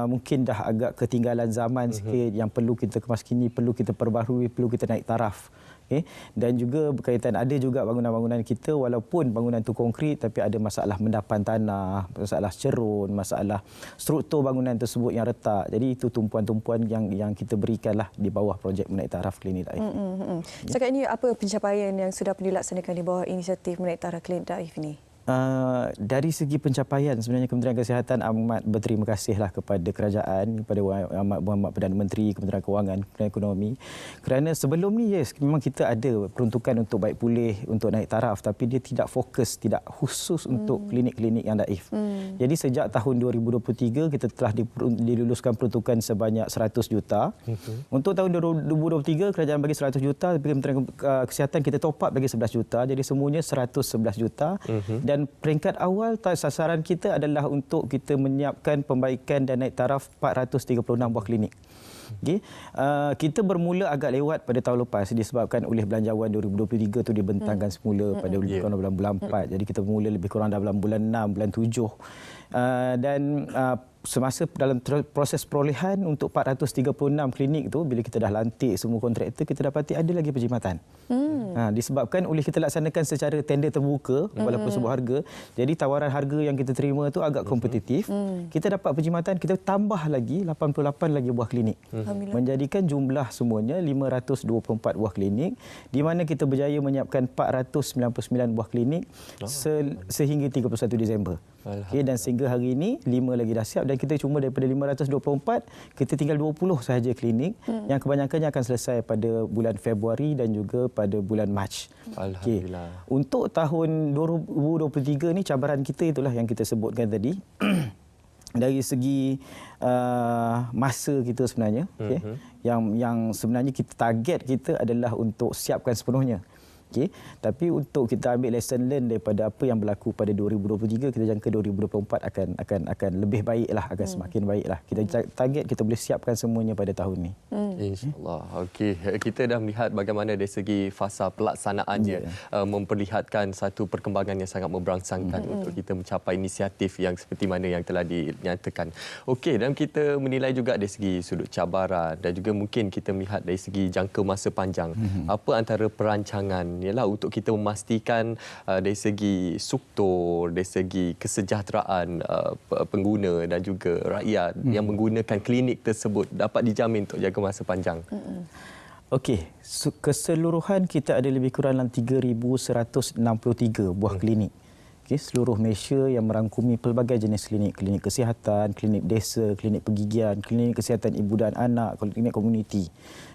mungkin dah agak ketinggalan zaman sikit, yang perlu kita kemaskini, perlu kita perbaharui, perlu kita naik taraf. Okay. Dan juga berkaitan ada juga bangunan-bangunan kita walaupun bangunan itu konkret tapi ada masalah mendapan tanah, masalah cerun, masalah struktur bangunan tersebut yang retak. Jadi itu tumpuan-tumpuan yang kita berikanlah di bawah projek menaik taraf Klinik Daif. Setakat ini apa pencapaian yang sudah dilaksanakan di bawah inisiatif menaik taraf Klinik Daif ini? Dari segi pencapaian sebenarnya Kementerian Kesihatan amat berterima kasihlah kepada kerajaan, kepada Yang Amat Berhormat Perdana Menteri, Kementerian Kewangan, Kementerian Ekonomi, kerana sebelum ni memang kita ada peruntukan untuk baik pulih, untuk naik taraf, tapi dia tidak fokus, tidak khusus untuk klinik-klinik yang daif. Jadi sejak tahun 2023 kita telah diluluskan peruntukan sebanyak 100 juta. Untuk tahun 2023 kerajaan bagi 100 juta, tapi Kementerian Kesihatan kita top up bagi 11 juta, jadi semuanya 111 juta. Dan peringkat awal sasaran kita adalah untuk kita menyiapkan pembaikan dan naik taraf 436 buah klinik. Okay. Kita bermula agak lewat pada tahun lepas disebabkan oleh belanjawan 2023 itu dibentangkan semula pada bulan 4. Jadi kita bermula lebih kurang dalam bulan 6, bulan 7. Dan semasa dalam proses perolehan untuk 436 klinik itu, bila kita dah lantik semua kontraktor, kita dapati ada lagi perkhidmatan. Disebabkan oleh kita laksanakan secara tender terbuka walaupun sebuah harga, jadi tawaran harga yang kita terima itu agak kompetitif. Kita dapat perkhidmatan, kita tambah lagi 88 lagi buah klinik. Menjadikan jumlah semuanya 524 buah klinik, di mana kita berjaya menyiapkan 499 buah klinik sehingga 31 Disember. Okay, dan sehingga hari ini 5 lagi dah siap dan kita cuma daripada 524 kita tinggal 20 sahaja klinik yang kebanyakannya akan selesai pada bulan Februari dan juga pada bulan Mac. Alhamdulillah. Okay. Untuk tahun 2023 ni cabaran kita itulah yang kita sebutkan tadi. Dari segi masa kita sebenarnya, yang sebenarnya kita target kita adalah untuk siapkan sepenuhnya. Okay. Tapi untuk kita ambil lesson learn daripada apa yang berlaku pada 2023, kita jangka 2024 akan lebih baiklah, akan semakin baiklah. Kita target kita boleh siapkan semuanya pada tahun ni. InsyaAllah. Okey, kita dah melihat bagaimana dari segi fasa pelaksanaannya memperlihatkan satu perkembangan yang sangat memberangsangkan untuk kita mencapai inisiatif yang seperti mana yang telah dinyatakan. Okey, dan kita menilai juga dari segi sudut cabaran dan juga mungkin kita melihat dari segi jangka masa panjang. Apa antara perancangan ialah untuk kita memastikan dari segi struktur, dari segi kesejahteraan pengguna dan juga rakyat yang menggunakan klinik tersebut dapat dijamin untuk jaga masa panjang. Okey, keseluruhan kita ada lebih kurang dalam 3,163 buah klinik. Okay, seluruh Malaysia yang merangkumi pelbagai jenis klinik, klinik kesihatan, klinik desa, klinik pergigian, klinik kesihatan ibu dan anak, klinik komuniti.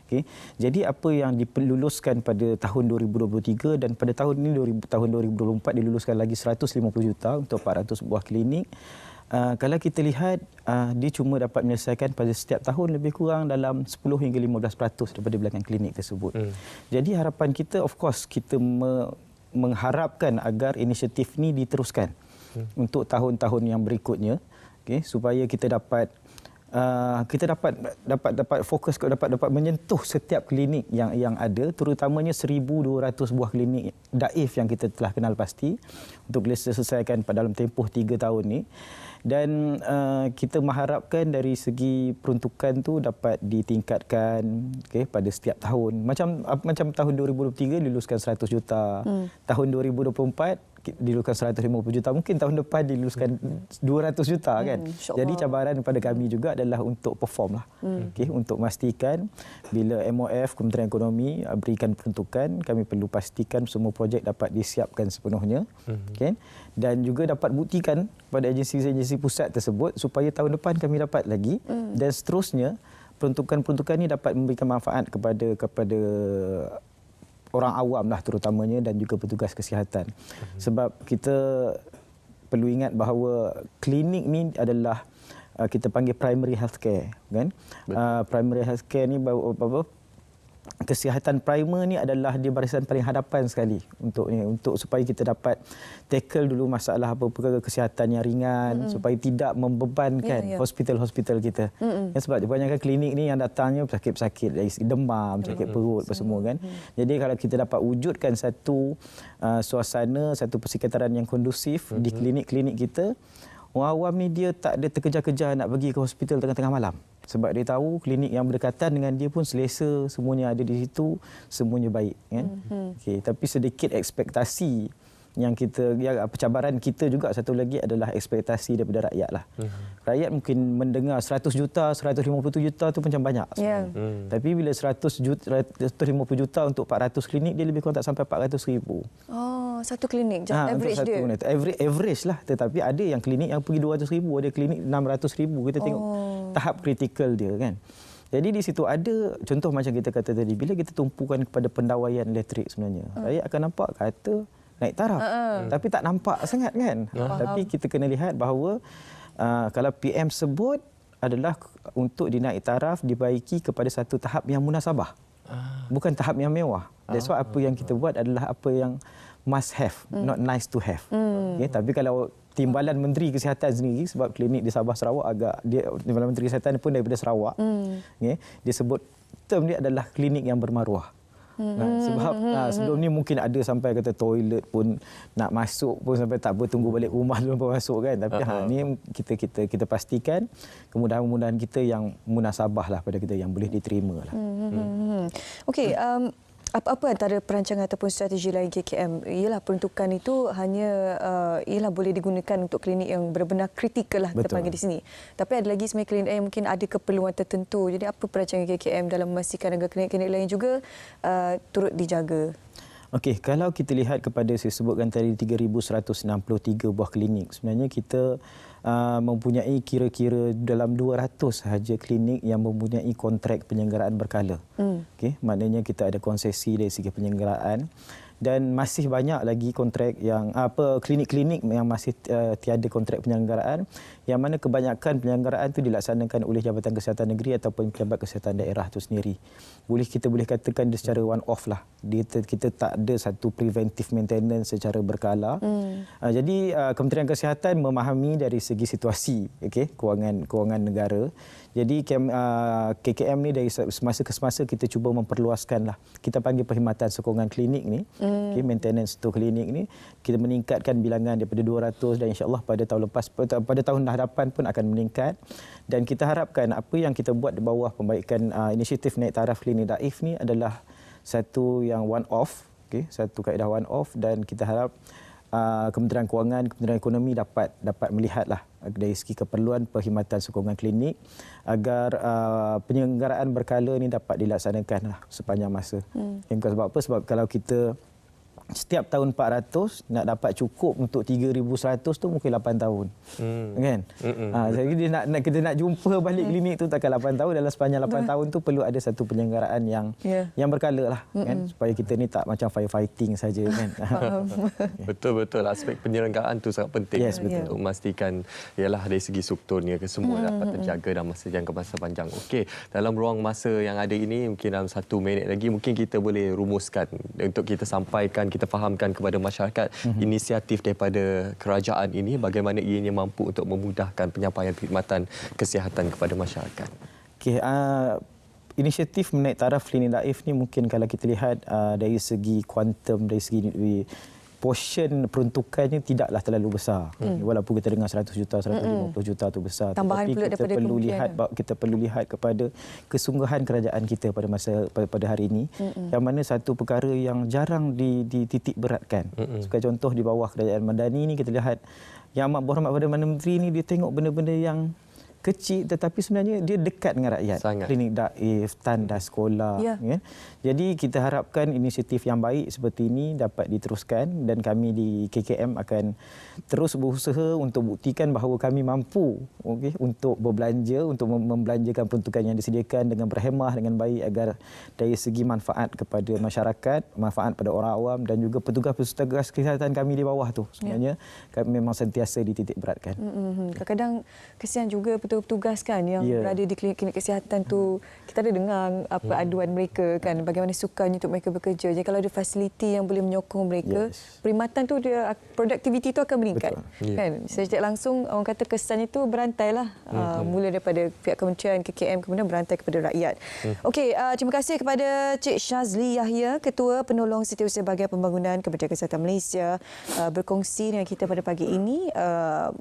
Okay. Jadi apa yang diluluskan pada tahun 2023 dan pada tahun ini tahun 2024 diluluskan lagi 150 juta untuk 400 buah klinik. Kalau kita lihat dia cuma dapat menyelesaikan pada setiap tahun lebih kurang dalam 10 hingga 15% daripada bilangan klinik tersebut. Jadi harapan kita, of course, kita mengharapkan agar inisiatif ini diteruskan untuk tahun-tahun yang berikutnya, okay, supaya kita dapat fokus, dapat menyentuh setiap klinik yang ada, terutamanya 1,200 buah klinik daif yang kita telah kenal pasti untuk boleh selesaikan pada dalam tempoh 3 tahun ni. Dan kita mengharapkan dari segi peruntukan tu dapat ditingkatkan, okay, pada setiap tahun. Macam tahun 2023 diluluskan 100 juta, tahun 2024 diluluskan 150 juta, mungkin tahun depan diluluskan 200 juta kan. Jadi cabaran pada kami juga adalah untuk perform lah. Okay, untuk memastikan bila MOF, Kementerian Ekonomi berikan peruntukan, kami perlu pastikan semua projek dapat disiapkan sepenuhnya. Okay, dan juga dapat buktikan pada agensi-agensi pusat tersebut supaya tahun depan kami dapat lagi dan seterusnya peruntukan-peruntukan ini dapat memberikan manfaat kepada orang awam lah terutamanya dan juga petugas kesihatan. Sebab kita perlu ingat bahawa klinik ni adalah kita panggil primary healthcare, kan? Primary healthcare ni kesihatan primer ni adalah di barisan paling hadapan sekali untuk supaya kita dapat tackle dulu masalah apa-apa kesihatan yang ringan supaya tidak membebankan hospital-hospital kita. Sebab kebanyakan klinik ni yang datangnya sakit-sakit dari demam, sakit perut apa semua kan. Jadi kalau kita dapat wujudkan satu suasana, satu persekitaran yang kondusif di klinik-klinik kita, orang awam ni dia tak ada terkejar-kejar nak pergi ke hospital tengah-tengah malam. Sebab dia tahu klinik yang berdekatan dengan dia pun selesa, semuanya ada di situ, semuanya baik. Kan? Okay, tapi sedikit ekspektasi yang cabaran kita juga satu lagi adalah ekspektasi daripada rakyat lah. Rakyat mungkin mendengar 100 juta, 150 juta tu macam banyak. Tapi bila 150 juta untuk 400 klinik, dia lebih kurang tak sampai 400,000. Oh, satu klinik, average dia? Average lah. Tetapi ada yang klinik yang pergi 200,000, ada klinik 600,000. Kita tengok tahap kritikal dia kan. Jadi di situ ada contoh macam kita kata tadi, bila kita tumpukan kepada pendawaian elektrik sebenarnya, rakyat akan nampak kata naik taraf. Tapi tak nampak sangat kan. Tapi kita kena lihat bahawa kalau PM sebut adalah untuk dinaik taraf dibaiki kepada satu tahap yang munasabah. Bukan tahap yang mewah. That's why apa yang kita buat adalah apa yang must have, not nice to have. Okay, tapi kalau Timbalan Menteri Kesihatan sendiri, sebab klinik di Sabah Sarawak Timbalan Menteri Kesihatan pun daripada Sarawak, okay, dia sebut term dia adalah klinik yang bermaruah. Sebab sebelum ni mungkin ada sampai kata toilet pun nak masuk pun sampai tak bertunggu balik rumah dulu baru masuk kan. Tapi ni kita pastikan kemudahan-kemudahan kita yang munasabah lah pada kita, yang boleh diterima lah. Okey, apa antara perancangan ataupun strategi lain KKM? Ialah peruntukan itu hanya ialah boleh digunakan untuk klinik yang benar-benar kritikal lah kita panggil di sini. Tapi ada lagi sebenarnya klinik yang mungkin ada keperluan tertentu. Jadi apa perancangan KKM dalam memastikan agar klinik-klinik lain juga turut dijaga? Okey, kalau kita lihat kepada saya sebutkan tadi 3,163 buah klinik, sebenarnya kita mempunyai kira-kira dalam 200 sahaja klinik yang mempunyai kontrak penyelenggaraan berkala. Okey, maknanya kita ada konsesi dari segi penyelenggaraan dan masih banyak lagi kontrak yang klinik-klinik yang masih tiada kontrak penyelenggaraan, yang mana kebanyakan penyelenggaraan itu dilaksanakan oleh Jabatan Kesihatan Negeri ataupun Pejabat Kesihatan Daerah itu sendiri. Kita boleh katakan dia secara one off lah. Kita tak ada satu preventive maintenance secara berkala. Jadi Kementerian Kesihatan memahami dari segi situasi, okay, kewangan negara. Jadi KKM ni dari semasa ke semasa kita cuba memperluaskan lah. Kita panggil perkhidmatan sokongan klinik ni, okay, maintenance untuk klinik ni. Kita meningkatkan bilangan daripada 200 dan insya-Allah pada tahun lepas, pada tahun hadapan pun akan meningkat. Dan kita harapkan apa yang kita buat di bawah pembaikan inisiatif naik taraf klinik daif ni adalah satu yang one off. okey, satu kaedah one off, dan kita harap Kementerian Kewangan, Kementerian Ekonomi dapat melihatlah dari segi keperluan perkhidmatan sokongan klinik agar penyelenggaraan berkala ini dapat dilaksanakan sepanjang masa. Bukan sebab apa? Sebab kalau kita setiap tahun 400 nak dapat cukup untuk 3,100 tu mungkin 8 tahun. Kan? Jadi kita nak jumpa balik klinik tu takkan 8 tahun. Dalam sepanjang 8 tahun tu perlu ada satu penyelenggaraan yang berkala lah, kan? Supaya kita ni tak macam firefighting saja, kan. Betul-betul, aspek penyelenggaraan tu sangat penting untuk memastikan ialah dari segi strukturnya semua dapat terjaga dalam masa jangka masa panjang. Okey, dalam ruang masa yang ada ini mungkin dalam 1 minit lagi mungkin kita boleh rumuskan untuk kita sampaikan, kita fahamkan kepada masyarakat inisiatif daripada kerajaan ini, bagaimana ianya mampu untuk memudahkan penyampaian perkhidmatan kesihatan kepada masyarakat. Okey, inisiatif menaik taraf klinik daif ni mungkin kalau kita lihat dari segi kuantum, dari segi portion peruntukannya tidaklah terlalu besar. Walaupun kita dengar 100 juta, 150 juta tu besar. Tambahan pula daripada kita perlu lihat kepada kesungguhan kerajaan kita pada hari ini, yang mana satu perkara yang jarang dititik beratkan. Sebagai contoh, di bawah kerajaan Madani ni kita lihat Yang Amat Berhormat Perdana Menteri ni dia tengok benda-benda yang kecil tetapi sebenarnya dia dekat dengan rakyat. Sangat. Klinik daif, tanda sekolah. Ya. Jadi kita harapkan inisiatif yang baik seperti ini dapat diteruskan, dan kami di KKM akan terus berusaha untuk buktikan bahawa kami mampu untuk berbelanja, untuk membelanjakan peruntukan yang disediakan dengan berhemah, dengan baik, agar dari segi manfaat kepada masyarakat, manfaat pada orang awam dan juga petugas-petugas kesihatan kami di bawah tu sebenarnya kami memang sentiasa dititik beratkan. Kadang-kadang kesian juga petugas kan yang berada di klinik-klinik kesihatan tu. Kita ada dengar apa aduan mereka kan, bagaimana sukanya untuk mereka bekerja. Jadi kalau ada fasiliti yang boleh menyokong mereka, perkhidmatan tu dia, produktiviti tu akan meningkat. Kan? Secara langsung orang kata kesannya tu berantailah. Mula daripada pihak kementerian, KKM, kemudian berantai kepada rakyat. Okey, terima kasih kepada Cik Shazli Yahya, Ketua Penolong Setiausaha Bahagian Pembangunan Kementerian Kesihatan Malaysia, berkongsi dengan kita pada pagi ini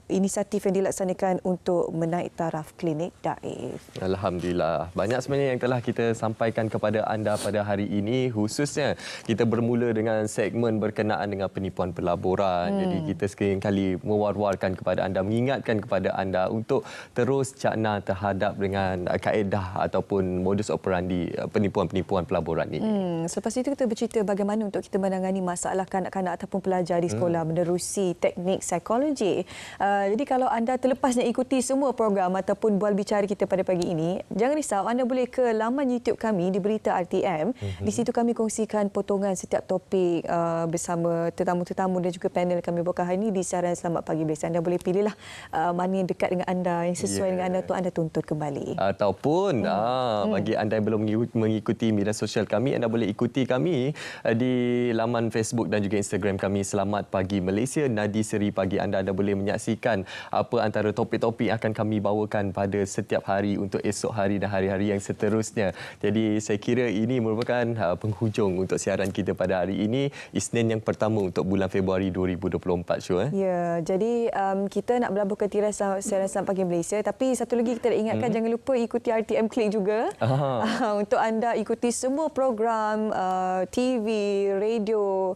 inisiatif yang dilaksanakan untuk menaik taraf klinik daif. Alhamdulillah. Banyak sebenarnya yang telah kita sampaikan kepada anda pada hari ini, khususnya kita bermula dengan segmen berkenaan dengan penipuan pelaburan. Jadi kita sekali mewar-warkan kepada anda, mengingatkan kepada anda untuk terus cakna terhadap dengan kaedah ataupun modus operandi penipuan-penipuan pelaburan ini. Selepas itu kita bercerita bagaimana untuk kita menangani masalah kanak-kanak ataupun pelajar di sekolah menerusi teknik psikologi. Jadi kalau anda terlepas nak ikuti semua program ataupun bual bicara kita pada pagi ini, jangan risau, anda boleh ke laman YouTube kami di Berita RTM. Di situ kami kongsikan potongan setiap topik bersama tetamu-tetamu dan juga panel kami bawakan hari ini di siaran Selamat Pagi Malaysia. Anda boleh pilihlah mana yang dekat dengan anda, yang sesuai dengan anda, untuk anda tuntut kembali. Ataupun bagi anda yang belum mengikuti media sosial kami, anda boleh ikuti kami di laman Facebook dan juga Instagram kami Selamat Pagi Malaysia, Nadi Seri Pagi. Anda boleh menyaksikan apa antara topik-topik yang akan kami bawakan pada setiap hari untuk esok hari dan hari-hari yang seterusnya. Jadi saya kira ini merupakan penghujung untuk siaran kita pada hari ini, Isnin yang pertama untuk bulan Februari 2024. Ya, jadi kita nak berlabuh ke tirai siaran Selamat Pagi Malaysia, tapi satu lagi kita nak ingatkan, jangan lupa ikuti RTM Klik juga. Untuk anda ikuti semua program TV, radio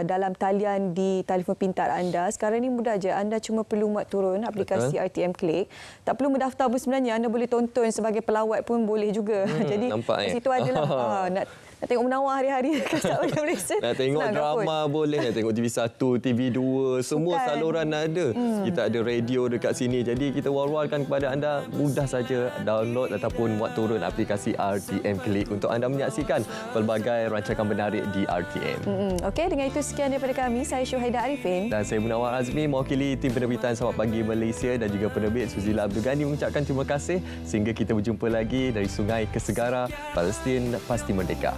dalam talian di telefon pintar anda. Sekarang ni mudah je, anda cuma perlu muat turun aplikasi RTM Klik. Tak perlu mendaftar pun sebenarnya, anda boleh tonton sebagai pelawat pun boleh juga. Jadi di situ adalah nak tengok menawar hari-hari dekat Selamat Pagi Malaysia. Nak tengok drama boleh, nak tengok TV1, TV2, semua saluran ada. Kita ada radio dekat sini. Jadi kita war-warkan kepada anda, mudah saja download ataupun buat turun aplikasi RTM Klik untuk anda menyaksikan pelbagai rancangan menarik di RTM. Okey, dengan itu sekian daripada kami. Saya Syuhaida Arifin. Dan saya Munawar Azmi, mewakili tim penerbitan Selamat Pagi Malaysia dan juga penerbit Suzila Abdul Ghani mengucapkan terima kasih. Sehingga kita berjumpa lagi dari Sungai ke Segara, Palestin pasti merdeka.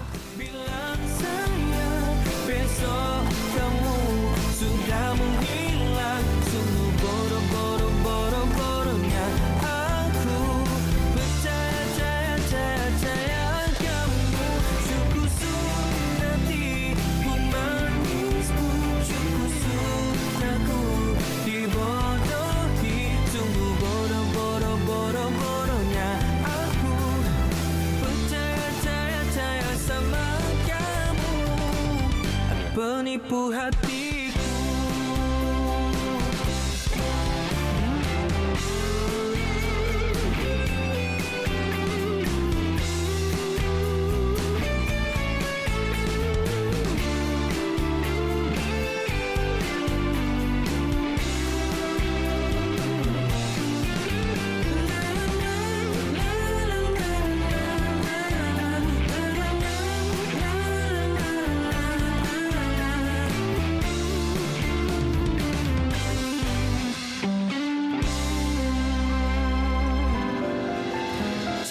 Besok kamu sudah menghilang, sungguh bodoh-bodoh-bodoh-bodohnya aku percaya kamu, syukur sunati pun manismu, syukur sunatku dibodohi, sungguh bodoh-bodoh-bodoh-bodohnya aku percaya sama kamu. menipu hatiku.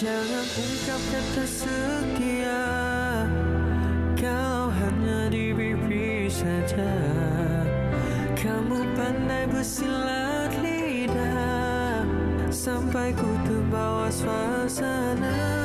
Jangan ungkap kata setia kalau hanya di pipi saja. Kamu pandai bersilat lidah sampai ku terbawa suasana.